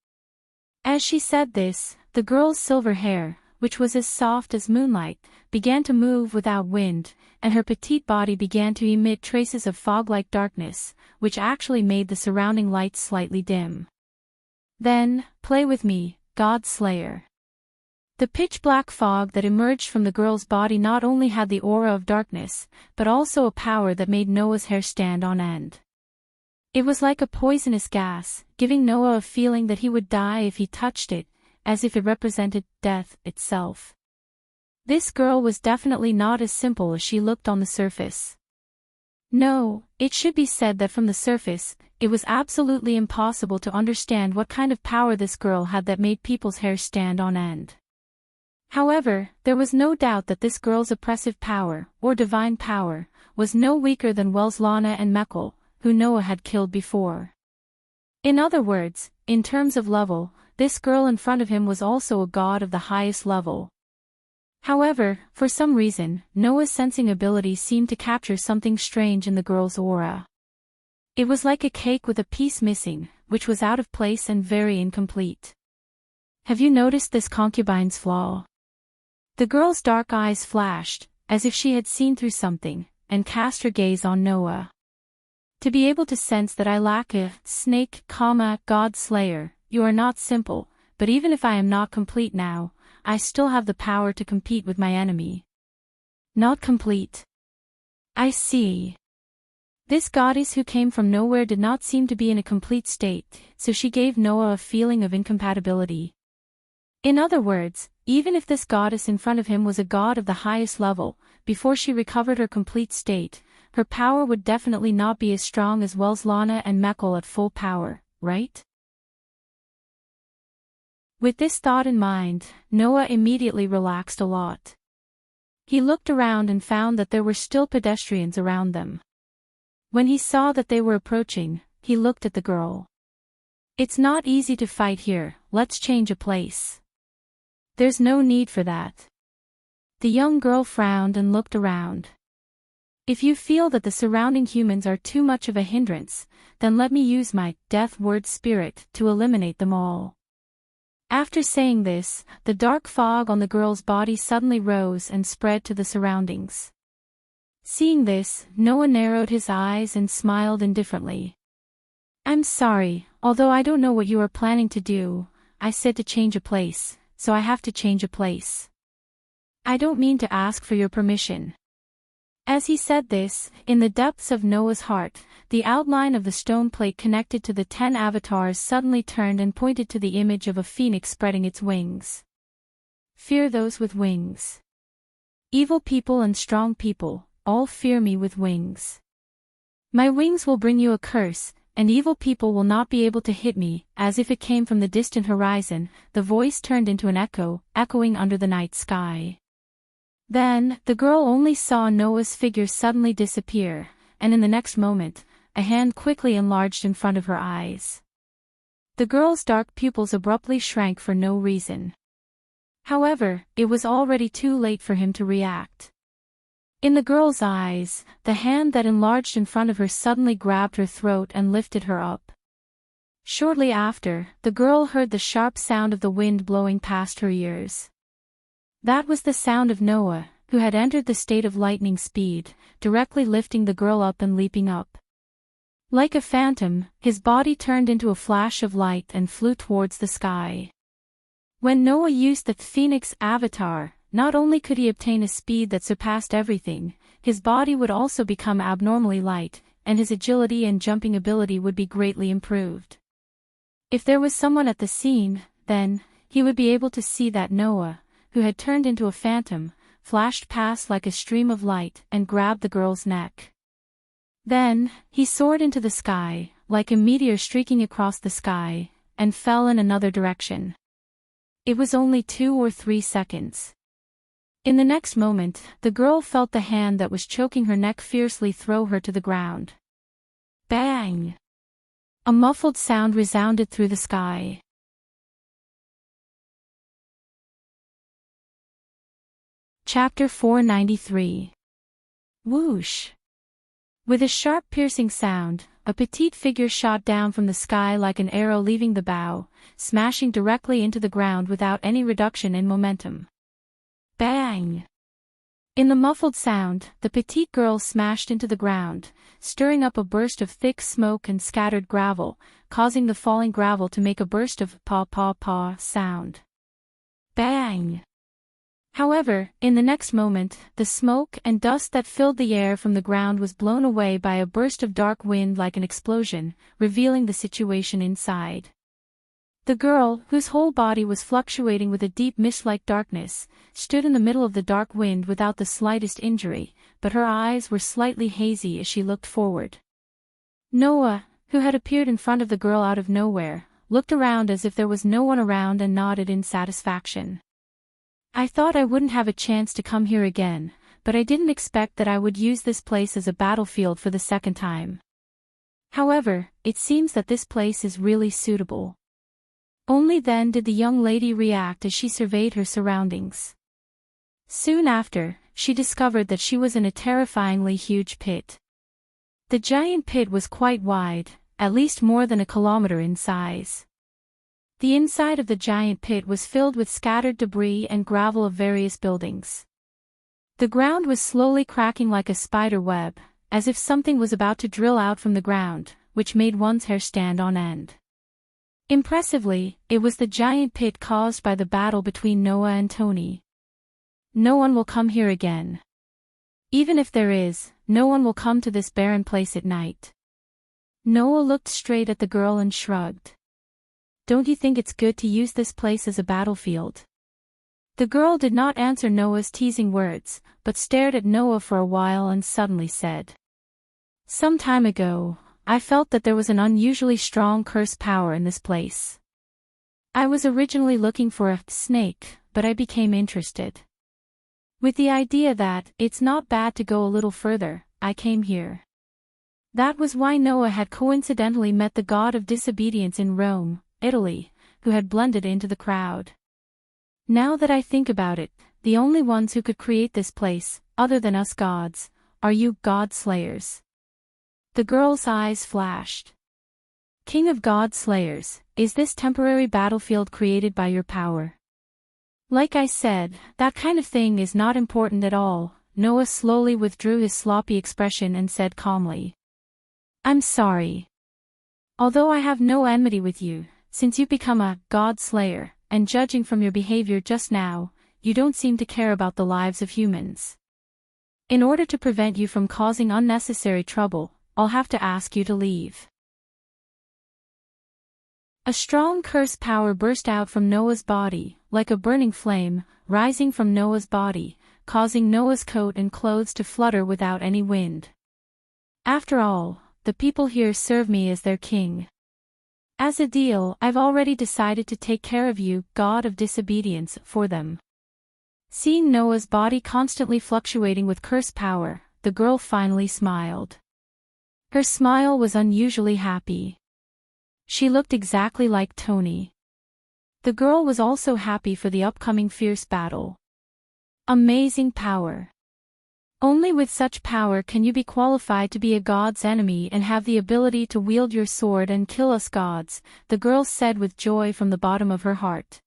As she said this, the girl's silver hair, which was as soft as moonlight, began to move without wind, and her petite body began to emit traces of fog-like darkness, which actually made the surrounding lights slightly dim. Then, play with me, God-slayer. The pitch-black fog that emerged from the girl's body not only had the aura of darkness, but also a power that made Noah's hair stand on end. It was like a poisonous gas, giving Noah a feeling that he would die if he touched it, as if it represented death itself. This girl was definitely not as simple as she looked on the surface. No, it should be said that from the surface, it was absolutely impossible to understand what kind of power this girl had that made people's hair stand on end. However, there was no doubt that this girl's oppressive power, or divine power, was no weaker than Welslana and Mekhl, who Noah had killed before. In other words, in terms of level, this girl in front of him was also a god of the highest level. However, for some reason, Noah's sensing ability seemed to capture something strange in the girl's aura. It was like a cake with a piece missing, which was out of place and very incomplete. Have you noticed this concubine's flaw? The girl's dark eyes flashed, as if she had seen through something, and cast her gaze on Noah. To be able to sense that I lack a snake, God-slayer, you are not simple, but even if I am not complete now, I still have the power to compete with my enemy. Not complete. I see. This goddess who came from nowhere did not seem to be in a complete state, so she gave Noah a feeling of incompatibility. In other words, even if this goddess in front of him was a god of the highest level, before she recovered her complete state, her power would definitely not be as strong as Welslana and Mekhl at full power, right? With this thought in mind, Noah immediately relaxed a lot. He looked around and found that there were still pedestrians around them. When he saw that they were approaching, he looked at the girl. "It's not easy to fight here, let's change a place." "There's no need for that." The young girl frowned and looked around. "If you feel that the surrounding humans are too much of a hindrance, then let me use my death word spirit to eliminate them all." After saying this, the dark fog on the girl's body suddenly rose and spread to the surroundings. Seeing this, Noah narrowed his eyes and smiled indifferently. "I'm sorry, although I don't know what you are planning to do. I said to change a place, so I have to change a place. I don't mean to ask for your permission." As he said this, in the depths of Noah's heart, the outline of the stone plate connected to the 10 avatars suddenly turned and pointed to the image of a phoenix spreading its wings. "Fear those with wings. Evil people and strong people, all fear me with wings. My wings will bring you a curse, and evil people will not be able to hit me." As if it came from the distant horizon, the voice turned into an echo, echoing under the night sky. Then, the girl only saw Noah's figure suddenly disappear, and in the next moment, a hand quickly enlarged in front of her eyes. The girl's dark pupils abruptly shrank for no reason. However, it was already too late for him to react. In the girl's eyes, the hand that enlarged in front of her suddenly grabbed her throat and lifted her up. Shortly after, the girl heard the sharp sound of the wind blowing past her ears. That was the sound of Noah, who had entered the state of lightning speed, directly lifting the girl up and leaping up. Like a phantom, his body turned into a flash of light and flew towards the sky. When Noah used the Phoenix avatar, not only could he obtain a speed that surpassed everything, his body would also become abnormally light, and his agility and jumping ability would be greatly improved. If there was someone at the scene, then, he would be able to see that Noah, who had turned into a phantom, flashed past like a stream of light and grabbed the girl's neck. Then, he soared into the sky, like a meteor streaking across the sky, and fell in another direction. It was only 2 or 3 seconds. In the next moment, the girl felt the hand that was choking her neck fiercely throw her to the ground. Bang! A muffled sound resounded through the sky. Chapter 493. Whoosh! With a sharp piercing sound, a petite figure shot down from the sky like an arrow leaving the bow, smashing directly into the ground without any reduction in momentum. Bang! In the muffled sound, the petite girl smashed into the ground, stirring up a burst of thick smoke and scattered gravel, causing the falling gravel to make a burst of paw sound. Bang! However, in the next moment, the smoke and dust that filled the air from the ground was blown away by a burst of dark wind like an explosion, revealing the situation inside. The girl, whose whole body was fluctuating with a deep mist-like darkness, stood in the middle of the dark wind without the slightest injury, but her eyes were slightly hazy as she looked forward. Noah, who had appeared in front of the girl out of nowhere, looked around as if there was no one around and nodded in satisfaction. "I thought I wouldn't have a chance to come here again, but I didn't expect that I would use this place as a battlefield for the second time. However, it seems that this place is really suitable." Only then did the young lady react as she surveyed her surroundings. Soon after, she discovered that she was in a terrifyingly huge pit. The giant pit was quite wide, at least more than a kilometer in size. The inside of the giant pit was filled with scattered debris and gravel of various buildings. The ground was slowly cracking like a spider web, as if something was about to drill out from the ground, which made one's hair stand on end. Impressively, it was the giant pit caused by the battle between Noah and Tony. "No one will come here again. Even if there is, no one will come to this barren place at night." Noah looked straight at the girl and shrugged. "Don't you think it's good to use this place as a battlefield?" The girl did not answer Noah's teasing words, but stared at Noah for a while and suddenly said, "Some time ago, I felt that there was an unusually strong curse power in this place. I was originally looking for a snake, but I became interested. With the idea that, it's not bad to go a little further, I came here. That was why Noah had coincidentally met the god of disobedience in Rome, Italy, who had blended into the crowd. Now that I think about it, the only ones who could create this place, other than us gods, are you god slayers. The girl's eyes flashed. King of god slayers, is this temporary battlefield created by your power? Like I said, that kind of thing is not important at all. Noah slowly withdrew his sloppy expression and said calmly. I'm sorry. Although I have no enmity with you, since you've become a god slayer, and judging from your behavior just now, you don't seem to care about the lives of humans. In order to prevent you from causing unnecessary trouble, I'll have to ask you to leave. A strong curse power burst out from Noah's body, like a burning flame, rising from Noah's body, causing Noah's coat and clothes to flutter without any wind. After all, the people here serve me as their king. As a deal, I've already decided to take care of you, god of disobedience, for them. Seeing Noah's body constantly fluctuating with curse power, the girl finally smiled. Her smile was unusually happy. She looked exactly like Tony. The girl was also happy for the upcoming fierce battle. Amazing power. Only with such power can you be qualified to be a god's enemy and have the ability to wield your sword and kill us gods, the girl said with joy from the bottom of her heart.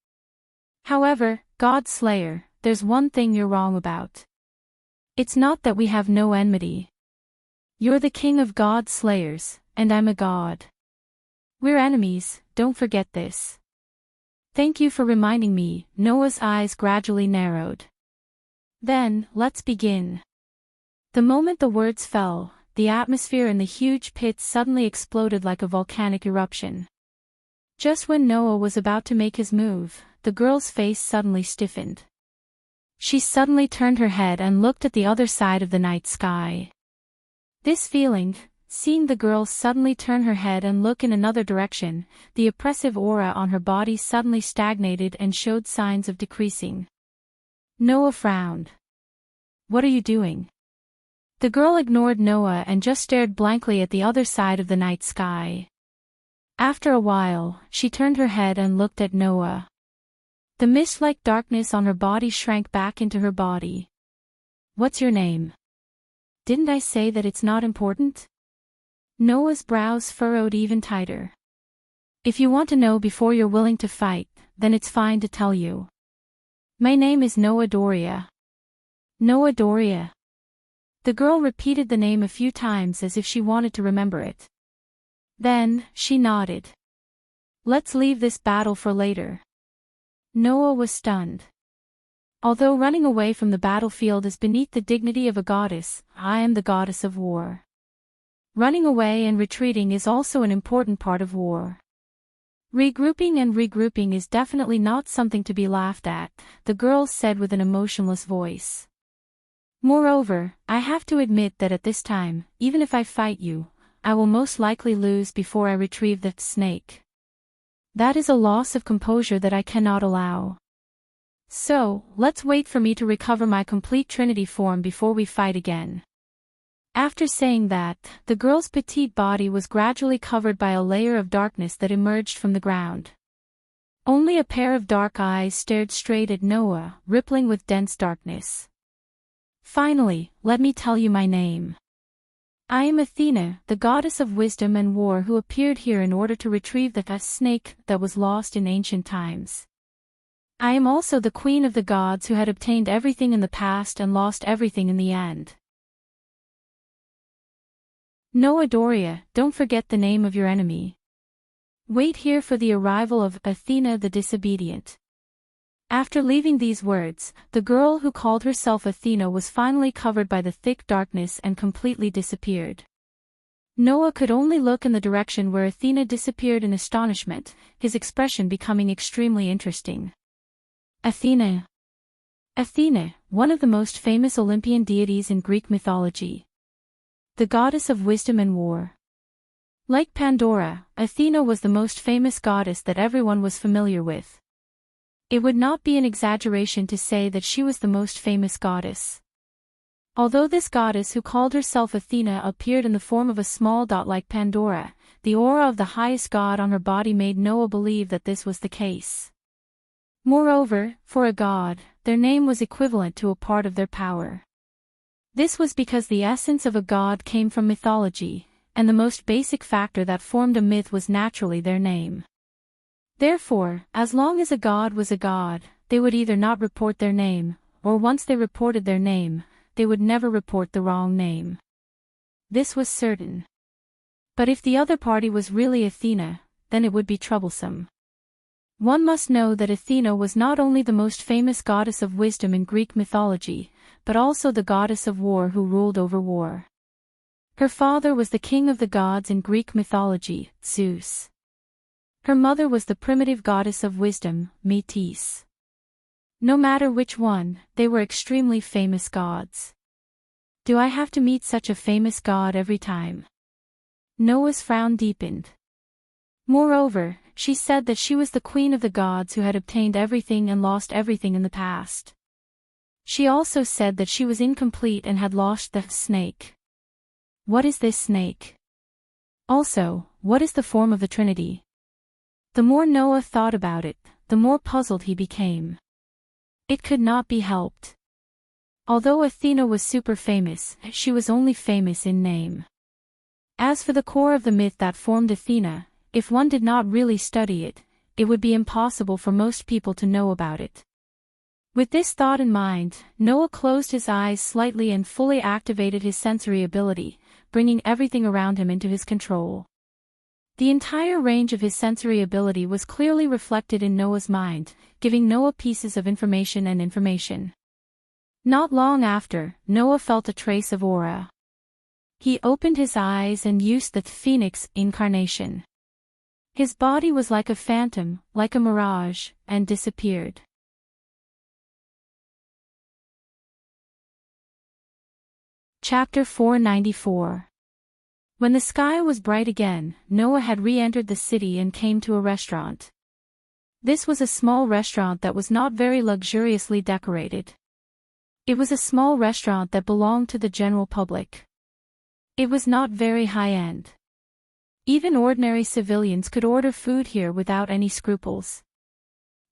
However, God Slayer, there's one thing you're wrong about. It's not that we have no enmity. You're the king of god slayers, and I'm a god. We're enemies, don't forget this. Thank you for reminding me. Noah's eyes gradually narrowed. Then, let's begin. The moment the words fell, the atmosphere in the huge pit suddenly exploded like a volcanic eruption. Just when Noah was about to make his move, the girl's face suddenly stiffened. She suddenly turned her head and looked at the other side of the night sky. This feeling, seeing the girl suddenly turn her head and look in another direction, the oppressive aura on her body suddenly stagnated and showed signs of decreasing. Noah frowned. What are you doing? The girl ignored Noah and just stared blankly at the other side of the night sky. After a while, she turned her head and looked at Noah. The mist-like darkness on her body shrank back into her body. What's your name? Didn't I say that it's not important? Noah's brows furrowed even tighter. If you want to know before you're willing to fight, then it's fine to tell you. My name is Noah Doria. Noah Doria. The girl repeated the name a few times as if she wanted to remember it. Then, she nodded. Let's leave this battle for later. Noah was stunned. Although running away from the battlefield is beneath the dignity of a goddess, I am the goddess of war. Running away and retreating is also an important part of war. Regrouping is definitely not something to be laughed at, the girl said with an emotionless voice. Moreover, I have to admit that at this time, even if I fight you, I will most likely lose before I retrieve the snake. That is a loss of composure that I cannot allow. So, let's wait for me to recover my complete Trinity form before we fight again. After saying that, the girl's petite body was gradually covered by a layer of darkness that emerged from the ground. Only a pair of dark eyes stared straight at Noah, rippling with dense darkness. Finally, let me tell you my name. I am Athena, the goddess of wisdom and war who appeared here in order to retrieve the snake that was lost in ancient times. I am also the queen of the gods who had obtained everything in the past and lost everything in the end. Noah Doria, don't forget the name of your enemy. Wait here for the arrival of Athena the disobedient. After leaving these words, the girl who called herself Athena was finally covered by the thick darkness and completely disappeared. Noah could only look in the direction where Athena disappeared in astonishment, his expression becoming extremely interesting. Athena. Athena, one of the most famous Olympian deities in Greek mythology. The goddess of wisdom and war. Like Pandora, Athena was the most famous goddess that everyone was familiar with. It would not be an exaggeration to say that she was the most famous goddess. Although this goddess who called herself Athena appeared in the form of a small dot like Pandora, the aura of the highest god on her body made Noah believe that this was the case. Moreover, for a god, their name was equivalent to a part of their power. This was because the essence of a god came from mythology, and the most basic factor that formed a myth was naturally their name. Therefore, as long as a god was a god, they would either not report their name, or once they reported their name, they would never report the wrong name. This was certain. But if the other party was really Athena, then it would be troublesome. One must know that Athena was not only the most famous goddess of wisdom in Greek mythology, but also the goddess of war who ruled over war. Her father was the king of the gods in Greek mythology, Zeus. Her mother was the primitive goddess of wisdom, Metis. No matter which one, they were extremely famous gods. Do I have to meet such a famous god every time? Noah's frown deepened. Moreover, she said that she was the queen of the gods who had obtained everything and lost everything in the past. She also said that she was incomplete and had lost the snake. What is this snake? Also, what is the form of the Trinity? The more Noah thought about it, the more puzzled he became. It could not be helped. Although Athena was super famous, she was only famous in name. As for the core of the myth that formed Athena, if one did not really study it, it would be impossible for most people to know about it. With this thought in mind, Noah closed his eyes slightly and fully activated his sensory ability, bringing everything around him into his control. The entire range of his sensory ability was clearly reflected in Noah's mind, giving Noah pieces of information and information. Not long after, Noah felt a trace of aura. He opened his eyes and used the phoenix incarnation. His body was like a phantom, like a mirage, and disappeared. Chapter 494. When the sky was bright again, Noah had re-entered the city and came to a restaurant. This was a small restaurant that was not very luxuriously decorated. It was a small restaurant that belonged to the general public. It was not very high-end. Even ordinary civilians could order food here without any scruples.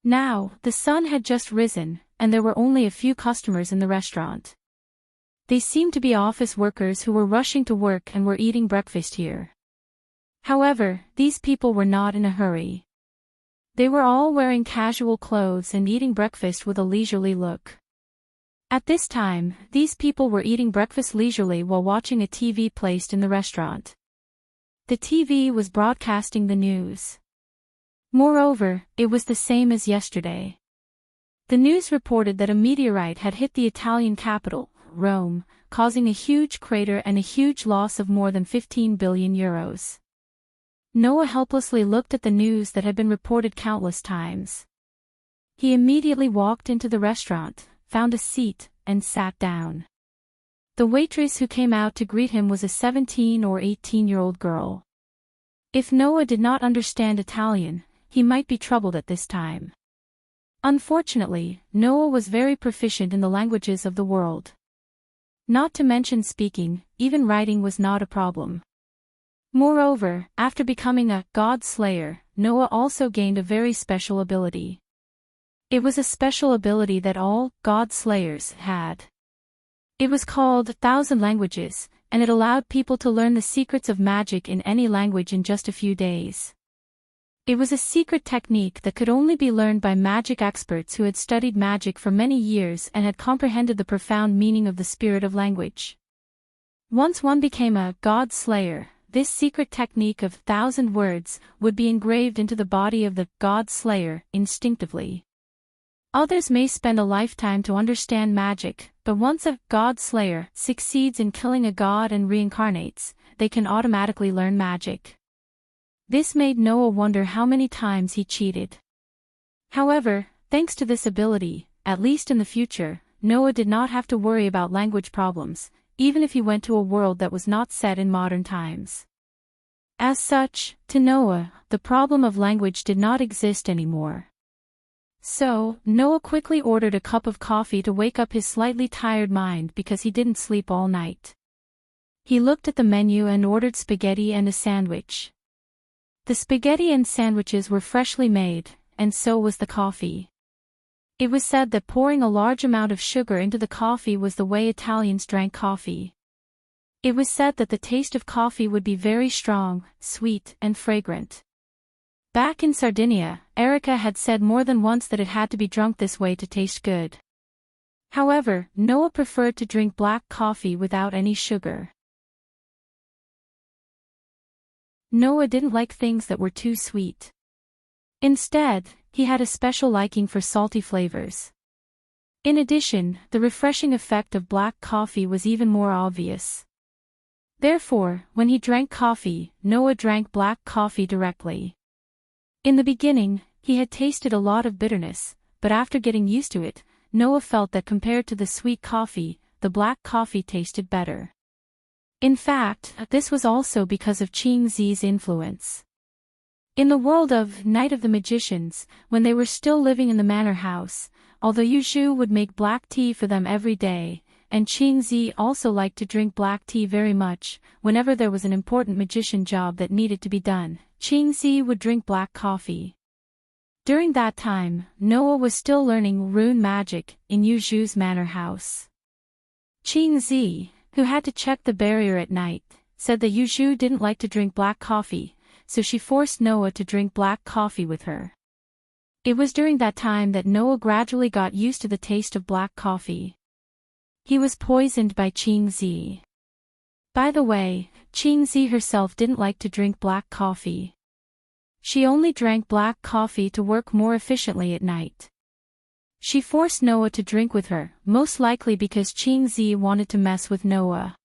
Now, the sun had just risen, and there were only a few customers in the restaurant. They seemed to be office workers who were rushing to work and were eating breakfast here. However, these people were not in a hurry. They were all wearing casual clothes and eating breakfast with a leisurely look. At this time, these people were eating breakfast leisurely while watching a TV placed in the restaurant. The TV was broadcasting the news. Moreover, it was the same as yesterday. The news reported that a meteorite had hit the Italian capital, Rome, causing a huge crater and a huge loss of more than 15 billion euros. Noah helplessly looked at the news that had been reported countless times. He immediately walked into the restaurant, found a seat, and sat down. The waitress who came out to greet him was a 17 or 18-year-old girl. If Noah did not understand Italian, he might be troubled at this time. Unfortunately, Noah was very proficient in the languages of the world. Not to mention speaking, even writing was not a problem. Moreover, after becoming a God Slayer, Noah also gained a very special ability. It was a special ability that all God Slayers had. It was called 1,000 languages, and it allowed people to learn the secrets of magic in any language in just a few days. It was a secret technique that could only be learned by magic experts who had studied magic for many years and had comprehended the profound meaning of the spirit of language. Once one became a God Slayer, this secret technique of 1,000 words would be engraved into the body of the God Slayer instinctively. Others may spend a lifetime to understand magic, but once a God Slayer succeeds in killing a god and reincarnates, they can automatically learn magic. This made Noah wonder how many times he cheated. However, thanks to this ability, at least in the future, Noah did not have to worry about language problems, even if he went to a world that was not set in modern times. As such, to Noah, the problem of language did not exist anymore. So, Noah quickly ordered a cup of coffee to wake up his slightly tired mind because he didn't sleep all night. He looked at the menu and ordered spaghetti and a sandwich. The spaghetti and sandwiches were freshly made, and so was the coffee. It was said that pouring a large amount of sugar into the coffee was the way Italians drank coffee. It was said that the taste of coffee would be very strong, sweet, and fragrant. Back in Sardinia, Erica had said more than once that it had to be drunk this way to taste good. However, Noah preferred to drink black coffee without any sugar. Noah didn't like things that were too sweet. Instead, he had a special liking for salty flavors. In addition, the refreshing effect of black coffee was even more obvious. Therefore, when he drank coffee, Noah drank black coffee directly. In the beginning, he had tasted a lot of bitterness, but after getting used to it, Noah felt that compared to the sweet coffee, the black coffee tasted better. In fact, this was also because of Qing Zi's influence. In the world of Night of the Magicians, when they were still living in the manor house, although Yu Zhu would make black tea for them every day, and Qing Zi also liked to drink black tea very much, whenever there was an important magician job that needed to be done, Qing Zi would drink black coffee. During that time, Noah was still learning rune magic in Yu Zhu's manor house. Qing Zi, who had to check the barrier at night, said that Yu Zhu didn't like to drink black coffee, so she forced Noah to drink black coffee with her. It was during that time that Noah gradually got used to the taste of black coffee. He was poisoned by Qing Zi. By the way, Qing Zi herself didn't like to drink black coffee. She only drank black coffee to work more efficiently at night. She forced Noah to drink with her, most likely because Qing Zi wanted to mess with Noah.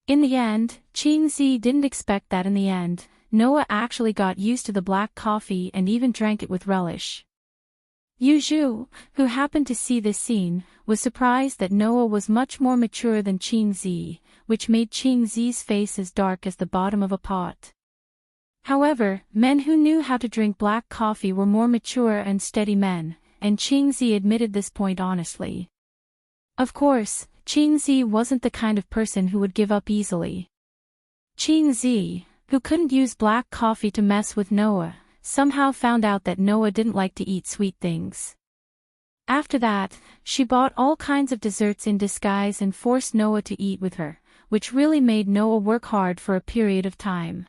In the end, Qing Zi didn't expect that in the end, Noah actually got used to the black coffee and even drank it with relish. Yu Zhu, who happened to see this scene, was surprised that Noah was much more mature than Qing Zi, which made Qing Zi's face as dark as the bottom of a pot. However, men who knew how to drink black coffee were more mature and steady men, and Qing Zi admitted this point honestly. Of course, Qing Zi wasn't the kind of person who would give up easily. Qing Zi, who couldn't use black coffee to mess with Noah, somehow found out that Noah didn't like to eat sweet things. After that, she bought all kinds of desserts in disguise and forced Noah to eat with her, which really made Noah work hard for a period of time.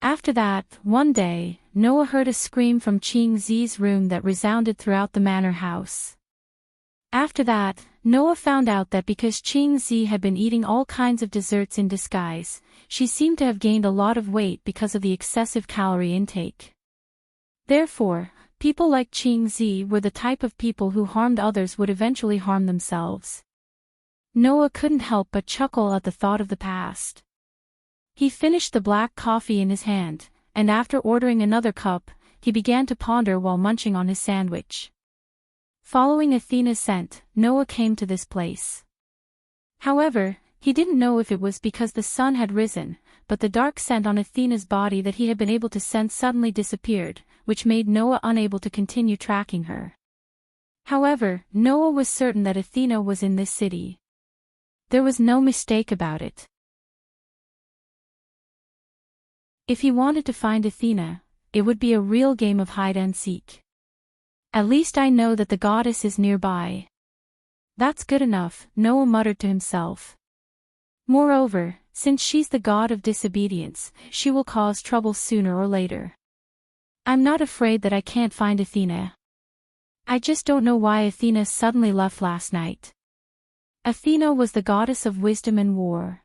After that, one day, Noah heard a scream from Qing Zi's room that resounded throughout the manor house. After that, Noah found out that because Qing Zi had been eating all kinds of desserts in disguise, she seemed to have gained a lot of weight because of the excessive calorie intake. Therefore, people like Qing Zi were the type of people who harmed others would eventually harm themselves. Noah couldn't help but chuckle at the thought of the past. He finished the black coffee in his hand, and after ordering another cup, he began to ponder while munching on his sandwich. Following Athena's scent, Noah came to this place. However, he didn't know if it was because the sun had risen, but the dark scent on Athena's body that he had been able to sense suddenly disappeared, which made Noah unable to continue tracking her. However, Noah was certain that Athena was in this city. There was no mistake about it. If he wanted to find Athena, it would be a real game of hide and seek. At least I know that the goddess is nearby. That's good enough, Noah muttered to himself. Moreover, since she's the god of disobedience, she will cause trouble sooner or later. I'm not afraid that I can't find Athena. I just don't know why Athena suddenly left last night. Athena was the goddess of wisdom and war.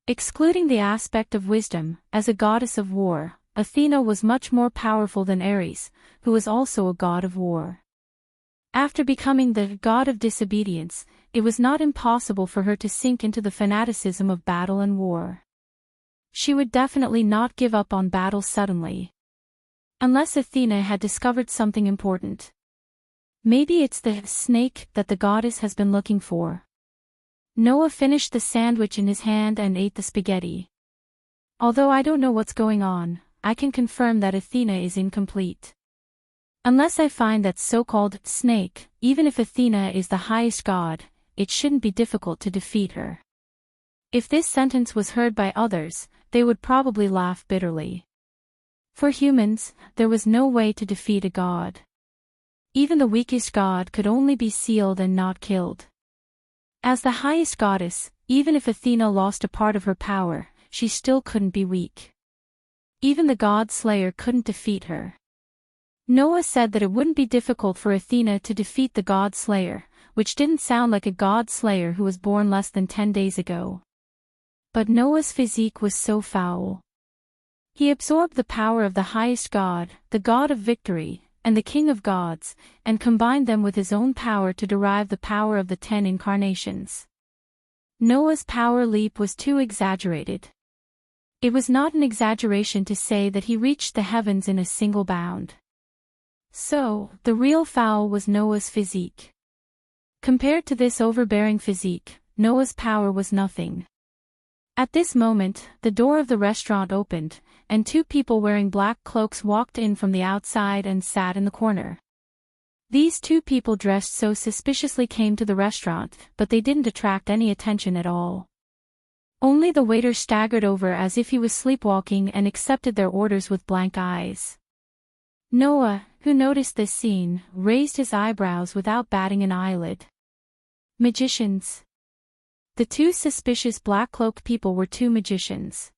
Excluding the aspect of wisdom, as a goddess of war, Athena was much more powerful than Ares, who was also a god of war. After becoming the god of disobedience, it was not impossible for her to sink into the fanaticism of battle and war. She would definitely not give up on battle suddenly. Unless Athena had discovered something important. Maybe it's the snake that the goddess has been looking for. Noah finished the sandwich in his hand and ate the spaghetti. Although I don't know what's going on, I can confirm that Athena is incomplete. Unless I find that so-called snake, even if Athena is the highest god, it shouldn't be difficult to defeat her. If this sentence was heard by others, they would probably laugh bitterly. For humans, there was no way to defeat a god. Even the weakest god could only be sealed and not killed. As the highest goddess, even if Athena lost a part of her power, she still couldn't be weak. Even the god slayer couldn't defeat her. Noah said that it wouldn't be difficult for Athena to defeat the god slayer, which didn't sound like a god slayer who was born less than 10 days ago. But Noah's physique was so foul. He absorbed the power of the highest god, the god of victory, and the king of gods, and combined them with his own power to derive the power of the 10 incarnations. Noah's power leap was too exaggerated. It was not an exaggeration to say that he reached the heavens in a single bound. So, the real foul was Noah's physique. Compared to this overbearing physique, Noah's power was nothing. At this moment, the door of the restaurant opened, and 2 people wearing black cloaks walked in from the outside and sat in the corner. These 2 people dressed so suspiciously came to the restaurant, but they didn't attract any attention at all. Only the waiter staggered over as if he was sleepwalking and accepted their orders with blank eyes. Noah, who noticed this scene, raised his eyebrows without batting an eyelid. Magicians. The 2 suspicious black-cloaked people were 2 magicians.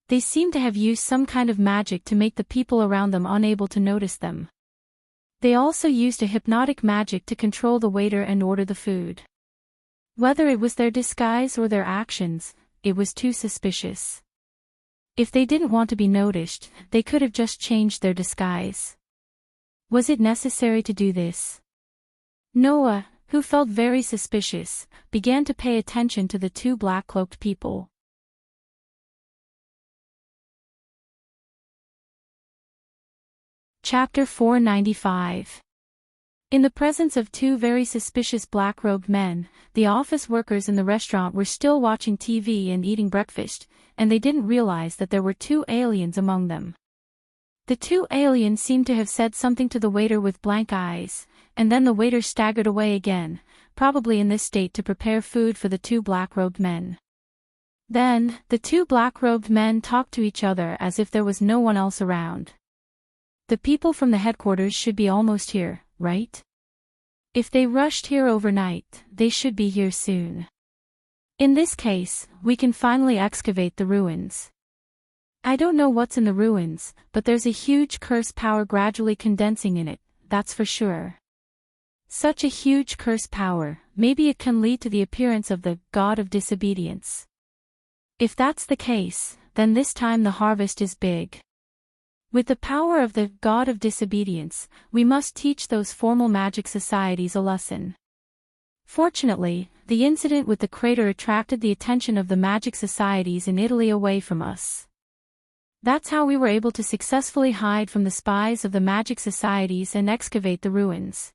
They seemed to have used some kind of magic to make the people around them unable to notice them. They also used a hypnotic magic to control the waiter and order the food. Whether it was their disguise or their actions, it was too suspicious. If they didn't want to be noticed, they could have just changed their disguise. Was it necessary to do this? Noah, who felt very suspicious, began to pay attention to the 2 black-cloaked people. Chapter 495. In the presence of 2 very suspicious black-robed men, the office workers in the restaurant were still watching TV and eating breakfast, and they didn't realize that there were 2 aliens among them. The 2 aliens seemed to have said something to the waiter with blank eyes, and then the waiter staggered away again, probably in this state to prepare food for the 2 black-robed men. Then, the 2 black-robed men talked to each other as if there was no one else around. The people from the headquarters should be almost here, right? If they rushed here overnight, they should be here soon. In this case, we can finally excavate the ruins. I don't know what's in the ruins, but there's a huge curse power gradually condensing in it, that's for sure. Such a huge curse power, maybe it can lead to the appearance of the god of disobedience. If that's the case, then this time the harvest is big. With the power of the god of disobedience, we must teach those formal magic societies a lesson. Fortunately, the incident with the crater attracted the attention of the magic societies in Italy away from us. That's how we were able to successfully hide from the spies of the magic societies and excavate the ruins.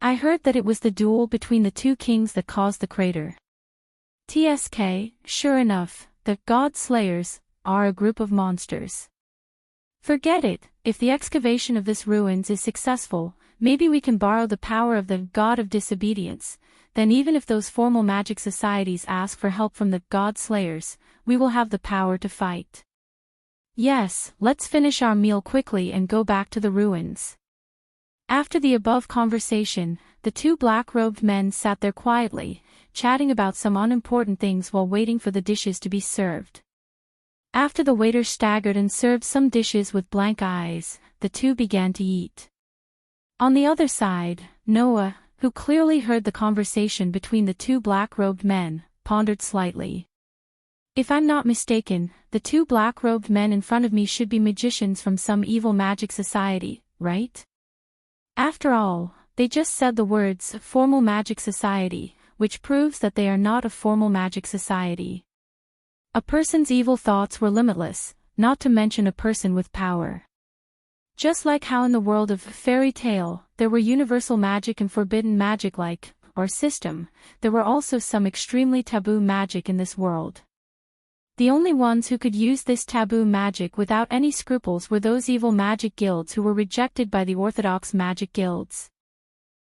I heard that it was the duel between the 2 kings that caused the crater. TSK, sure enough, the god slayers are a group of monsters. Forget it, if the excavation of this ruins is successful, maybe we can borrow the power of the god of disobedience, then even if those formal magic societies ask for help from the god slayers, we will have the power to fight. Yes, let's finish our meal quickly and go back to the ruins. After the above conversation, the 2 black-robed men sat there quietly, chatting about some unimportant things while waiting for the dishes to be served. After the waiter staggered and served some dishes with blank eyes, the 2 began to eat. On the other side, Noah, who clearly heard the conversation between the 2 black-robed men, pondered slightly. If I'm not mistaken, the 2 black-robed men in front of me should be magicians from some evil magic society, right? After all, they just said the words formal magic society, which proves that they are not a formal magic society. A person's evil thoughts were limitless, not to mention a person with power. Just like how in the world of fairy tale, there were universal magic and forbidden magic or system, there were also some extremely taboo magic in this world. The only ones who could use this taboo magic without any scruples were those evil magic guilds who were rejected by the orthodox magic guilds.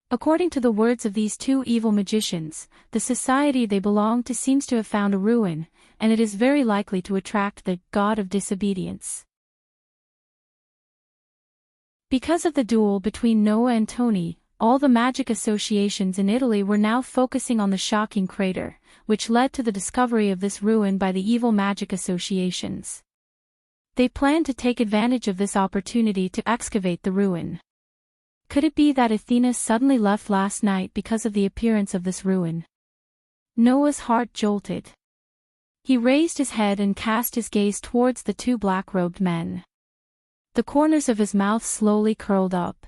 According to the words of these two evil magicians, the society they belonged to seems to have found a ruin, and it is very likely to attract the god of disobedience. Because of the duel between Noah and Tony, all the magic associations in Italy were now focusing on the shocking crater, which led to the discovery of this ruin by the evil magic associations. They planned to take advantage of this opportunity to excavate the ruin. Could it be that Athena suddenly left last night because of the appearance of this ruin? Noah's heart jolted. He raised his head and cast his gaze towards the two black-robed men. The corners of his mouth slowly curled up.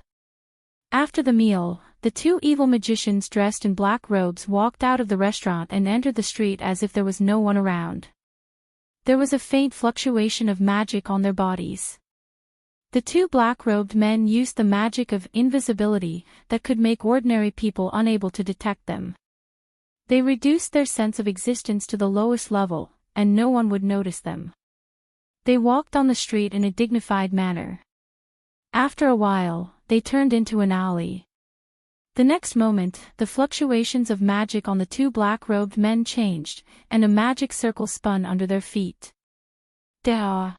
After the meal, the two evil magicians dressed in black robes walked out of the restaurant and entered the street as if there was no one around. There was a faint fluctuation of magic on their bodies. The two black-robed men used the magic of invisibility that could make ordinary people unable to detect them. They reduced their sense of existence to the lowest level, and no one would notice them. They walked on the street in a dignified manner. After a while, they turned into an alley. The next moment, the fluctuations of magic on the two black-robed men changed, and a magic circle spun under their feet. Da!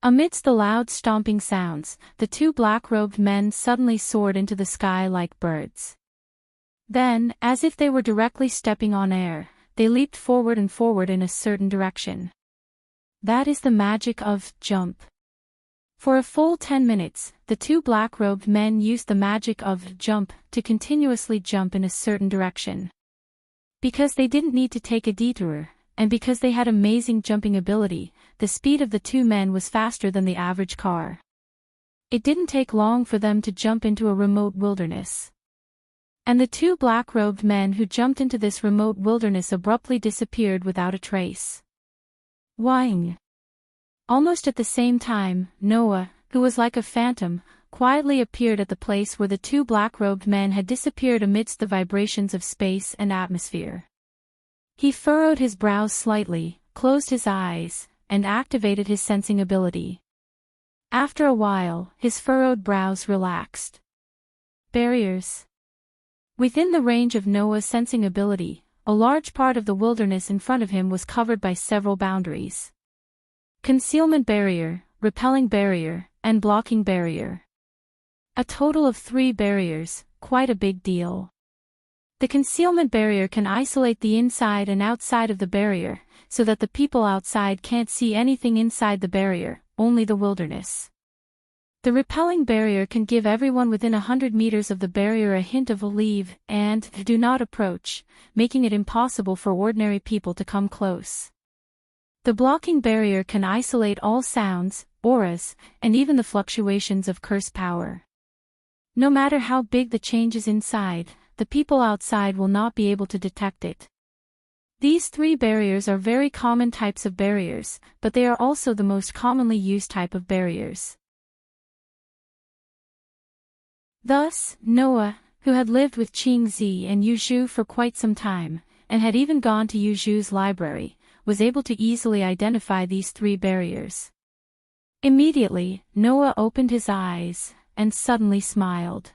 Amidst the loud stomping sounds, the two black-robed men suddenly soared into the sky like birds. Then, as if they were directly stepping on air, they leaped forward and forward in a certain direction. That is the magic of jump. For a full 10 minutes, the two black-robed men used the magic of jump to continuously jump in a certain direction. Because they didn't need to take a detour, and because they had amazing jumping ability, the speed of the two men was faster than the average car. It didn't take long for them to jump into a remote wilderness. And the two black-robed men who jumped into this remote wilderness abruptly disappeared without a trace. Whang! Almost at the same time, Noah, who was like a phantom, quietly appeared at the place where the two black-robed men had disappeared amidst the vibrations of space and atmosphere. He furrowed his brows slightly, closed his eyes, and activated his sensing ability. After a while, his furrowed brows relaxed. Barriers. Within the range of Noah's sensing ability, a large part of the wilderness in front of him was covered by several boundaries. Concealment barrier, repelling barrier, and blocking barrier. A total of 3 barriers, quite a big deal. The concealment barrier can isolate the inside and outside of the barrier, so that the people outside can't see anything inside the barrier, only the wilderness. The repelling barrier can give everyone within 100 meters of the barrier a hint of leave and do not approach, making it impossible for ordinary people to come close. The blocking barrier can isolate all sounds, auras, and even the fluctuations of curse power. No matter how big the change is inside, the people outside will not be able to detect it. These 3 barriers are very common types of barriers, but they are also the most commonly used type of barriers. Thus, Noah, who had lived with Qingzi and Yuzhu for quite some time, and had even gone to Yuzhu's library, was able to easily identify these 3 barriers. Immediately, Noah opened his eyes, and suddenly smiled.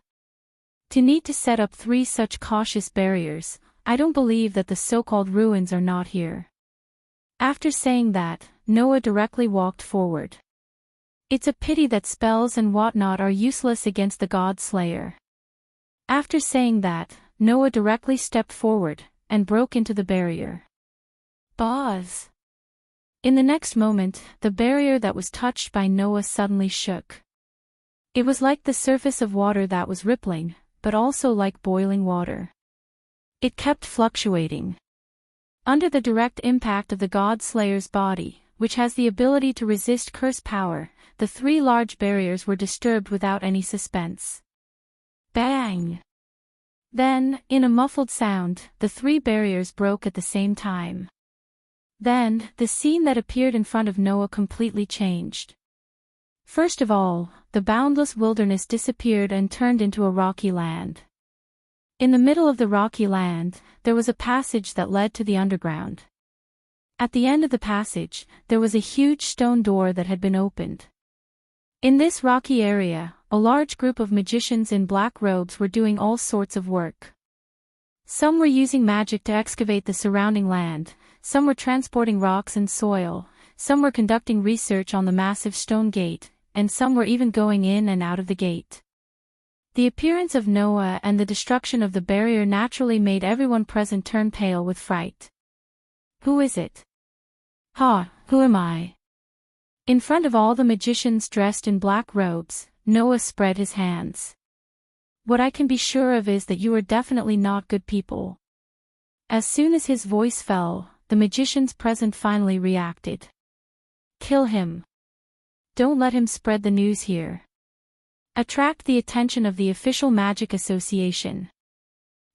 To need to set up 3 such cautious barriers, I don't believe that the so-called ruins are not here. After saying that, Noah directly walked forward. It's a pity that spells and whatnot are useless against the God Slayer. After saying that, Noah directly stepped forward, and broke into the barrier. Buzz! In the next moment, the barrier that was touched by Noah suddenly shook. It was like the surface of water that was rippling, but also like boiling water. It kept fluctuating. Under the direct impact of the God Slayer's body, which has the ability to resist curse power, the 3 large barriers were disturbed without any suspense. Bang! Then, in a muffled sound, the 3 barriers broke at the same time. Then, the scene that appeared in front of Noah completely changed. First of all, the boundless wilderness disappeared and turned into a rocky land. In the middle of the rocky land, there was a passage that led to the underground. At the end of the passage, there was a huge stone door that had been opened. In this rocky area, a large group of magicians in black robes were doing all sorts of work. Some were using magic to excavate the surrounding land, some were transporting rocks and soil, some were conducting research on the massive stone gate, and some were even going in and out of the gate. The appearance of Noah and the destruction of the barrier naturally made everyone present turn pale with fright. Who is it? Who am I? In front of all the magicians dressed in black robes, Noah spread his hands. What I can be sure of is that you are definitely not good people. As soon as his voice fell, the magicians present finally reacted. Kill him. Don't let him spread the news here. Attract the attention of the official magic association.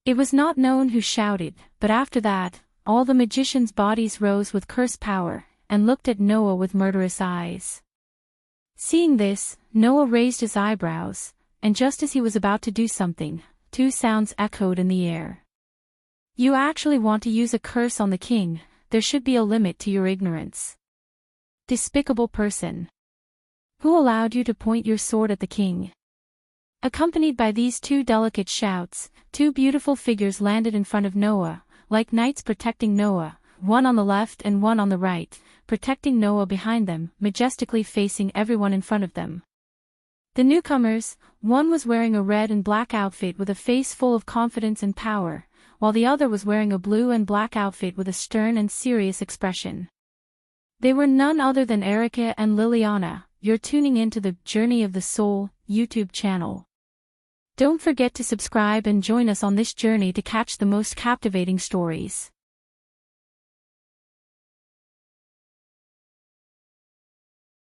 It was not known who shouted, but after that, all the magicians' bodies rose with curse power, and looked at Noah with murderous eyes. Seeing this, Noah raised his eyebrows, and just as he was about to do something, two sounds echoed in the air. You actually want to use a curse on the king? There should be a limit to your ignorance. Despicable person. Who allowed you to point your sword at the king? Accompanied by these two delicate shouts, two beautiful figures landed in front of Noah, like knights protecting Noah, one on the left and one on the right, protecting Noah behind them, majestically facing everyone in front of them. The newcomers, one was wearing a red and black outfit with a face full of confidence and power, while the other was wearing a blue and black outfit with a stern and serious expression. They were none other than Erica and Liliana. You're tuning into the Journey of the Soul YouTube channel. Don't forget to subscribe and join us on this journey to catch the most captivating stories.